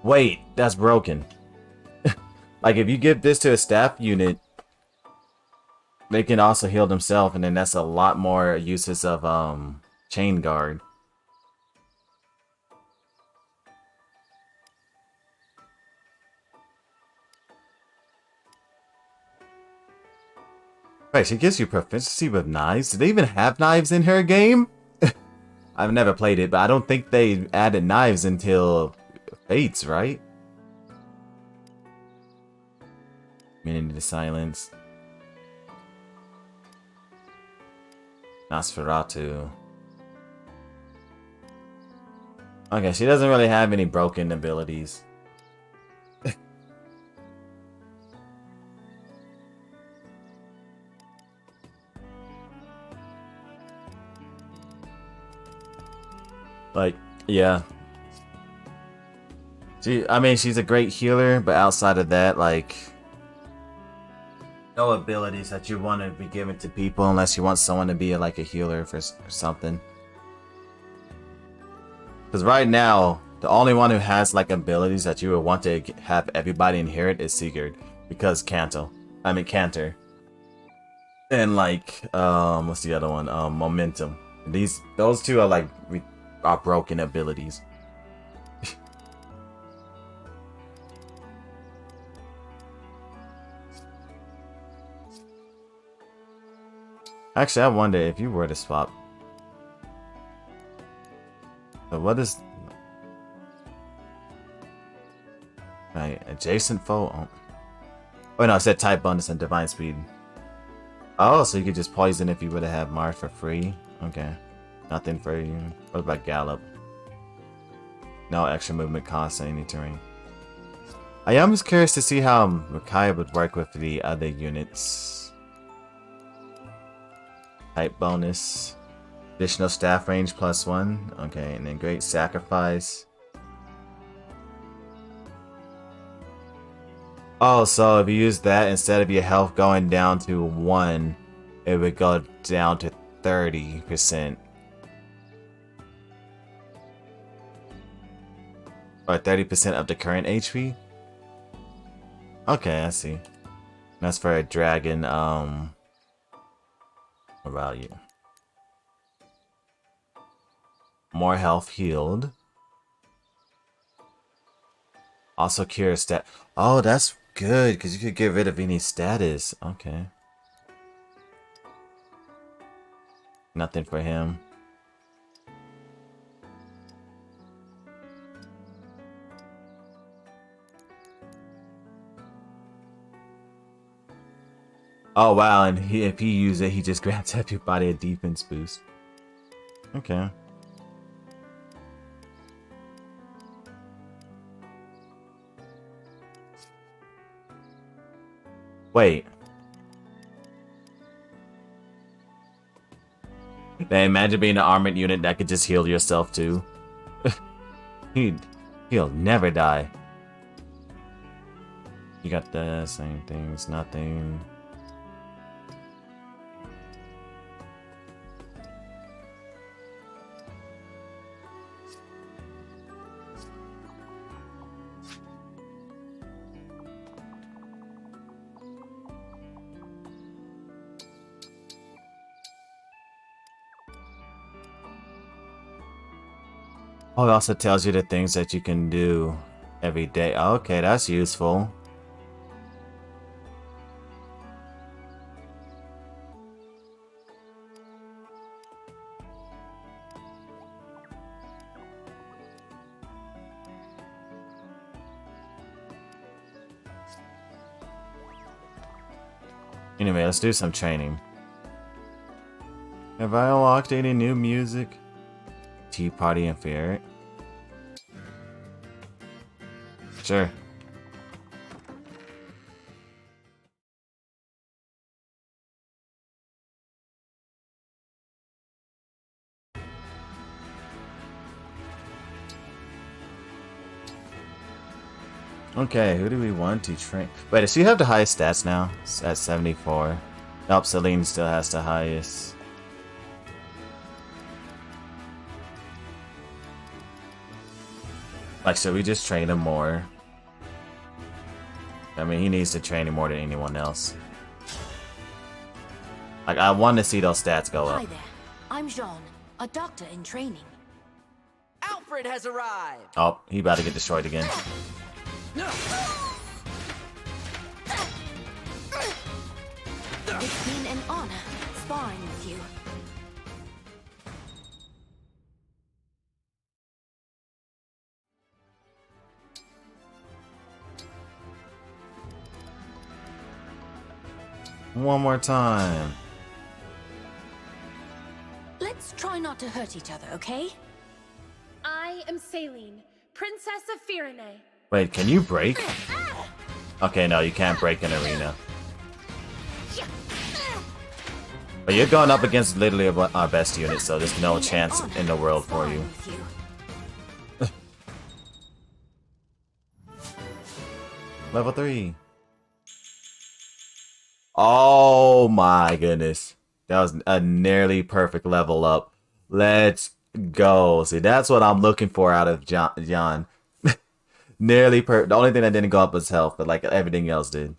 Wait, that's broken. Like, if you give this to a staff unit, they can also heal themselves, and then that's a lot more uses of chain guard. Right, she gives you proficiency with knives. Do they even have knives in her game? I've never played it, but I don't think they added knives until Fates, right? Minute to silence. Nosferatu. Okay, she doesn't really have any broken abilities. Like, yeah. I mean, she's a great healer, but outside of that, like, no abilities that you want to be given to people unless you want someone to be like a healer for something. Because right now, the only one who has like abilities that you would want to have everybody inherit is Sigurd, because Cantor. And like, what's the other one? Momentum. Those two are like are broken abilities. Actually, I wonder if you were to swap. So what is... Right, adjacent foe? Oh no, I said type bonus and divine speed. Oh, so you could just poison if you would have Mars for free? Okay. Nothing for you. What about Gallop? No extra movement cost in any terrain. I am just curious to see how Micaiah would work with the other units. Type bonus. Additional staff range +1. Okay, and then great sacrifice. Oh, so if you use that, instead of your health going down to 1, it would go down to 30%. Or 30% of the current HP? Okay, I see. That's for a dragon, value. More health healed. Also cure stat. Oh, that's good, because you could get rid of any status. Okay. Nothing for him. Oh wow, and if he uses it, he just grants everybody a defense boost. Okay. Wait. Man, imagine being an armored unit that could just heal yourself too. He'll never die. You got the same things, nothing. Oh, it also tells you the things that you can do every day. Okay, that's useful. Anyway, let's do some training. Have I unlocked any new music? Tea Party and Ferret. Sure. Okay, who do we want to train? Wait, does she have the highest stats now? It's at 74. Nope, Celine still has the highest. Like, should we just train him more? I mean, he needs to train him more than anyone else. Like, I want to see those stats go up. Hi there. I'm Jean, a doctor in training. Alfred has arrived! Oh, he about to get destroyed again. It's been an honor sparring with you. One more time. Let's try not to hurt each other, okay? I am Saline, Princess of Firene. Wait, can you break? Okay, no, you can't break an arena. But you're going up against literally our best unit, so there's no chance in the world for you. Level 3. Oh my goodness. That was a nearly perfect level up. Let's go. See, that's what I'm looking for out of John. Nearly perfect. The only thing that didn't go up was health, but like everything else did.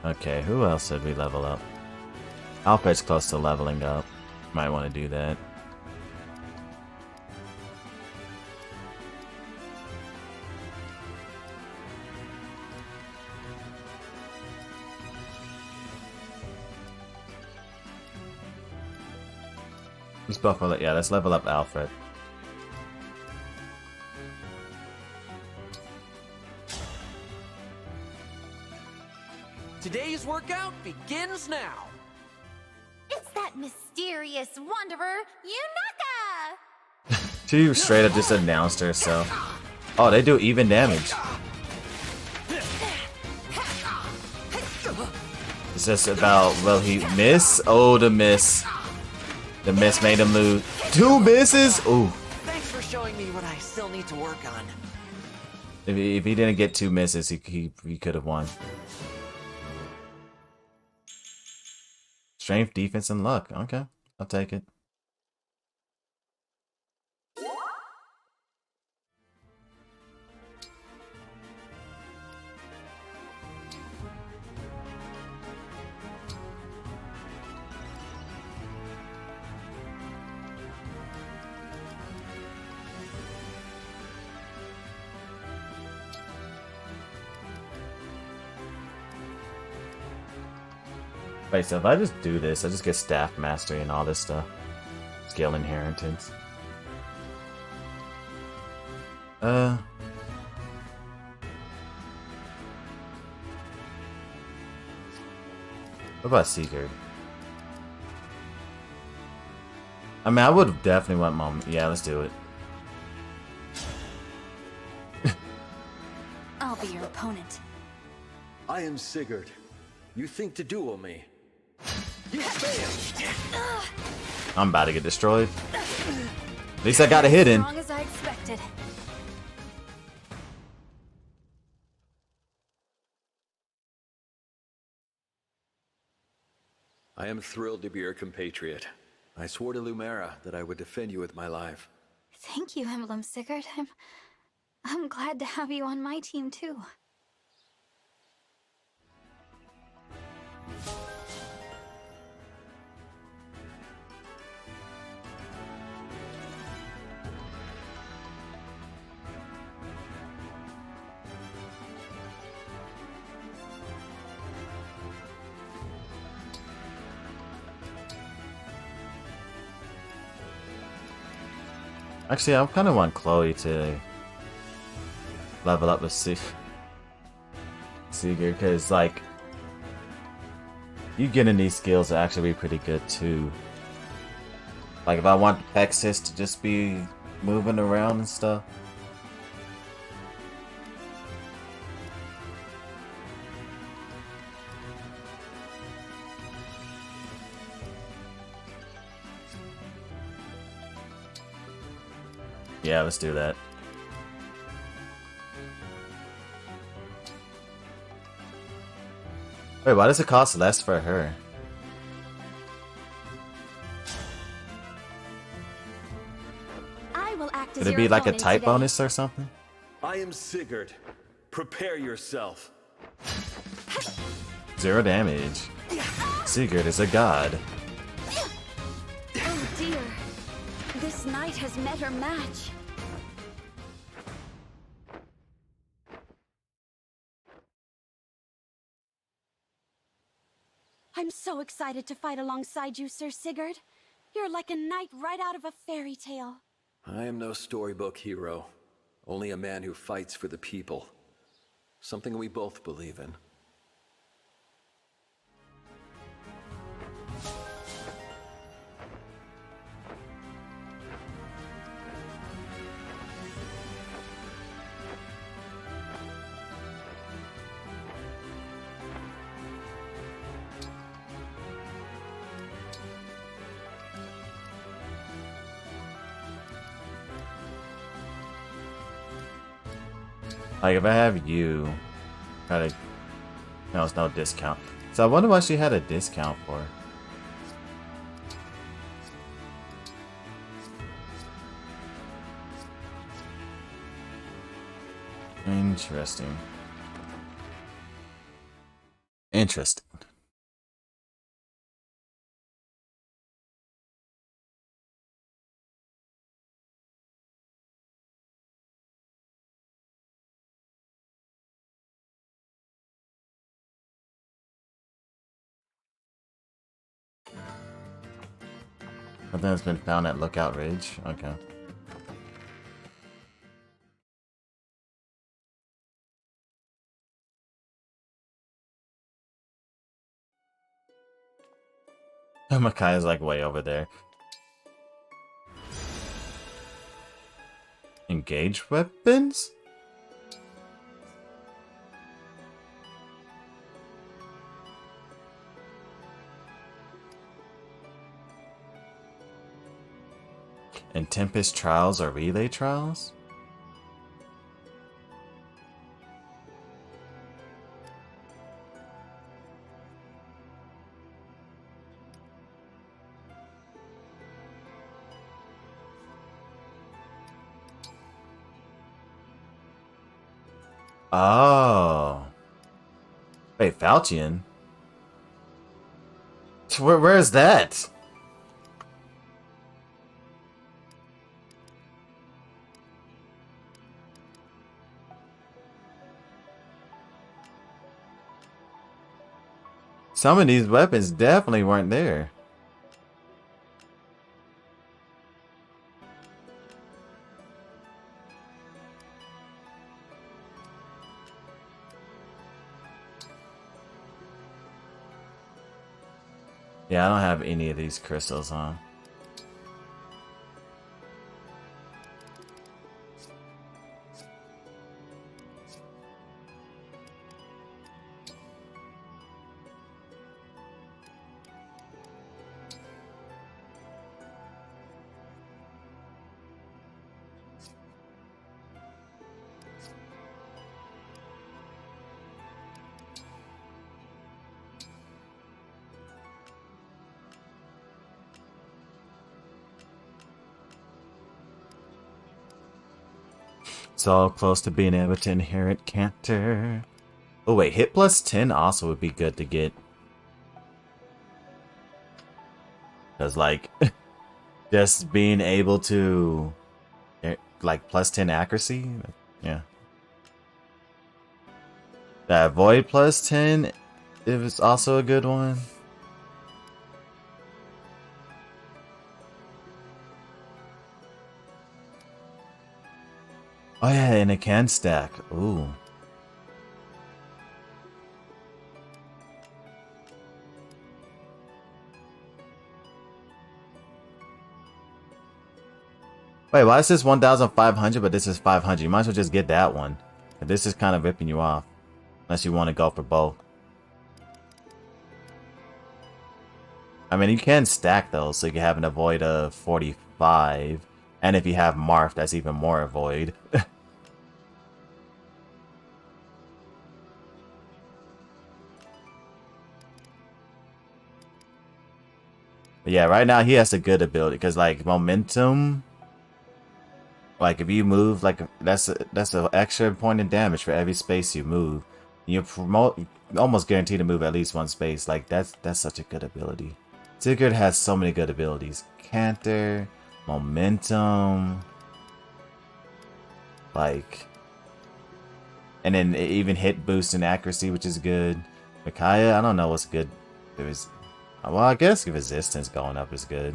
Okay, who else did we level up? Alfred's close to leveling up. Might want to do that. Let's buffalo it. Yeah, let's level up Alfred. Today's workout begins now. It's that mysterious wanderer, Yunaka! She straight up just announced herself. Oh, they do even damage. It's just about, will he miss? Oh, the miss. The miss made him lose 2 misses. Ooh. Thanks for showing me what I still need to work on. If he didn't get 2 misses, he could have won. Strength, defense, and luck. Okay, I'll take it. Wait, so if I just do this, I just get staff mastery and all this stuff. Skill inheritance. What about Sigurd? I mean, I would definitely want Mom. Yeah, let's do it. I'll be your opponent. I am Sigurd. You think to duel me? You failed. I'm about to get destroyed. At least I got a hit in. As long as I expected. I am thrilled to be your compatriot. I swore to Lumera that I would defend you with my life. Thank you, Emblem Sigurd. I'm glad to have you on my team too. Actually, I kind of want Chloe to level up with Sigurd, because, like, you getting these skills are actually pretty good, too. Like, if I want Pexis to just be moving around and stuff. Yeah, let's do that. Wait, why does it cost less for her? I will act as Could it be like a type bonus or something? I am Sigurd. Prepare yourself. 0 damage. Sigurd is a god. Oh dear. This knight has met her match. I'm so excited to fight alongside you, Sir Sigurd. You're like a knight right out of a fairy tale. I am no storybook hero. Only a man who fights for the people. Something we both believe in. Like, if I have you, gotta... No, it's no discount. So I wonder what she had a discount for. Interesting. Interesting. Something that's been found at Lookout Ridge? Okay. Makai's like way over there. Engage weapons? And Tempest Trials or Relay Trials? Oh. Wait, Falchion? Where is that? Some of these weapons definitely weren't there. Yeah, I don't have any of these crystals on. So close to being able to inherit Canter. Oh wait, hit plus 10 also would be good to get. Cause like, just being able to, like plus 10 accuracy, yeah. That Void plus 10 is also a good one. Oh yeah, and it can stack. Ooh. Wait, why is this 1,500 but this is 500? You might as well just get that one. This is kind of ripping you off. Unless you want to go for both. I mean, you can stack those, so you can have an avoid of 45. And if you have Marth, that's even more avoid. But yeah, right now he has a good ability because like momentum, like if you move, like that's an extra point of damage for every space you move. You almost guaranteed to move at least one space. Like that's such a good ability. Sigurd has so many good abilities. Canter, momentum, like, and then even hit boost and accuracy, which is good. Micaiah, I don't know what's good. Well, I guess resistance going up is good.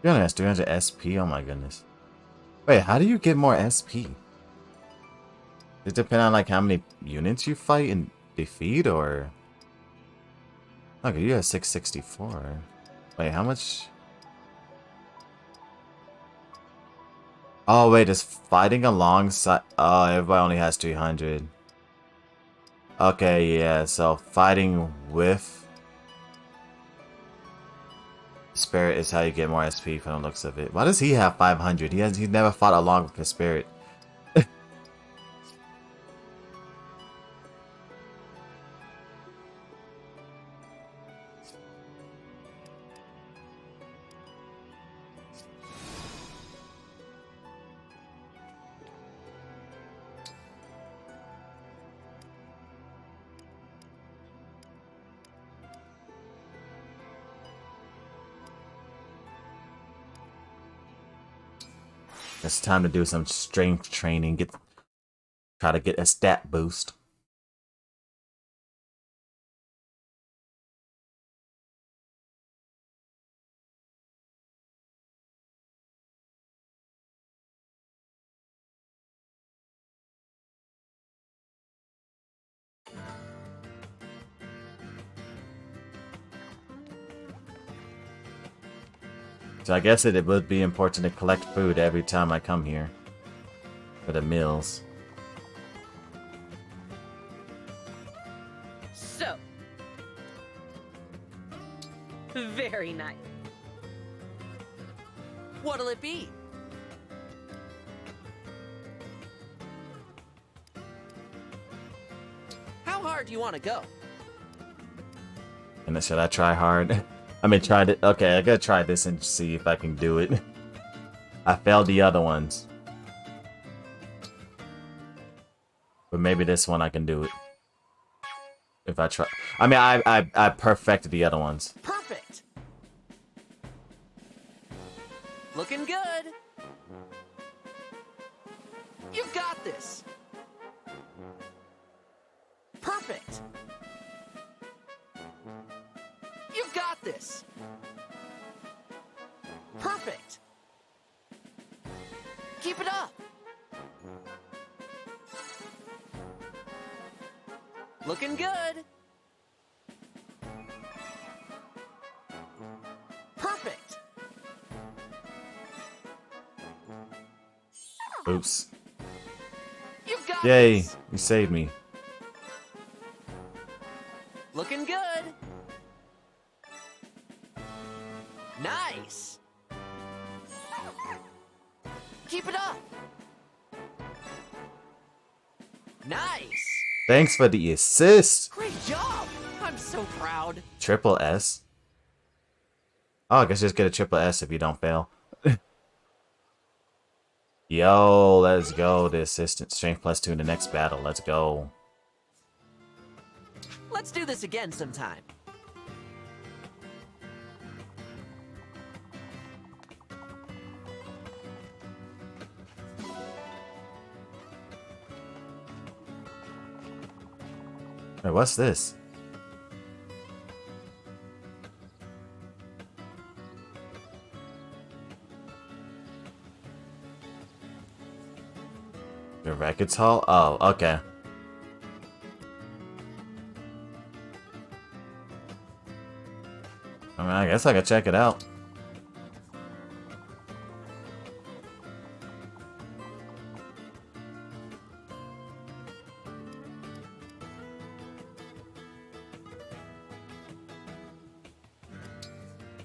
You're gonna have 300 SP? Oh my goodness. Wait, how do you get more SP? Does it depend on like how many units you fight and defeat, or? Okay, you have 664. Wait, how much? Oh wait, is fighting alongside? Oh, everybody only has 300. Okay, yeah. So fighting with Spirit is how you get more SP from the looks of it. Why does he have 500? He's never fought along with the Spirit. It's time to do some strength training. Try to get a stat boost. So I guess it would be important to collect food every time I come here. For the meals. So. Very nice. What'll it be? How hard do you want to go? And then should I try hard? I mean, try it. Okay, I gotta try this and see if I can do it. I failed the other ones. But maybe this one I can do it. If I try. I mean, I perfected the other ones. Perfect. Looking good. You've got this. Perfect. You've got this. Perfect. Keep it up. Looking good. Perfect. Oops. You've got Yay, this. you saved me. Looking good. Nice. Keep it up. Nice. Thanks for the assist. Great job. I'm so proud. Triple S. Oh, I guess just get a triple S if you don't fail. Yo, let's go. The assistant strength +2 in the next battle. Let's go. Let's do this again sometime. Wait, what's this? The records hall? Oh, okay. I mean, I guess I could check it out.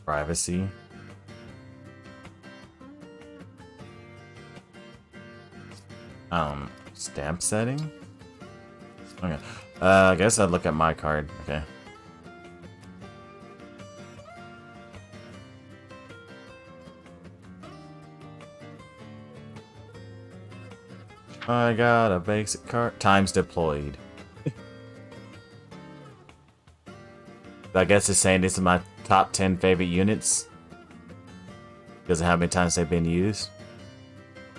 Privacy. Stamp setting? Okay. I guess I'd look at my card. Okay. I got a basic card. Times deployed. I guess it's saying this is my top 10 favorite units. Because of how many times they've been used.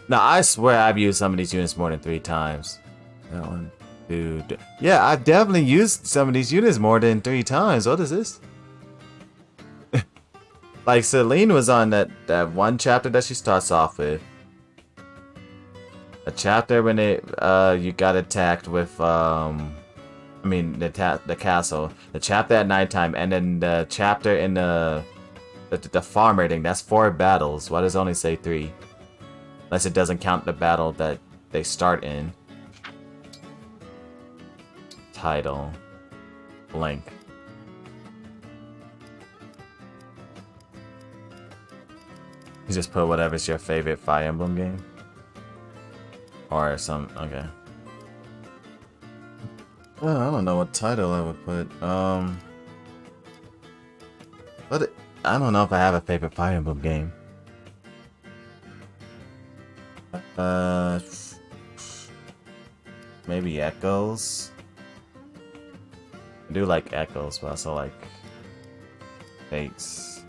Now, I swear I've used some of these units more than 3 times. That one, dude. Yeah, I've definitely used some of these units more than 3 times. What is this? Like, Celine was on that one chapter that she starts off with. A chapter when you got attacked with, I mean, the castle. The chapter at nighttime, and then the chapter in the farmer thing. That's 4 battles. Why does it only say 3? Unless it doesn't count the battle that they start in. Title. Blank. You just put whatever's your favorite Fire Emblem game. Or some, okay. Well, I don't know what title I would put. But I don't know if I have a favorite Fire Emblem game. Maybe Echoes. I do like Echoes, but I also like Fates.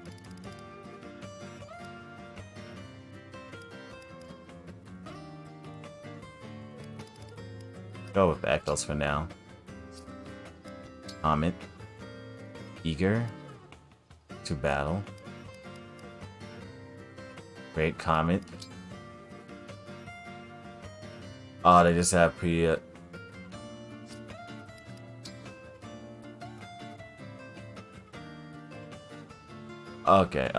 Go with Echoes for now. Comet. Eager to battle. Great Comet. Oh, they just have pre. Okay.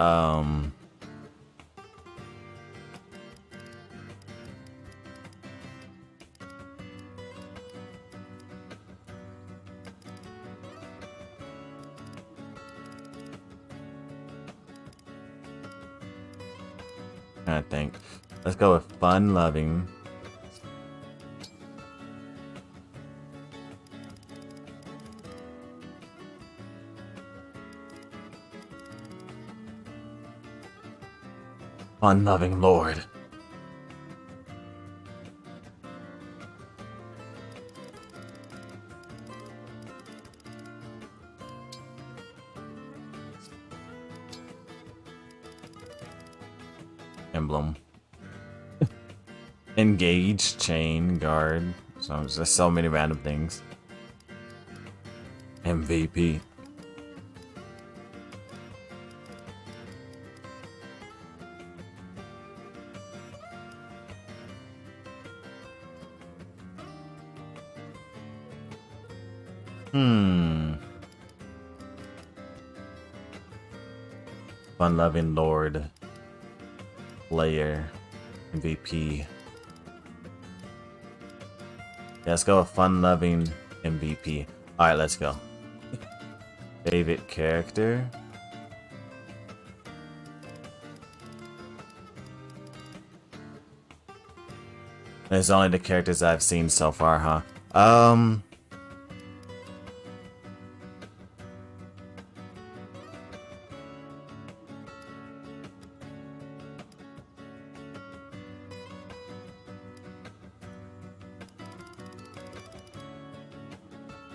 I think. Let's go with fun-loving. Fun-loving Lord. Emblem. Engage, chain, guard. So there's so many random things. MVP. Fun-loving Lord. Player. MVP. Yeah, let's go with fun-loving MVP. Alright, let's go. Favorite character? There's only the characters I've seen so far, huh?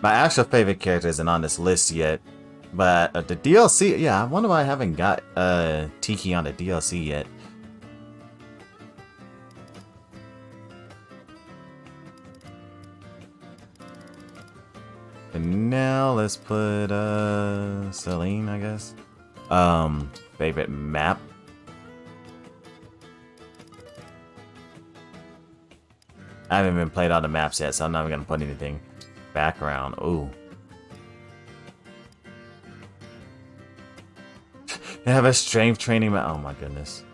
My actual favorite character isn't on this list yet, but the DLC, yeah, I wonder why I haven't got Tiki on the DLC yet. And now let's put Celine, I guess. Favorite map. I haven't even played all the maps yet, so I'm not even gonna put anything. Background. Ooh. They have a strength training map. Oh my goodness.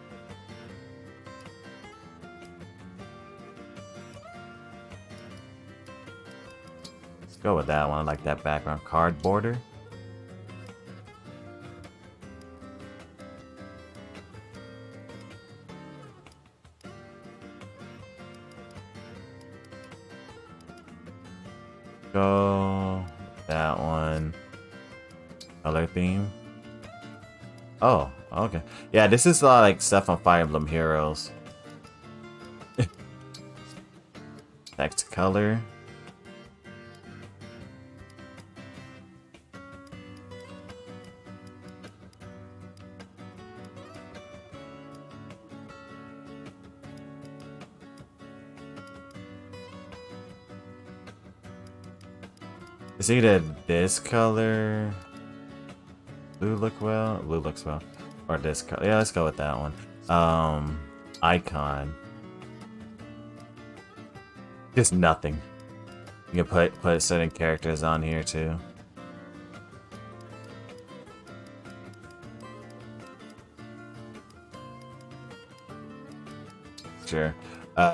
Let's go with that one. I like that background. Card border. Go that one. Color theme. Oh, okay. Yeah, this is like stuff on Fire Emblem Heroes. Next color. It's either this color. Blue look well. Blue looks well. Or this color. Yeah, let's go with that one. Icon. Just nothing. You can put certain characters on here too. Sure.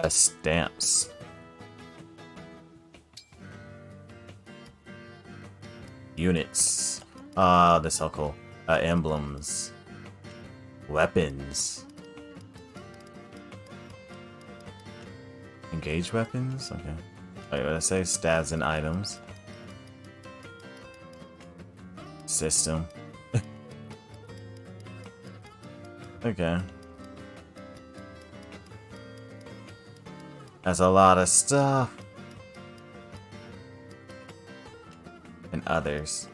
Stamps. Units. That's so cool. Emblems. Weapons. Engage weapons? Okay. Wait, what did I say? Stabs and items. System. Okay. That's a lot of stuff. And others.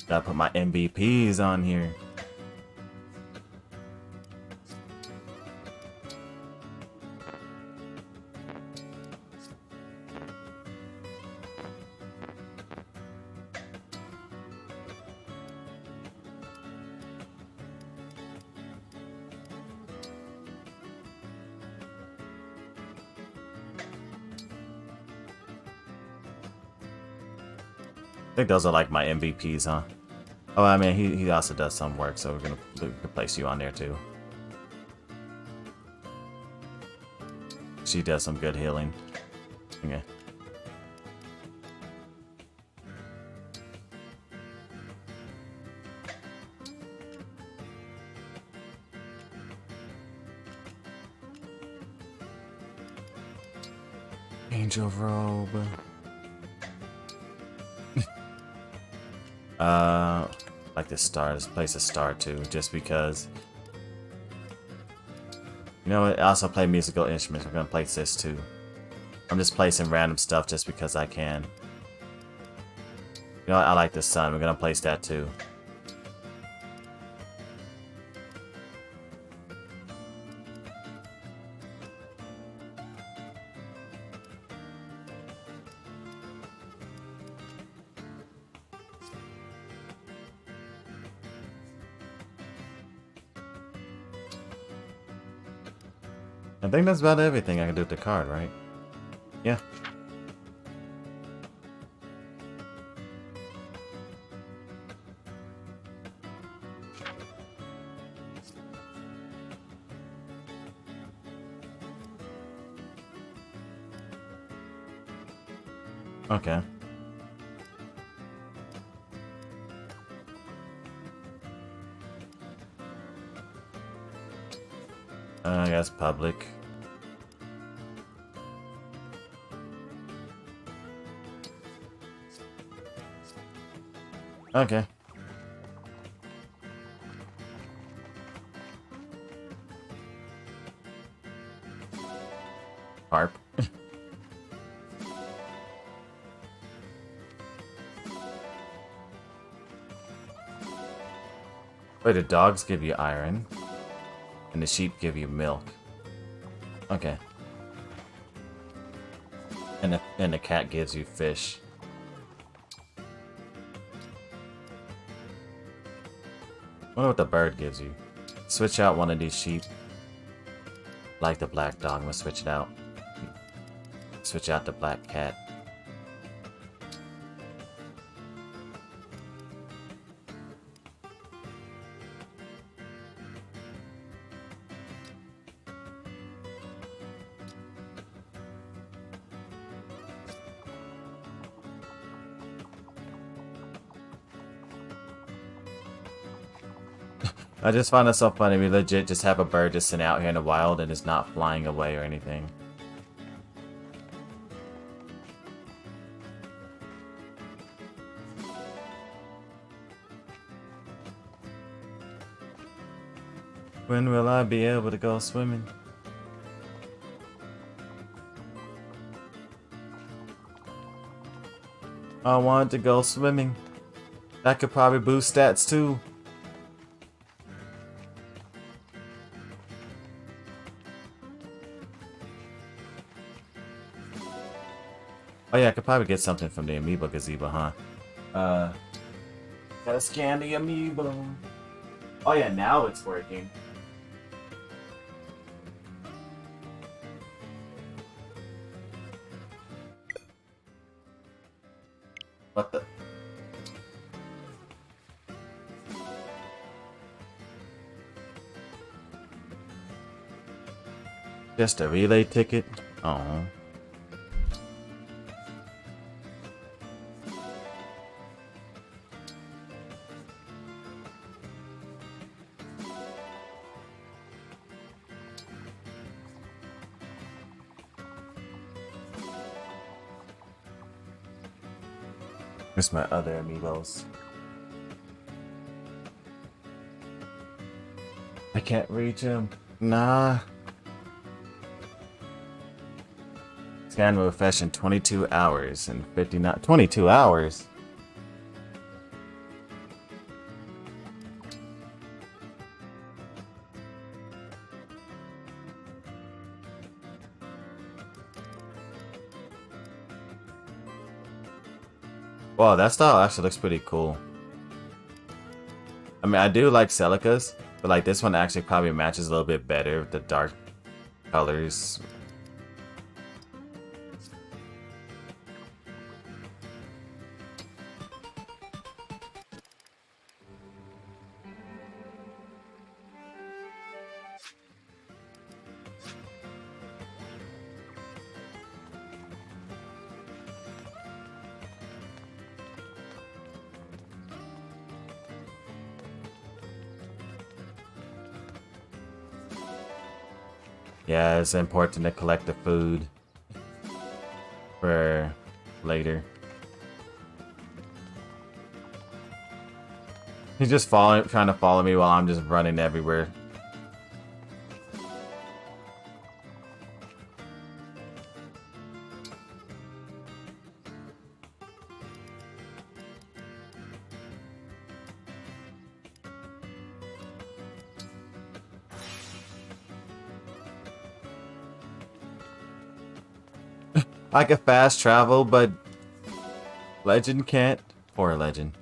Gotta put my MVPs on here. I think those are like my MVPs, huh? Oh, I mean, he also does some work, so we're gonna place you on there too. She does some good healing. Okay. Angel robe. Like this star. This place a star too, just because. You know what? I also play musical instruments. We're gonna place this too. I'm just placing random stuff just because I can. You know what? I like the sun. We're gonna place that too. I think that's about everything I can do with the card, right? Yeah. Okay. I guess public. Okay. Harp. Wait, the dogs give you iron, and the sheep give you milk. Okay. And the cat gives you fish. Wonder what the bird gives you. Switch out one of these sheep. Like the black dog, I'm gonna switch it out. Switch out the black cat. I just find it so funny. We legit just have a bird just sitting out here in the wild and it's not flying away or anything. When will I be able to go swimming? I want to go swimming. That could probably boost stats too. Oh yeah, I could probably get something from the Amiibo Gazebo, huh? Gotta scan the Amiibo. Oh yeah, now it's working. What the? Just a relay ticket? Oh. Here's my other amiibos. I can't reach him. Nah. Scan will refresh in 22 hours and 59. 22 hours? Wow, that style actually looks pretty cool. I mean, I do like Celica's, but like this one actually probably matches a little bit better with the dark colors. Yeah, it's important to collect the food for later. He's just trying to follow me while I'm just running everywhere. I can fast travel, but Legend can't. Poor Legend.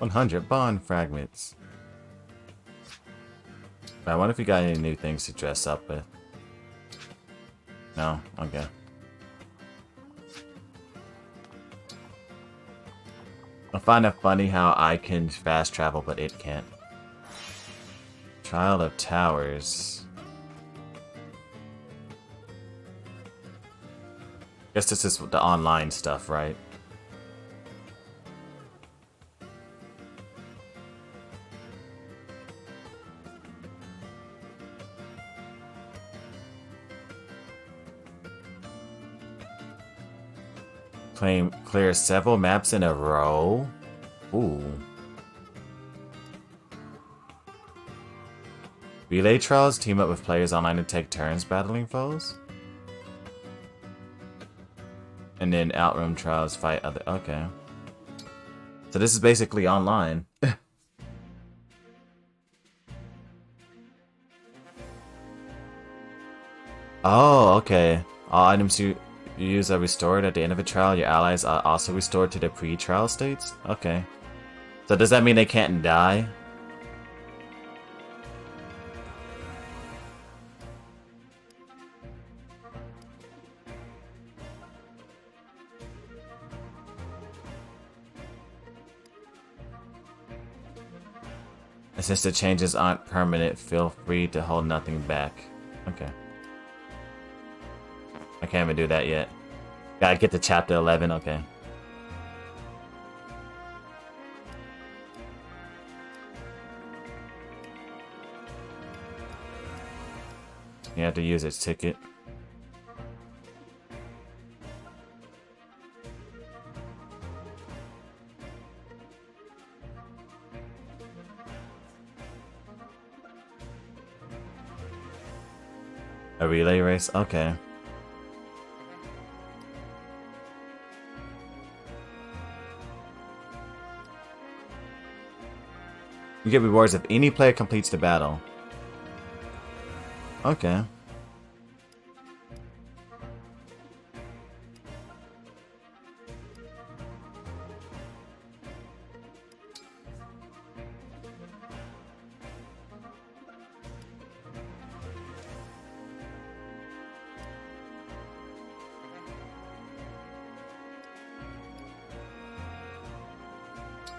$100 bond fragments. I wonder if you got any new things to dress up with. No? Okay. I find it funny how I can fast travel, but it can't. Trial of Towers. Guess this is the online stuff, right? Clear several maps in a row. Ooh. Relay trials team up with players online to take turns battling foes. And then outroom trials fight other. Okay. So this is basically online. Oh, okay. All items you use are restored at the end of a trial. Your allies are also restored to their pre-trial states? Okay. So does that mean they can't die? And since the changes aren't permanent, feel free to hold nothing back. Okay. I can't even do that yet. Gotta get to chapter 11, okay. You have to use its ticket. A relay race? Okay. You get rewards if any player completes the battle. Okay.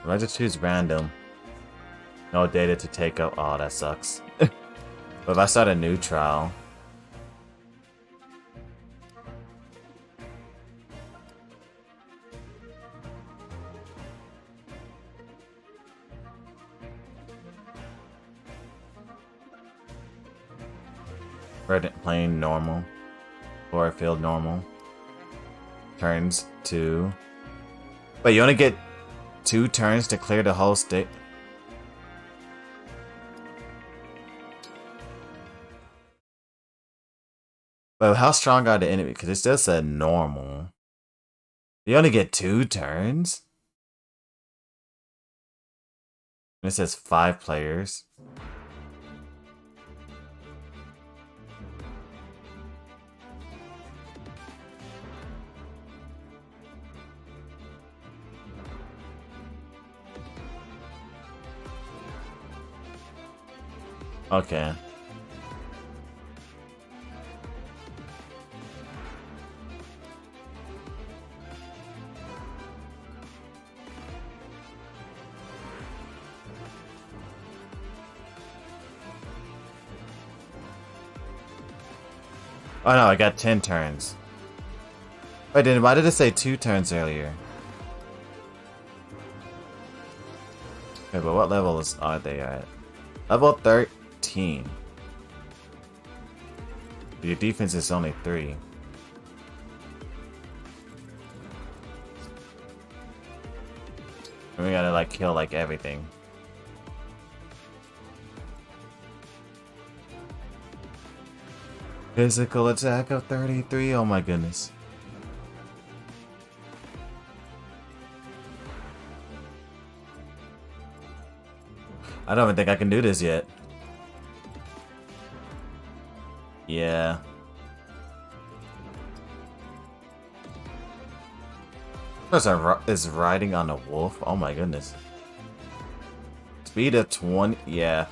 If I just choose random. No data to take up. Oh, that sucks. But if I start a new trial. Plain normal. Or field normal. Turns to. Wait, you only get 2 turns to clear the whole state? But how strong are the enemy? Because it still said normal. You only get 2 turns? And it says 5 players. Okay. Oh no, I got 10 turns. Wait, why did it say 2 turns earlier? Okay, but what levels are they at? Level 13. Your defense is only 3. And we gotta like kill like everything. Physical attack of 33, oh my goodness. I don't even think I can do this yet. Yeah. Is riding on a wolf? Oh my goodness. Speed of 20, yeah.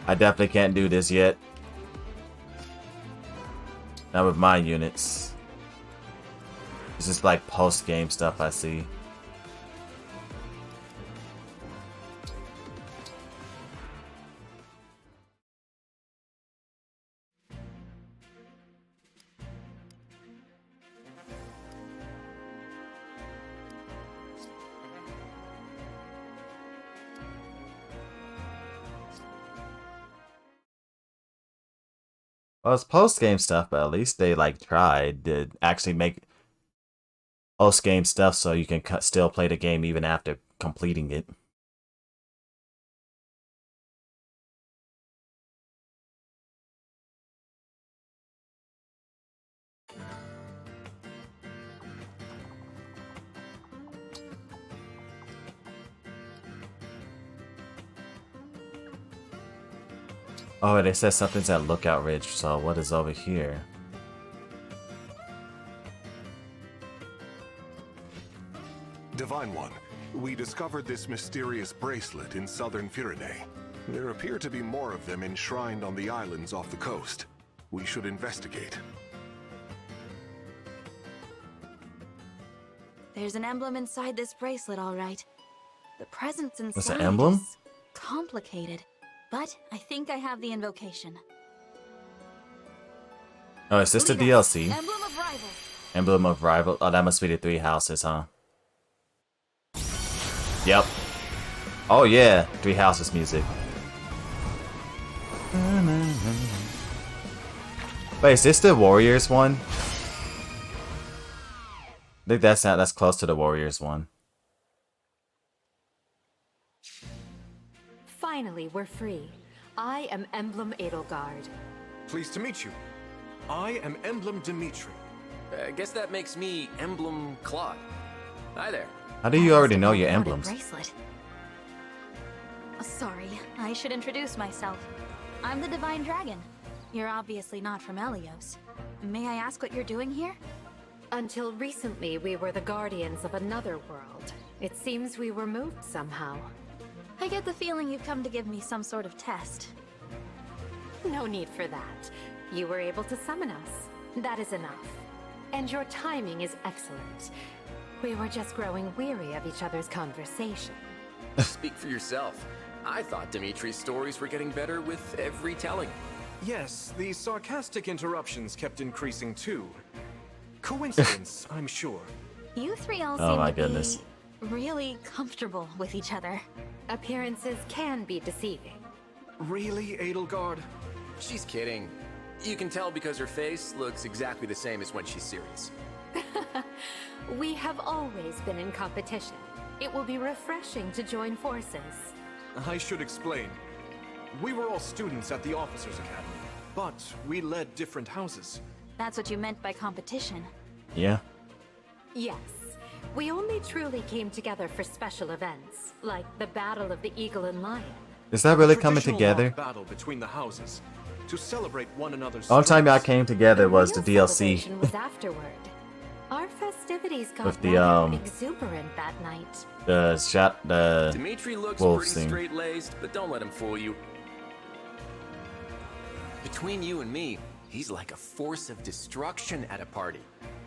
I definitely can't do this yet. Not with my units. This is like post-game stuff I see. Well, it's post-game stuff, but at least they like tried to actually make post-game stuff so you can still play the game even after completing it. Oh, they said something's at Lookout Ridge, so what is over here? Divine One, we discovered this mysterious bracelet in southern Firaday. There appear to be more of them enshrined on the islands off the coast. We should investigate. There's an emblem inside this bracelet, all right. The presence inside What's an emblem? is complicated, but I think I have the invocation. Oh, is this the Lead us. DLC? Emblem of Rival. Emblem of Rival. Oh, that must be the 3 houses, huh? Yep. Oh yeah, 3 houses music. Wait, is this the Warriors one? I think that's close to the Warriors one. Finally, we're free. I am Emblem Edelgard. Pleased to meet you. I am Emblem Dimitri. I guess that makes me Emblem Claude. Hi there. How do you already know your emblems? Bracelet. Sorry, I should introduce myself. I'm the Divine Dragon. You're obviously not from Elios. May I ask what you're doing here? Until recently, we were the guardians of another world. It seems we were moved somehow. I get the feeling you've come to give me some sort of test. No need for that. You were able to summon us. That is enough. And your timing is excellent. We were just growing weary of each other's conversation. Speak for yourself. I thought Dimitri's stories were getting better with every telling. Yes, the sarcastic interruptions kept increasing too. Coincidence, I'm sure. You 3 all Oh seem my to goodness. be really comfortable with each other. Appearances can be deceiving. Really, Edelgard? She's kidding. You can tell because her face looks exactly the same as when she's serious. We have always been in competition. It will be refreshing to join forces. I should explain. We were all students at the Officers Academy, but we led different houses. That's what you meant by competition. Yeah. Yes. We only truly came together for special events, like the Battle of the Eagle and Lion. Is that really coming Traditional together? mock battle between the houses to celebrate one another's The only time y'all strengths. came together was the real DLC. celebration was afterward. Our festivities got With the, rather exuberant that night. The Dimitri looks wolf pretty thing. straight-laced, but don't let him fool you. Between you and me, he's like a force of destruction at a party.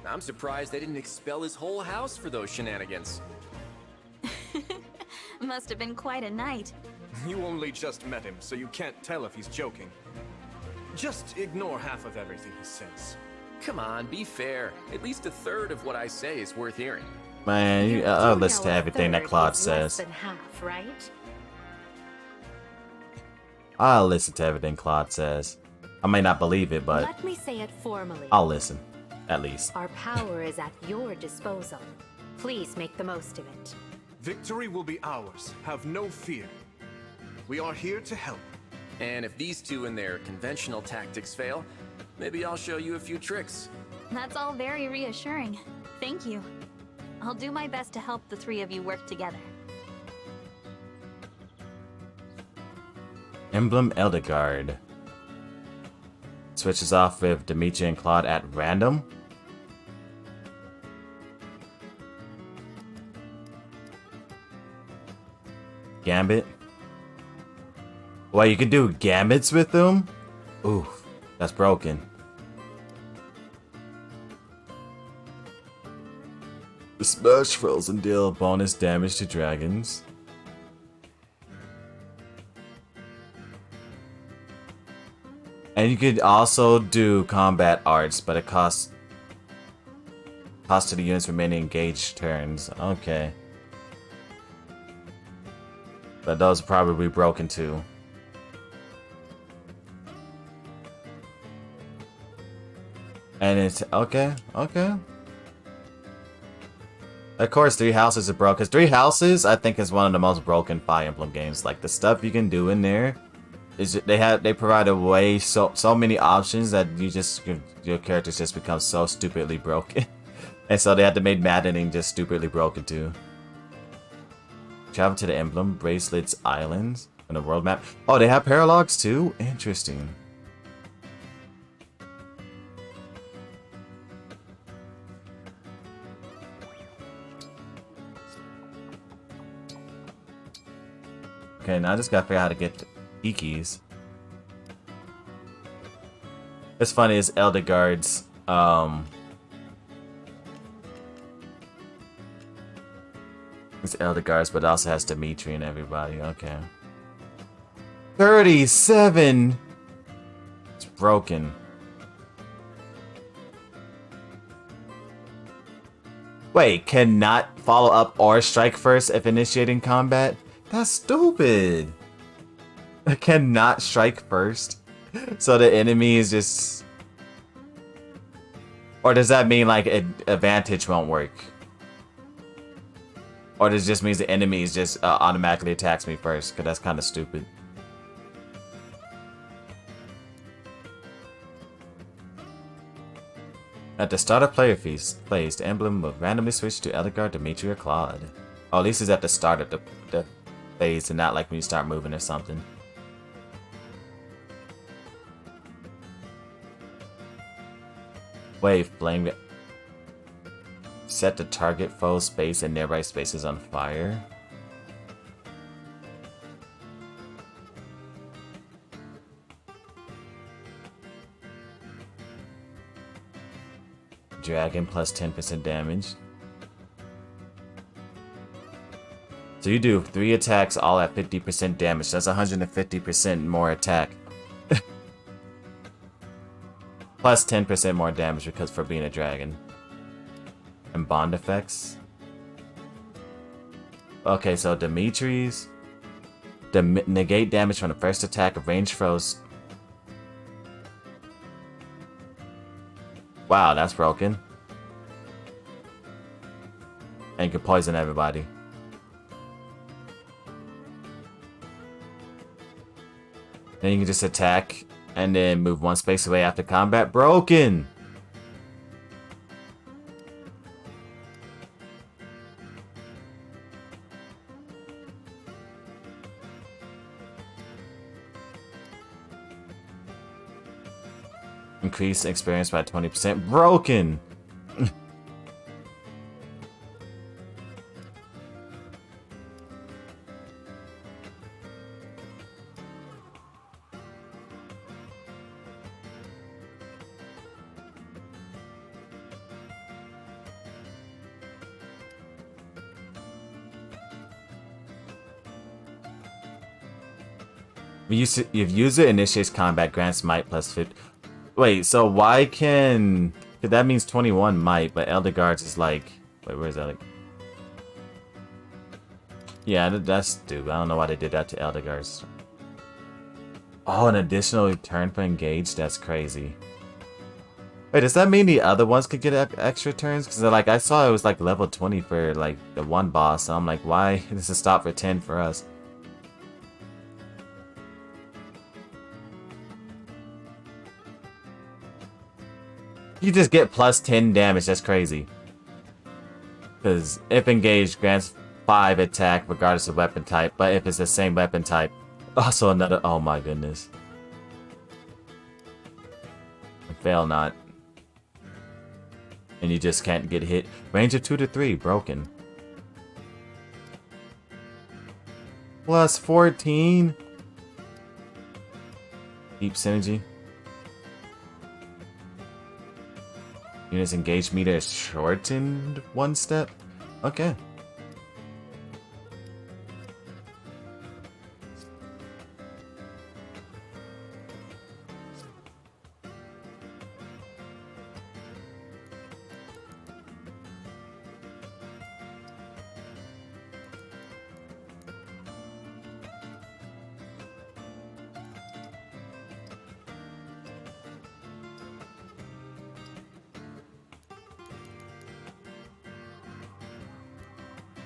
I'm surprised they didn't expel his whole house for those shenanigans. Must have been quite a night. You only just met him, so you can't tell if he's joking. Just ignore half of everything he says. Come on, be fair. At least a third of what I say is worth hearing. Man, I'll listen to everything that Claude says. Less than half, right? I'll listen to everything Claude says. I may not believe it, but Let me say it formally. I'll listen, at least. Our power is at your disposal. Please make the most of it. Victory will be ours. Have no fear. We are here to help. And if these two and their conventional tactics fail, maybe I'll show you a few tricks. That's all very reassuring. Thank you. I'll do my best to help the three of you work together. Emblem Elderguard. Switches off with Dimitri and Claude at random. Gambit. Well, you can do gambits with them? Oof, that's broken. The Smash Frozen deal bonus damage to dragons. And you could also do combat arts, but it costs to the units remaining engaged turns. Okay. But those are probably broken too. And it's okay. Of course, Three Houses are broken. Because Three Houses, I think, is one of the most broken Fire Emblem games. Like the stuff you can do in there is they provide a way so many options that your characters just become so stupidly broken. And so they had to make Maddening just stupidly broken too. Travel to the Emblem Bracelets Islands on the world map. Oh, they have paralogs too? Interesting. Okay, now I just gotta figure out how to get the keys. What's funny is Elderguard's it's Elderguard's, but it also has Dimitri and everybody. Okay. 37! It's broken. Wait, cannot follow up or strike first if initiating combat? That's stupid. I cannot strike first. So the enemy is just... Or does that mean like advantage won't work? Or does it just means the enemy is just automatically attacks me first? Because that's kind of stupid. At the start of player phase, the emblem will randomly switch to Elderguard, Dimitri, or Claude. Oh, at least it's at the start of the phase and not like when you start moving or something. Wave flame. Set the target foe space and nearby spaces on fire. Dragon plus 10% damage. So you do 3 attacks all at 50% damage. That's 150% more attack. Plus 10% more damage because for being a dragon. And bond effects. Okay, so Dimitri's. Negate damage from the first attack of ranged foes. Wow, that's broken. And you can poison everybody. Then you can just attack and then move 1 space away after combat. Broken! Increase experience by 20%. Broken! If user initiates combat, grants might plus 50. Wait, so why can... That means 21 might, but Elder Guards is like... Wait, where's that? Yeah, that's stupid. I don't know why they did that to Elder Guards. Oh, an additional turn for Engage? That's crazy. Wait, does that mean the other ones could get extra turns? Because like I saw it was like level 20 for like the one boss. So I'm like, why does it stop for 10 for us? You just get plus 10 damage. That's crazy. Because if engaged, grants 5 attack regardless of weapon type. But if it's the same weapon type, also another... Oh my goodness. Fail not. And you just can't get hit. Range of 2 to 3. Broken. Plus 14. Deep synergy. Units engaged meter is shortened 1 step. Okay.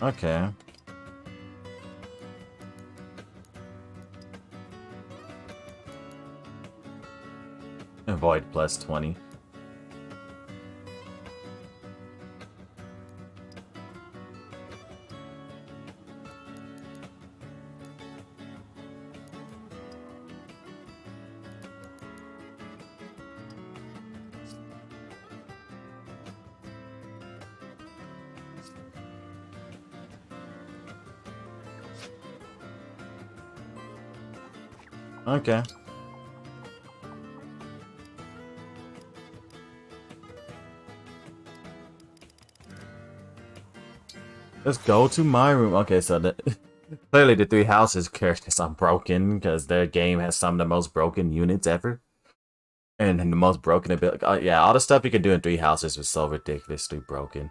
Okay. Avoid plus 20. Okay. Let's go to my room. Okay, so clearly the 3 houses characters are broken because their game has some of the most broken units ever. And the most broken ability. Yeah, all the stuff you can do in 3 houses was so ridiculously broken.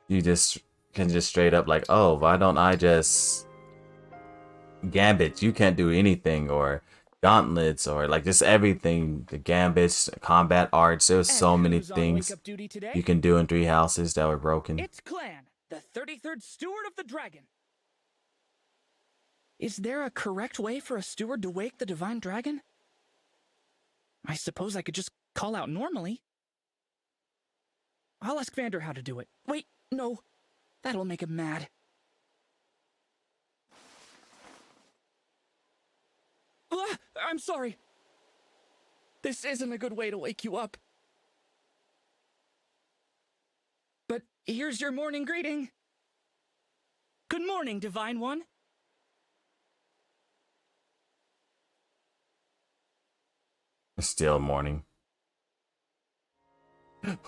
You just can just straight up like, oh, why don't I just Gambit, you can't do anything, or gauntlets, or like just everything. The gambits, combat arts, there's so many things you can do in 3 houses that were broken. It's Clan, the 33rd Steward of the Dragon. Is there a correct way for a steward to wake the Divine Dragon? I suppose I could just call out normally. I'll ask Vander how to do it. Wait, no. That'll make him mad. I'm sorry. This isn't a good way to wake you up. But here's your morning greeting. Good morning, Divine One. It's still morning.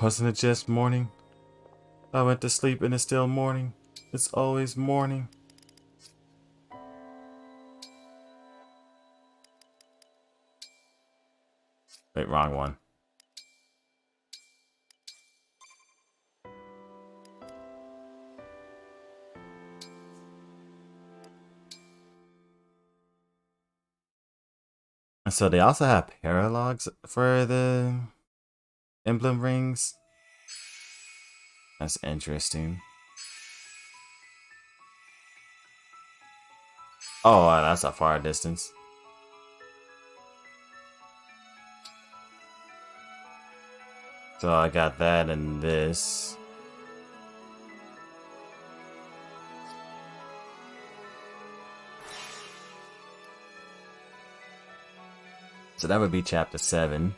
Wasn't it just morning? I went to sleep and it's still morning. It's always morning. Wait, wrong one. So they also have paralogs for the emblem rings. That's interesting. Oh, that's a far distance. So I got that and this. So that would be chapter 7.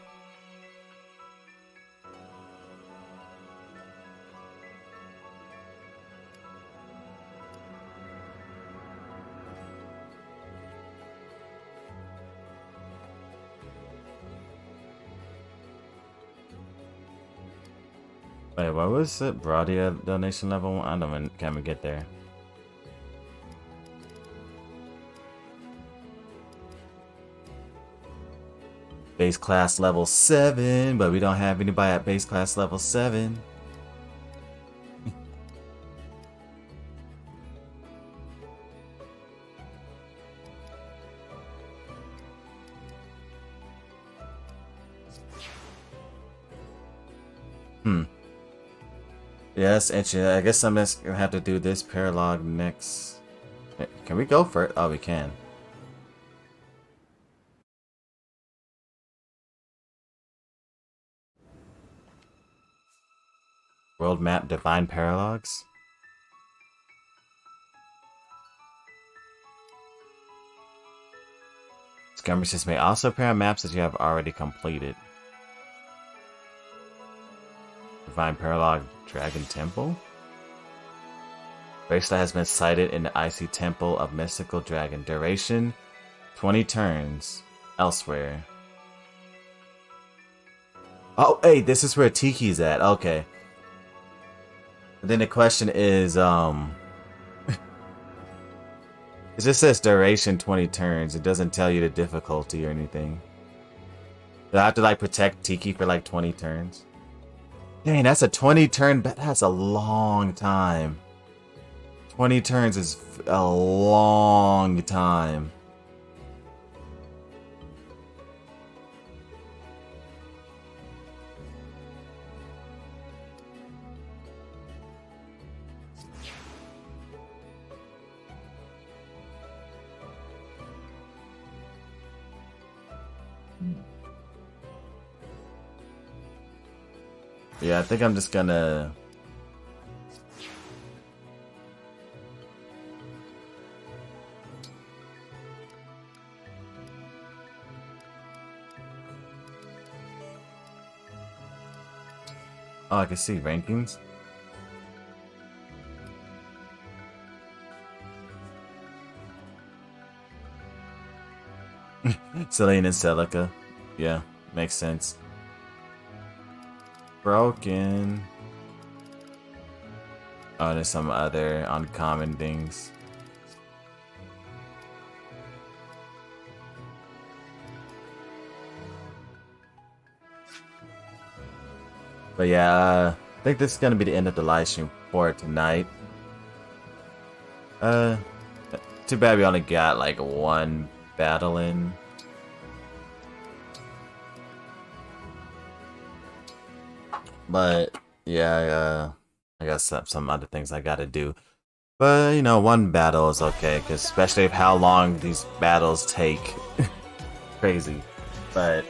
Wait, what was it? Broadia donation level 1? I don't even, can't even get there. Base class level 7, but we don't have anybody at base class level 7. Yes, interesting. I guess I'm just gonna have to do this paralog next. Can we go for it? Oh, we can. World map Divine Paralogs. Skirmishes may also appear on maps that you have already completed. Divine Paralog Dragon Temple. Bracelet has been sighted in the Icy Temple of Mystical Dragon. Duration 20 turns. Elsewhere. Oh, hey, this is where Tiki's at. Okay. Then the question is, it just says duration 20 turns. It doesn't tell you the difficulty or anything. Do I have to like protect Tiki for like 20 turns? Dang, that's a 20 turn, but that's a long time. 20 turns is a long time. Yeah, I think I'm just gonna... Oh, I can see rankings. Celine and Celica. Yeah, makes sense. Broken. Oh, there's some other uncommon things. But yeah, I think this is gonna be the end of the live stream for tonight. Too bad we only got like one battle in. But yeah, I got some other things I gotta do. But you know, one battle is okay, cause especially if how long these battles take. Crazy. But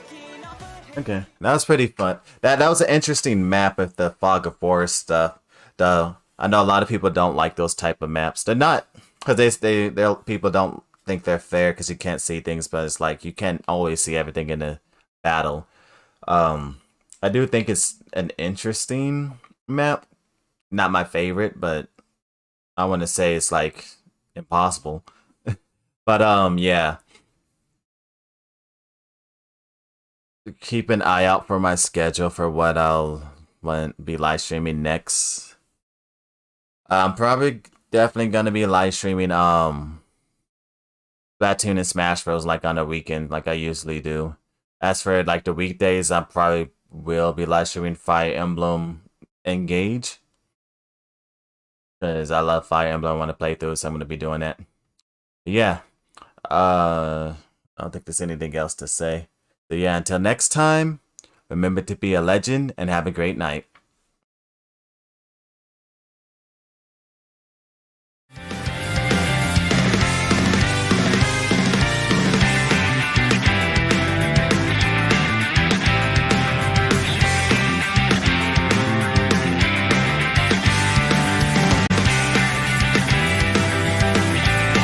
okay, that was pretty fun. That was an interesting map with the Fog of War stuff. Though I know a lot of people don't like those type of maps. They're not, cause they people don't think they're fair because you can't see things. But it's like you can't always see everything in a battle. I do think it's an interesting map. Not my favorite, but I want to say it's like impossible. But yeah. Keep an eye out for my schedule for what I'll be live streaming next. I'm probably definitely gonna be live streaming Splatoon and Smash Bros. Like on a weekend, like I usually do. As for like the weekdays, I probably will be live streaming Fire Emblem Engage. Because I love Fire Emblem, I want to play through, so I'm gonna be doing that. But yeah. I don't think there's anything else to say. So yeah, until next time, remember to be a legend and have a great night.